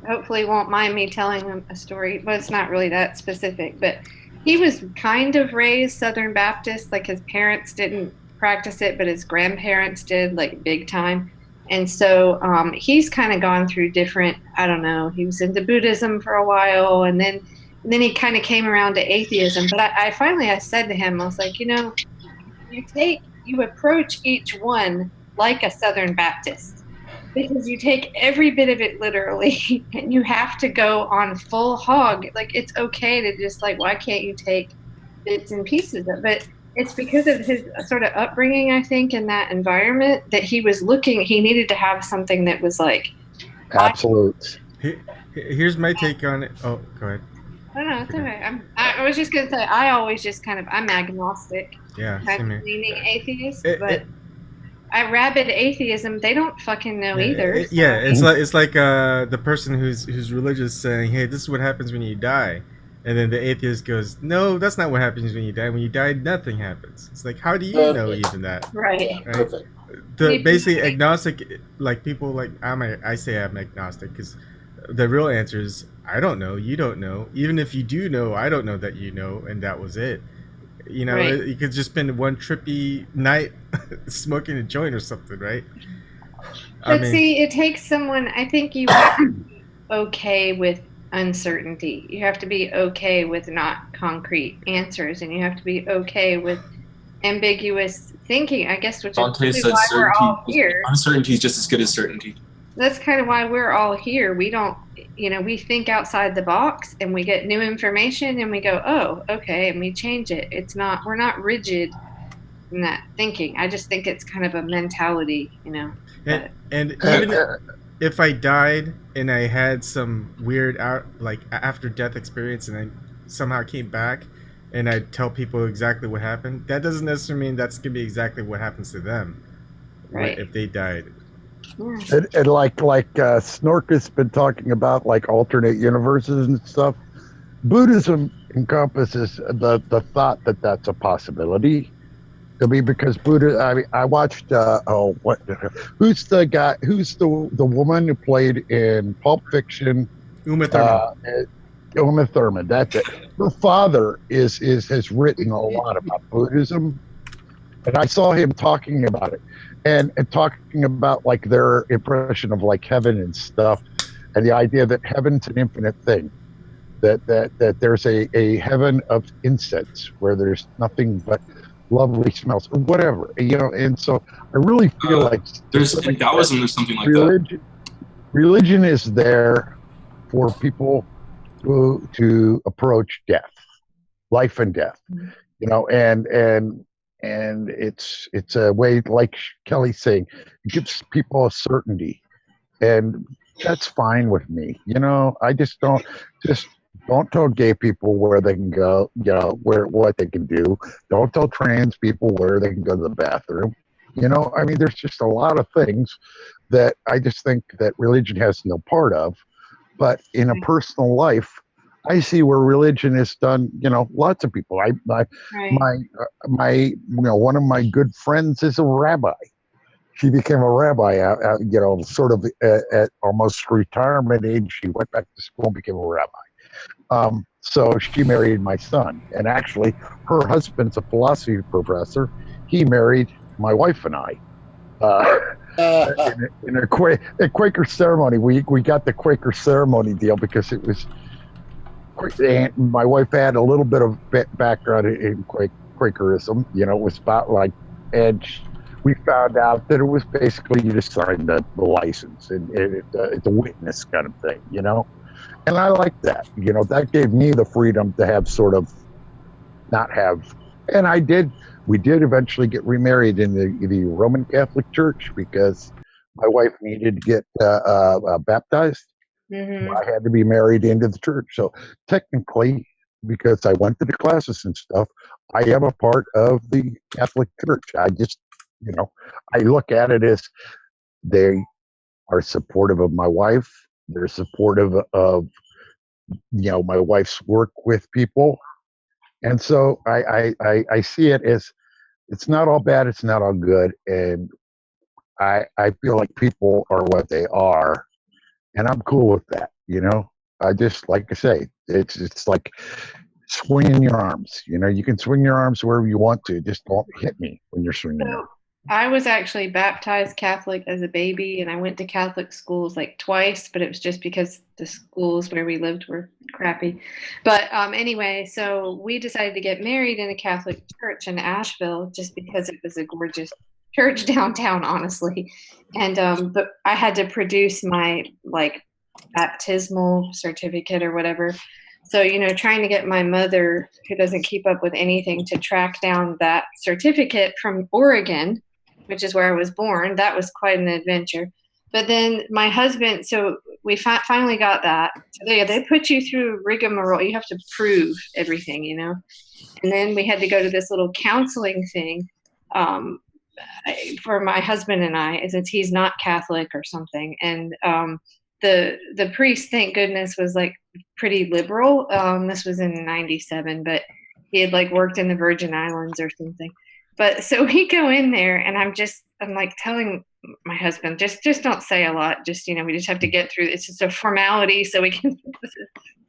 hopefully won't mind me telling him a story. Well, it's not really that specific, but he was kind of raised Southern Baptist. Like his parents didn't practice it, but his grandparents did, like big time. And so he's kind of gone through different, I don't know, he was into Buddhism for a while, and then he kind of came around to atheism. But I finally said to him, I was like, you know, you approach each one like a Southern Baptist, because you take every bit of it literally and you have to go on full hog. Like, it's okay to just like, why can't you take bits and pieces of it? It's because of his sort of upbringing, I think, in that environment, that he needed to have something that was like absolute. Here's my take on it. Oh, go ahead. No, it's okay. I was just gonna say, I always just I'm agnostic. Yeah, I'm leaning atheist, but rabid atheism, they don't fucking know either. Yeah, it's like the person who's religious saying, "Hey, this is what happens when you die," and then the atheist goes, "No, that's not what happens when you die. When you die, nothing happens." It's like, how do you know even that? Right. Perfect. The basically agnostic, like people like I say I'm agnostic because the real answer is I don't know, you don't know. Even if you do know, I don't know that you know, and that was it. You know, right. You could just spend one trippy night smoking a joint or something, right? But see, it takes someone. I think you have to be okay with uncertainty. You have to be okay with not concrete answers, and you have to be okay with ambiguous thinking, I guess, which Dante is said why we're all here. Uncertainty is just as good as certainty. That's kind of why we're all here. We don't, we think outside the box, and we get new information, and we go, oh, okay, and we change it. We're not rigid in that thinking. I just think it's kind of a mentality, And even if I died and I had some weird after death experience, and I somehow came back, and I tell people exactly what happened, that doesn't necessarily mean that's gonna be exactly what happens to them, right? If they died. And like Snork has been talking about, like alternate universes and stuff. Buddhism encompasses the thought that that's a possibility. I mean, because I watched who's the guy? Who's the woman who played in Pulp Fiction? Uma Thurman. Uma Thurman. That's it. Her father has written a lot about Buddhism, and I saw him talking about it. And talking about like their impression of like heaven and stuff, and the idea that heaven's an infinite thing, that there's a heaven of incense where there's nothing but lovely smells or whatever, and so I really feel like there's in Taoism there's something like religion is there for people to approach death, life and death, and it's a way, like Kelly's saying, it gives people a certainty, and that's fine with me. I don't tell gay people where they can go, what they can do. Don't tell trans people where they can go to the bathroom. There's just a lot of things that I just think that religion has no part of. But in a personal life, I see where religion is done. Lots of people. One of my good friends is a rabbi. She became a rabbi, sort of at almost retirement age. She went back to school and became a rabbi. So she married my son. And actually, her husband's a philosophy professor. He married my wife and I. In a Quaker ceremony. We got the Quaker ceremony deal because it was, my wife had a little bit of background in Quakerism. It was about and we found out that it was basically you just signed the license, and it's a witness kind of thing, And I like that. That gave me the freedom to have sort of not have, and we did eventually get remarried in the Roman Catholic Church because my wife needed to get baptized. Mm-hmm. I had to be married into the church. So technically, because I went to the classes and stuff, I am a part of the Catholic Church. I just, I look at it as they are supportive of my wife. They're supportive of, my wife's work with people. And so I see it as it's not all bad, it's not all good. And I feel like people are what they are. And I'm cool with that, I just, like I say, it's like swinging your arms. You can swing your arms wherever you want to. Just don't hit me when you're swinging your arms. I was actually baptized Catholic as a baby, and I went to Catholic schools like twice, but it was just because the schools where we lived were crappy. But anyway, so we decided to get married in a Catholic church in Asheville just because it was a gorgeous church downtown, honestly. And but I had to produce my baptismal certificate or whatever. So, trying to get my mother, who doesn't keep up with anything, to track down that certificate from Oregon, which is where I was born, that was quite an adventure. But then my husband, so we finally got that. So they put you through rigmarole. You have to prove everything, And then we had to go to this little counseling thing for my husband and I, since he's not Catholic or something. And the priest, thank goodness, was pretty liberal. This was in '97, but he had worked in the Virgin Islands or something. But so we go in there, and I'm telling my husband, just don't say a lot. Just, we just have to get through. It's just a formality so we can do this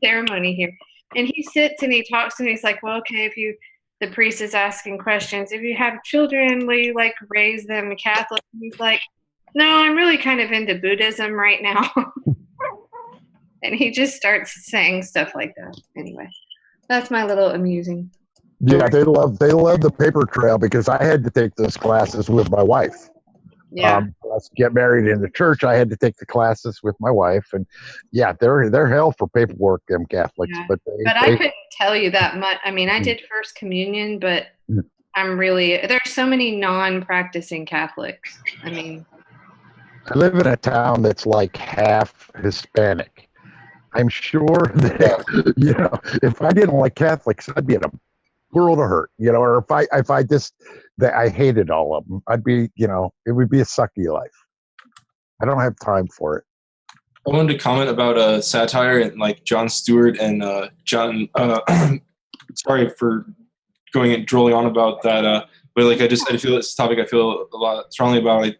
ceremony here. And he sits and he talks to me. He's like, well, okay, the priest is asking questions. If you have children, will you raise them Catholic? And he's like, no, I'm really kind of into Buddhism right now. And he just starts saying stuff like that. Anyway, that's my little amusing. Yeah, they love the paper trail because I had to take those classes with my wife. Yeah. Let's get married in the church. I had to take the classes with my wife, and yeah, they're hell for paperwork, them Catholics. Yeah. But I couldn't tell you that much. I mean, I did First Communion, but there's so many non-practicing Catholics. I live in a town that's half Hispanic. I'm sure that if I didn't like Catholics, I'd be in a world of hurt, or if I hated all of them, I'd be, it would be a sucky life. I don't have time for it. I wanted to comment about satire and Jon Stewart and John. Sorry for going and drolling on about that, but I feel this topic I feel a lot strongly about.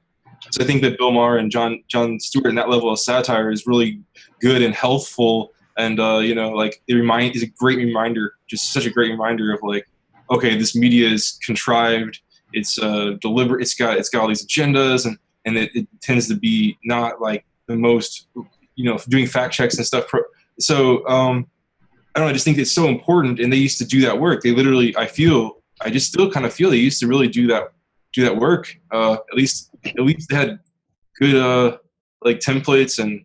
So I think that Bill Maher and Jon Stewart and that level of satire is really good and healthful, and it's a great reminder, just such a great reminder of okay, this media is contrived, it's deliberate, it's got all these agendas, and it tends to be not the most, doing fact checks and stuff. So I don't know, I just think it's so important, and they used to do that work. They literally, I feel I just still kind of feel they used to really do that work. At least they had good like templates and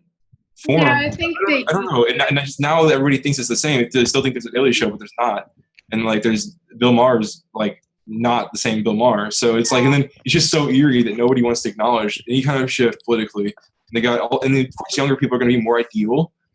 forms. Yeah, I think they. I don't know. And just now that everybody thinks it's the same. They still think there's a Daily Show, but there's not. And like there's Bill Maher's like not the same Bill Maher. So it's like, and then it's just so eerie that nobody wants to acknowledge any kind of shift politically. And they got all, and then of course younger people are going to be more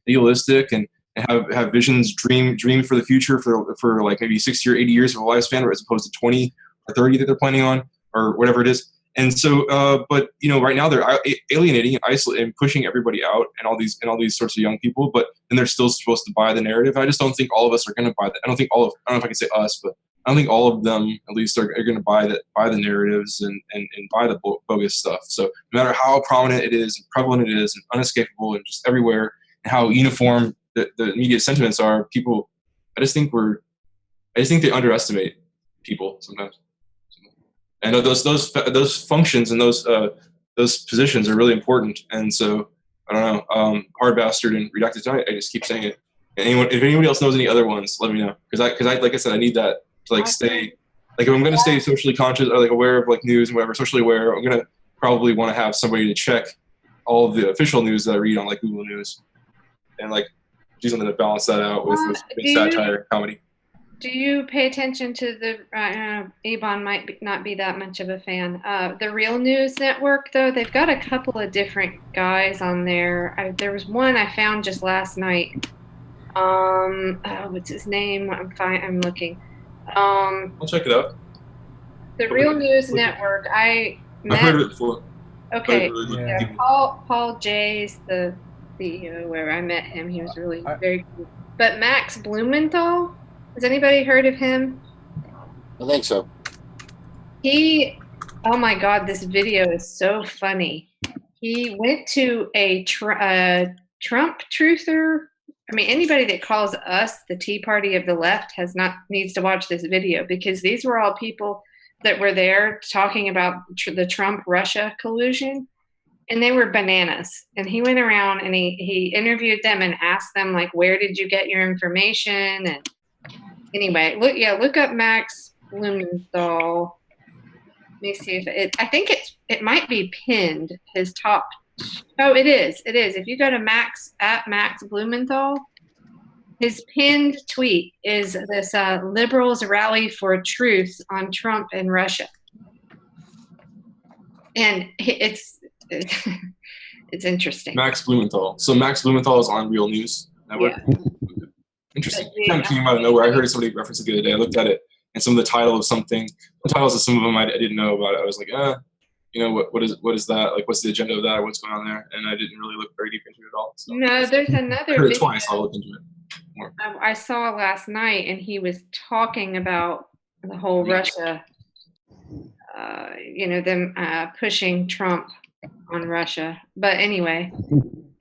idealistic, and have visions, dream for the future for like maybe 60 or 80 years of a lifespan, as opposed to 20 or 30 that they're planning on, or whatever it is. And so, but right now they're alienating and isolating and pushing everybody out, and all these sorts of young people. But then they're still supposed to buy the narrative. I just don't think all of us are going to buy that. I don't know if I can say us, but I don't think all of them, at least, are going to buy the narratives and buy the bogus stuff. So no matter how prominent it is, and prevalent it is, and unescapable, and just everywhere, and how uniform the media sentiments are, people, I just think they underestimate people sometimes. And those functions and those positions are really important. And so I don't know, Hard Bastard and Redacted Tonight, I just keep saying it. And if anybody else knows any other ones, let me know, because I like I said, I need that to like stay, like if I'm gonna stay socially conscious or like aware of like news and whatever, socially aware, I'm gonna probably want to have somebody to check all of the official news that I read on like Google News, and like do something to balance that out with satire, comedy. Do you pay attention to the Ebon might not be that much of a fan. The Real News Network, though, they've got a couple of different guys on there. There was one I found just last night. What's his name? I'm looking. I'll check it out. The Real News Network. I've heard of it before. Okay. Yeah. Paul Jay's the CEO. Where I met him, he was really very cool. But Max Blumenthal. Has anybody heard of him? I think so. Oh my God, this video is so funny. He went to a Trump truther. I mean, anybody that calls us the Tea Party of the left needs to watch this video, because these were all people that were there talking about the Trump-Russia collusion, and they were bananas. And he went around and he interviewed them and asked them, like, where did you get your information? And anyway, look up Max Blumenthal. Let me see if I think it might be pinned, his top. Oh, it is. If you go to Max Blumenthal, his pinned tweet is this liberals rally for truth on Trump and Russia. And it's interesting. Max Blumenthal. So Max Blumenthal is on Real News Network. Yeah. Interesting. Kind of came out of nowhere. I heard somebody reference it the other day. I looked at it, and some of the titles of some of them I didn't know about it. I was like, what is that? Like, what's the agenda of that? What's going on there? And I didn't really look very deep into it at all. So. No, there's another. I heard it twice. I'll look into it more. I saw last night, and he was talking about the whole Russia. Them pushing Trump on Russia. But anyway.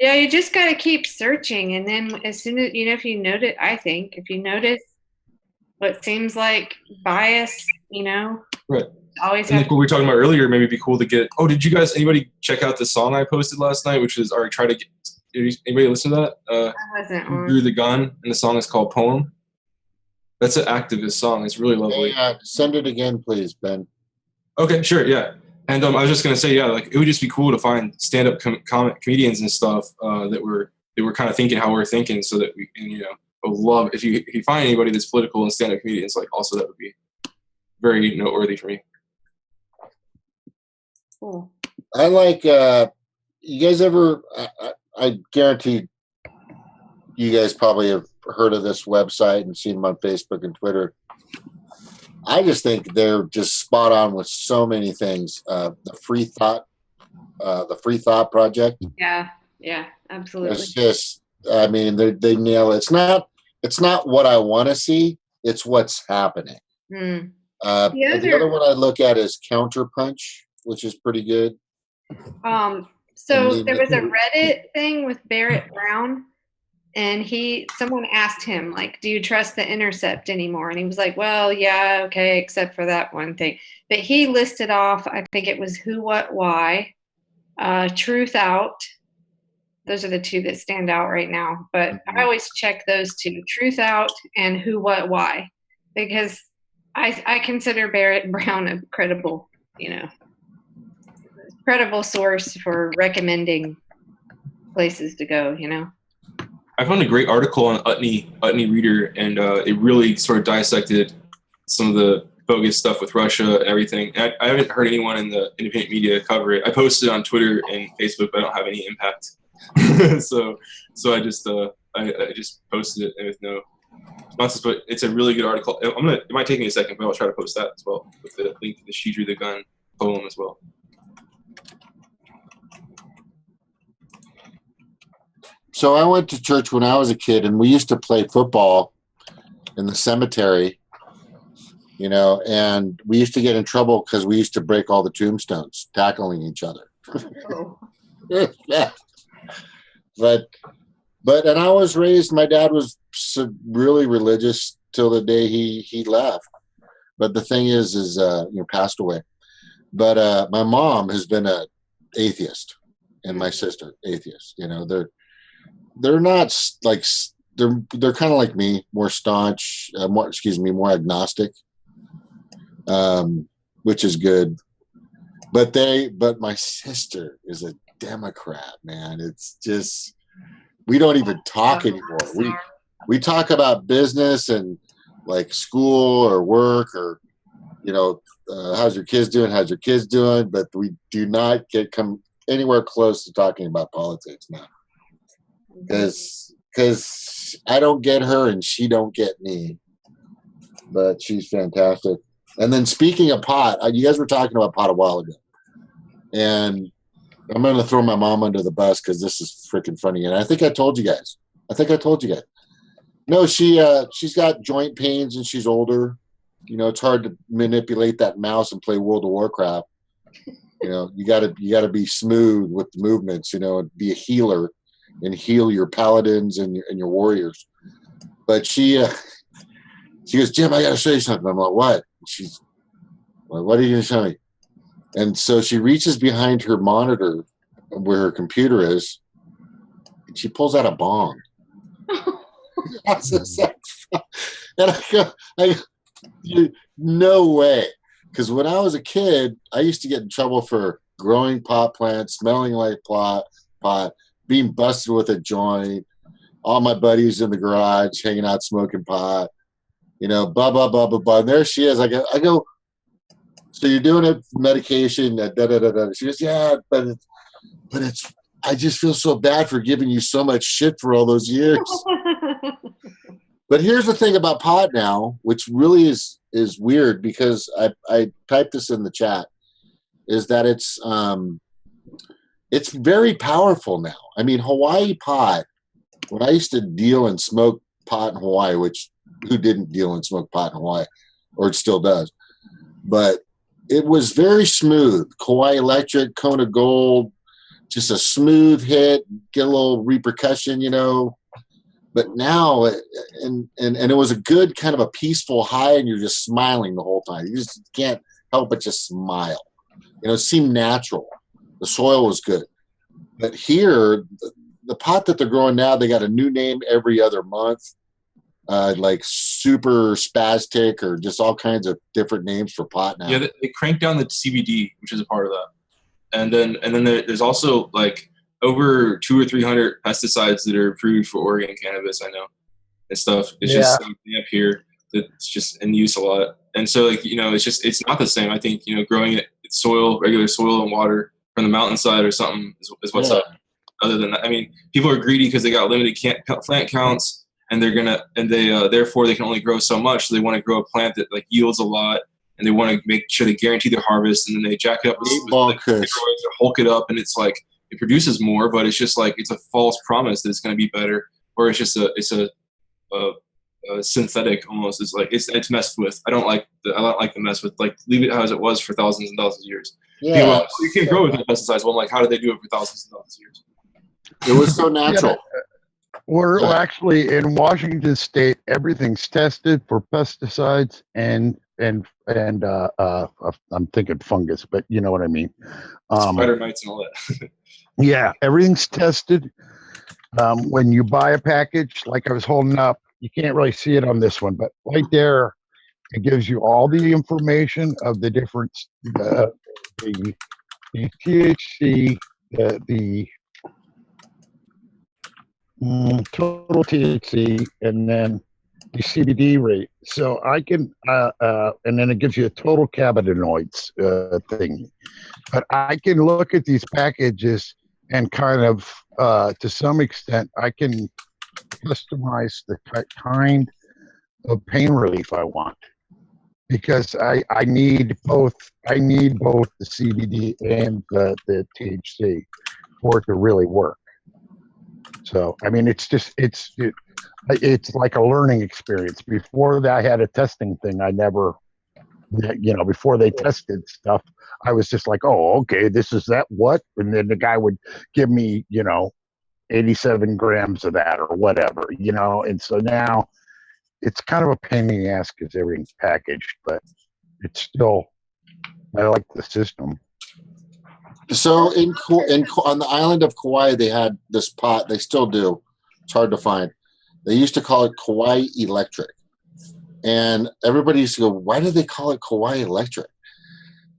Yeah, you just got to keep searching, and then as soon as if you notice what seems like bias, right. Always. And like what we were talking about earlier, maybe it'd be cool to get. Oh, did anybody check out the song I posted last night, which is, or try to get? Anybody listen to that? I wasn't on. Drew the Gun, and the song is called Poem. That's an activist song. It's really lovely. Hey, send it again, please, Ben. Okay, sure, yeah. And I was just gonna say, yeah, like it would just be cool to find stand-up comedians and stuff that were kind of thinking how we're thinking, so that we can, I would love if you find anybody that's political and stand-up comedians, like also that would be very noteworthy for me. Cool. I like. You guys ever? I guarantee you guys probably have heard of this website and seen them on Facebook and Twitter. I just think they're just spot on with so many things. The Free Thought Project. Yeah, absolutely. It's just, I mean, they nail it. It's not what I want to see. It's what's happening. The other one I look at is Counterpunch, which is pretty good. So there was a Reddit thing with Barrett Brown. And someone asked him, like, do you trust The Intercept anymore? And he was like, well, yeah, okay, except for that one thing. But he listed off, I think it was Who, What, Why, Truth Out. Those are the two that stand out right now. But I always check those two, Truth Out and Who, What, Why. Because I consider Barrett Brown a credible, credible source for recommending places to go. I found a great article on Utne Reader, and it really sort of dissected some of the bogus stuff with Russia and everything. And I haven't heard anyone in the independent media cover it. I posted it on Twitter and Facebook, but I don't have any impact. so I just posted it with no responses. But it's a really good article. It might take me a second, but I'll try to post that as well with the link to the She Drew the Gun poem as well. So I went to church when I was a kid, and we used to play football in the cemetery, and we used to get in trouble because we used to break all the tombstones, tackling each other. Yeah. But and I was raised, my dad was really religious till the day he left. But the thing is passed away. But my mom has been an atheist, and my sister atheist. They're not like they're kind of like me, more staunch, more agnostic, which is good. But my sister is a Democrat, man. It's just we don't even talk anymore. We talk about business and like school or work or how's your kids doing? How's your kids doing? But we do not come anywhere close to talking about politics now. Because I don't get her and she don't get me, but she's fantastic. And then speaking of pot, you guys were talking about pot a while ago, and I'm going to throw my mom under the bus because this is freaking funny. And I think I told you guys. No, she's got joint pains and she's older. It's hard to manipulate that mouse and play World of Warcraft. You got to be smooth with the movements. And be a healer. And heal your paladins and your warriors. But she goes, Jim, I got to show you something. I'm like, what? She's like, what are you going to show me? And so she reaches behind her monitor where her computer is, and she pulls out a bong. And I go, no way. Because when I was a kid, I used to get in trouble for growing pot plants, smelling like pot, being busted with a joint, all my buddies in the garage hanging out smoking pot, blah, blah, blah, blah, blah. And there she is. I go, so you're doing a medication, da, da, da, da. She goes, yeah, but it's, I just feel so bad for giving you so much shit for all those years. But here's the thing about pot now, which really is weird because I typed this in the chat, is that it's very powerful now. I mean, Hawaii pot, when I used to deal and smoke pot in Hawaii, which who didn't deal and smoke pot in Hawaii, or it still does, but it was very smooth. Kauai Electric, Kona Gold, just a smooth hit, get a little repercussion, But now, and it was a good kind of a peaceful high, and you're just smiling the whole time. You just can't help but just smile. It seemed natural. The soil was good. But here, the pot that they're growing now, they got a new name every other month, like super spastic or just all kinds of different names for pot now. Yeah, they cranked down the CBD, which is a part of that. And then there's also like over 200 or 300 pesticides that are approved for Oregon cannabis, I know, and stuff. It's just something up here that's just in use a lot. And so it's not the same. I think, growing it soil, regular soil and water from the mountainside or something is what's up. Other than that, I mean, people are greedy because they got limited plant counts, and therefore they can only grow so much. So they want to grow a plant that like yields a lot, and they want to make sure they guarantee their harvest, and then they jack it up with steroids or hulk it up, and it's like it produces more, but it's just like it's a false promise that it's going to be better, or it's just a synthetic almost. It's like it's messed with. I don't like the mess with, like, leave it as it was for thousands and thousands of years. Yeah, people are like, you can't grow with the pesticides. Well, I'm like, how did they do it for thousands and thousands of years? It was so natural. We're actually in Washington State. Everything's tested for pesticides and I'm thinking fungus, but you know what I mean. Spider mites and all that. Yeah, everything's tested. When you buy a package, like I was holding up, you can't really see it on this one, but right there It gives you all the information of the different the THC, the total THC, and then the CBD rate. So I can, and then it gives you a total cannabinoids thing. But I can look at these packages and kind of, to some extent, I can customize the kind of pain relief I want, because I need both. I need both the CBD and the THC for it to really work. So I mean, it's like a learning experience. Before that, I had a testing thing. I never, before they tested stuff, I was just like, oh, okay, this is that what? And then the guy would give me, 87 grams of that or whatever, and so now it's kind of a pain in the ass because everything's packaged, but it's still, I like the system. So on the island of Kauai, they had this pot. They still do. It's hard to find. They used to call it Kauai Electric, and everybody used to go, "Why do they call it Kauai Electric?"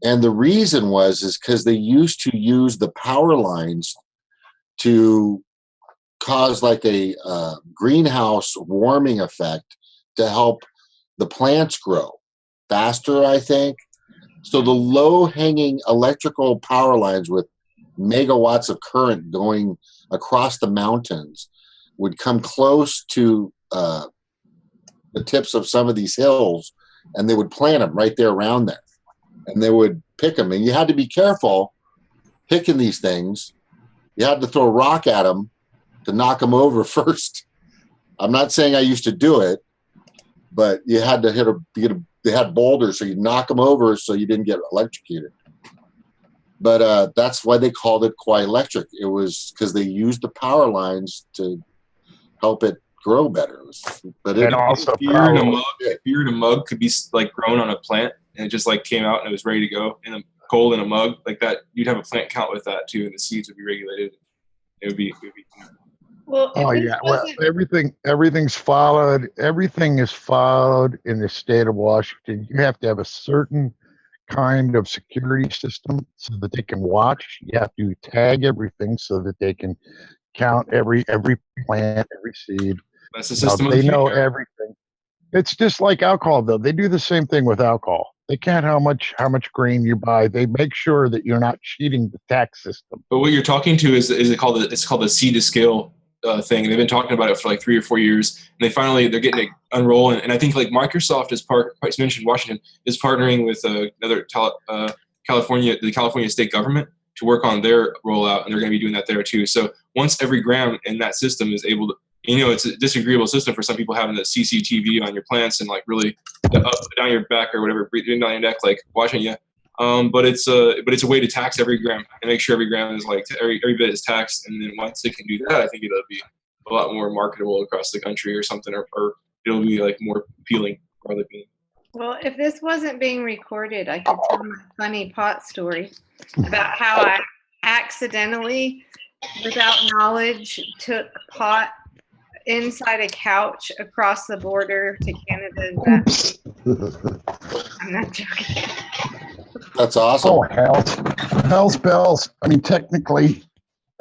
And the reason is because they used to use the power lines to cause like a greenhouse warming effect to help the plants grow faster, I think. So the low-hanging electrical power lines with megawatts of current going across the mountains would come close to the tips of some of these hills, and they would plant them right there around there. And they would pick them. And you had to be careful picking these things. You had to throw a rock at them to knock them over first. I'm not saying I used to do it, but you had to they had boulders, so you knock them over so you didn't get electrocuted. But that's why they called it Kauai Electric. It was because they used the power lines to help it grow better. But it also beer in a mug could be like grown on a plant, and it just like came out and it was ready to go in a cold in a mug like that. You'd have a plant count with that too, and the seeds would be regulated. It would be Well, oh yeah, well everything's followed. Everything is followed in the state of Washington. You have to have a certain kind of security system so that they can watch. You have to tag everything so that they can count every plant, every seed. That's the system. They know everything. It's just like alcohol, though. They do the same thing with alcohol. They count how much grain you buy. They make sure that you're not cheating the tax system. But what you're talking to is it's called the seed to scale thing. They've been talking about it for like 3 or 4 years, and they're getting it unrolling. And I think like Microsoft is mentioned Washington is partnering with another the California state government to work on their rollout, and they're going to be doing that there too. So once every gram in that system is able to, it's a disagreeable system for some people having the CCTV on your plants and like really up down your back or whatever, breathing down your neck, like watching you. But it's a way to tax every gram and make sure every gram is like every bit is taxed. And then once they can do that, I think it'll be a lot more marketable across the country or something, or it'll be like more appealing for other people. Well, if this wasn't being recorded, I could tell my funny pot story about how I accidentally, without knowledge, took pot inside a couch across the border to Canada and back. I'm not joking. That's awesome. Oh, hell's bells. I mean, technically,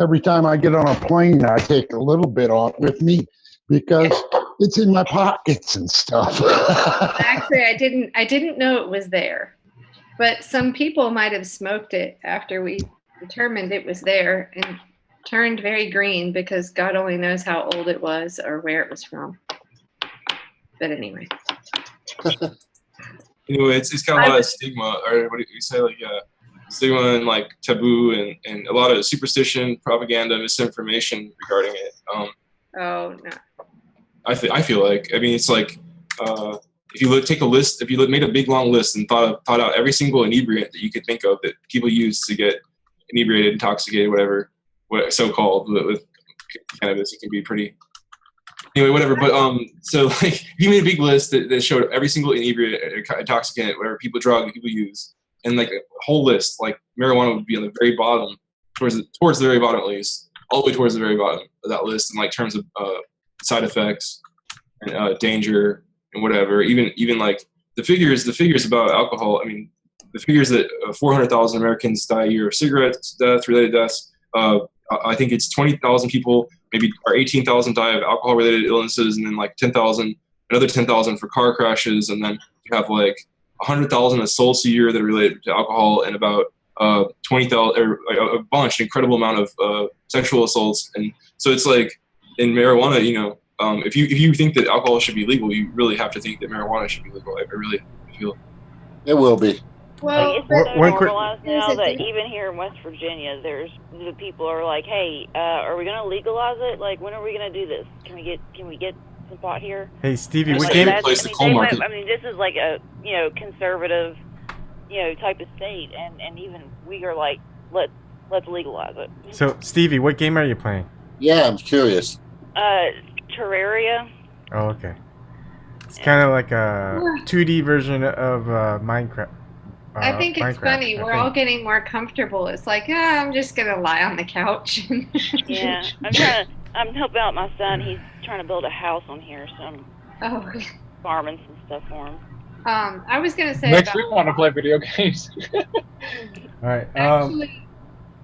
every time I get on a plane, I take a little bit off with me because it's in my pockets and stuff. Actually, I didn't know it was there, but some people might have smoked it after we determined it was there and turned very green because God only knows how old it was or where it was from. But anyway. Anyway, it's kind of a lot of stigma, or what do you say, like stigma and like taboo and a lot of superstition, propaganda, misinformation regarding it. Oh no. I feel like, I mean, it's like if you take a list, if you made a big long list and thought out every single inebriant that you could think of that people use to get inebriated, intoxicated, whatever, what so-called with cannabis, it can be pretty. Anyway, whatever. But so like, if you made a big list that showed every single inebriant, intoxicant, whatever people use, and like a whole list, like marijuana would be on the very bottom, towards the very bottom at least, all the way towards the very bottom of that list, in like terms of side effects and danger and whatever. Even like the figures about alcohol. I mean, the figures that 400,000 Americans die a year of cigarettes death, related deaths. I think it's 20,000 people, maybe, or 18,000 die of alcohol-related illnesses, and then like 10,000, another 10,000 for car crashes, and then you have like 100,000 assaults a year that are related to alcohol, and about 20,000, or a bunch, an incredible amount of sexual assaults. And so it's like in marijuana, if you think that alcohol should be legal, you really have to think that marijuana should be legal. I really feel It will be. Well, It's so one normalized now that even here in West Virginia, there's the people are like, "Hey, are we gonna legalize it? Like, when are we gonna do this? Can we get some pot here?" Hey, Stevie, It's what like game? that place, the coal market. I mean, this is like a conservative type of state, and even we are like, let's legalize it. So, Stevie, what game are you playing? Yeah, I'm curious. Terraria. Oh, okay. It's kind of like a 2D version of Minecraft. I think it's Minecraft, funny. I We're think. all getting more comfortable. It's like, I'm just gonna lie on the couch. Yeah, I'm helping out my son. He's trying to build a house on here, so I'm Oh. farming some stuff for him. I was gonna say Makes about, me want to play video games. All right. actually,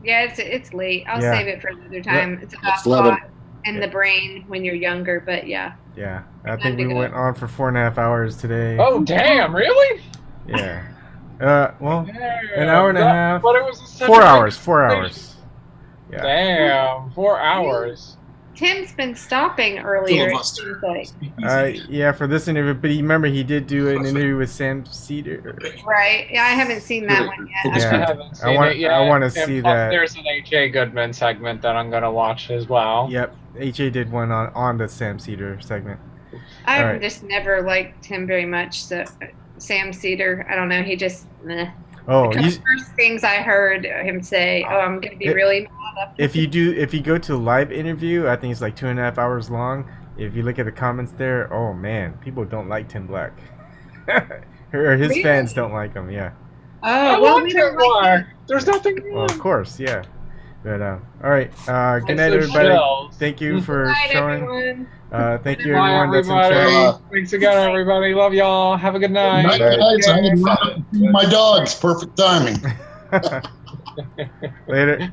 yeah, it's late. I'll Yeah. save it for another time. It's about It's 11. thought and the brain when you're younger, but yeah. Yeah, I think we went on for 4.5 hours today. Oh, damn, really? Yeah. Well, Damn. an hour and a half. But it was such 4 a hours. great 4 conversation. hours. Yeah. Damn, 4 hours. Tim's been stopping earlier. It seems like. Yeah, for this interview, but remember he did do an interview with Sam Cedar. Right. Yeah, I haven't seen that one yet. Yeah. I haven't seen want- it yet. I wanna And see plus that. There's an H.A. Goodman segment that I'm going to watch as well. Yep, HA did one on the Sam Cedar segment. I've Alright. just never liked him very much. So Sam Cedar, I don't know. He just. Meh. Oh, The first things I heard him say, I'm gonna be really mad. if you go to a live interview, I think it's like 2.5 hours long. If you look at the comments there, oh man, people don't like Tim Black. Or his Really? fans don't like him. Yeah. I Oh, well, want we to don't like him. There's nothing Well, wrong. of course, yeah. But all right. Good night, so everybody. shells. Thank you for Good night, showing. everyone. Thank you, Bye, everyone that's in everybody. chat. Thanks again, everybody. Love y'all. Have a good night. Night, guys. I'm gonna run out and feed my dogs. Perfect timing. Later.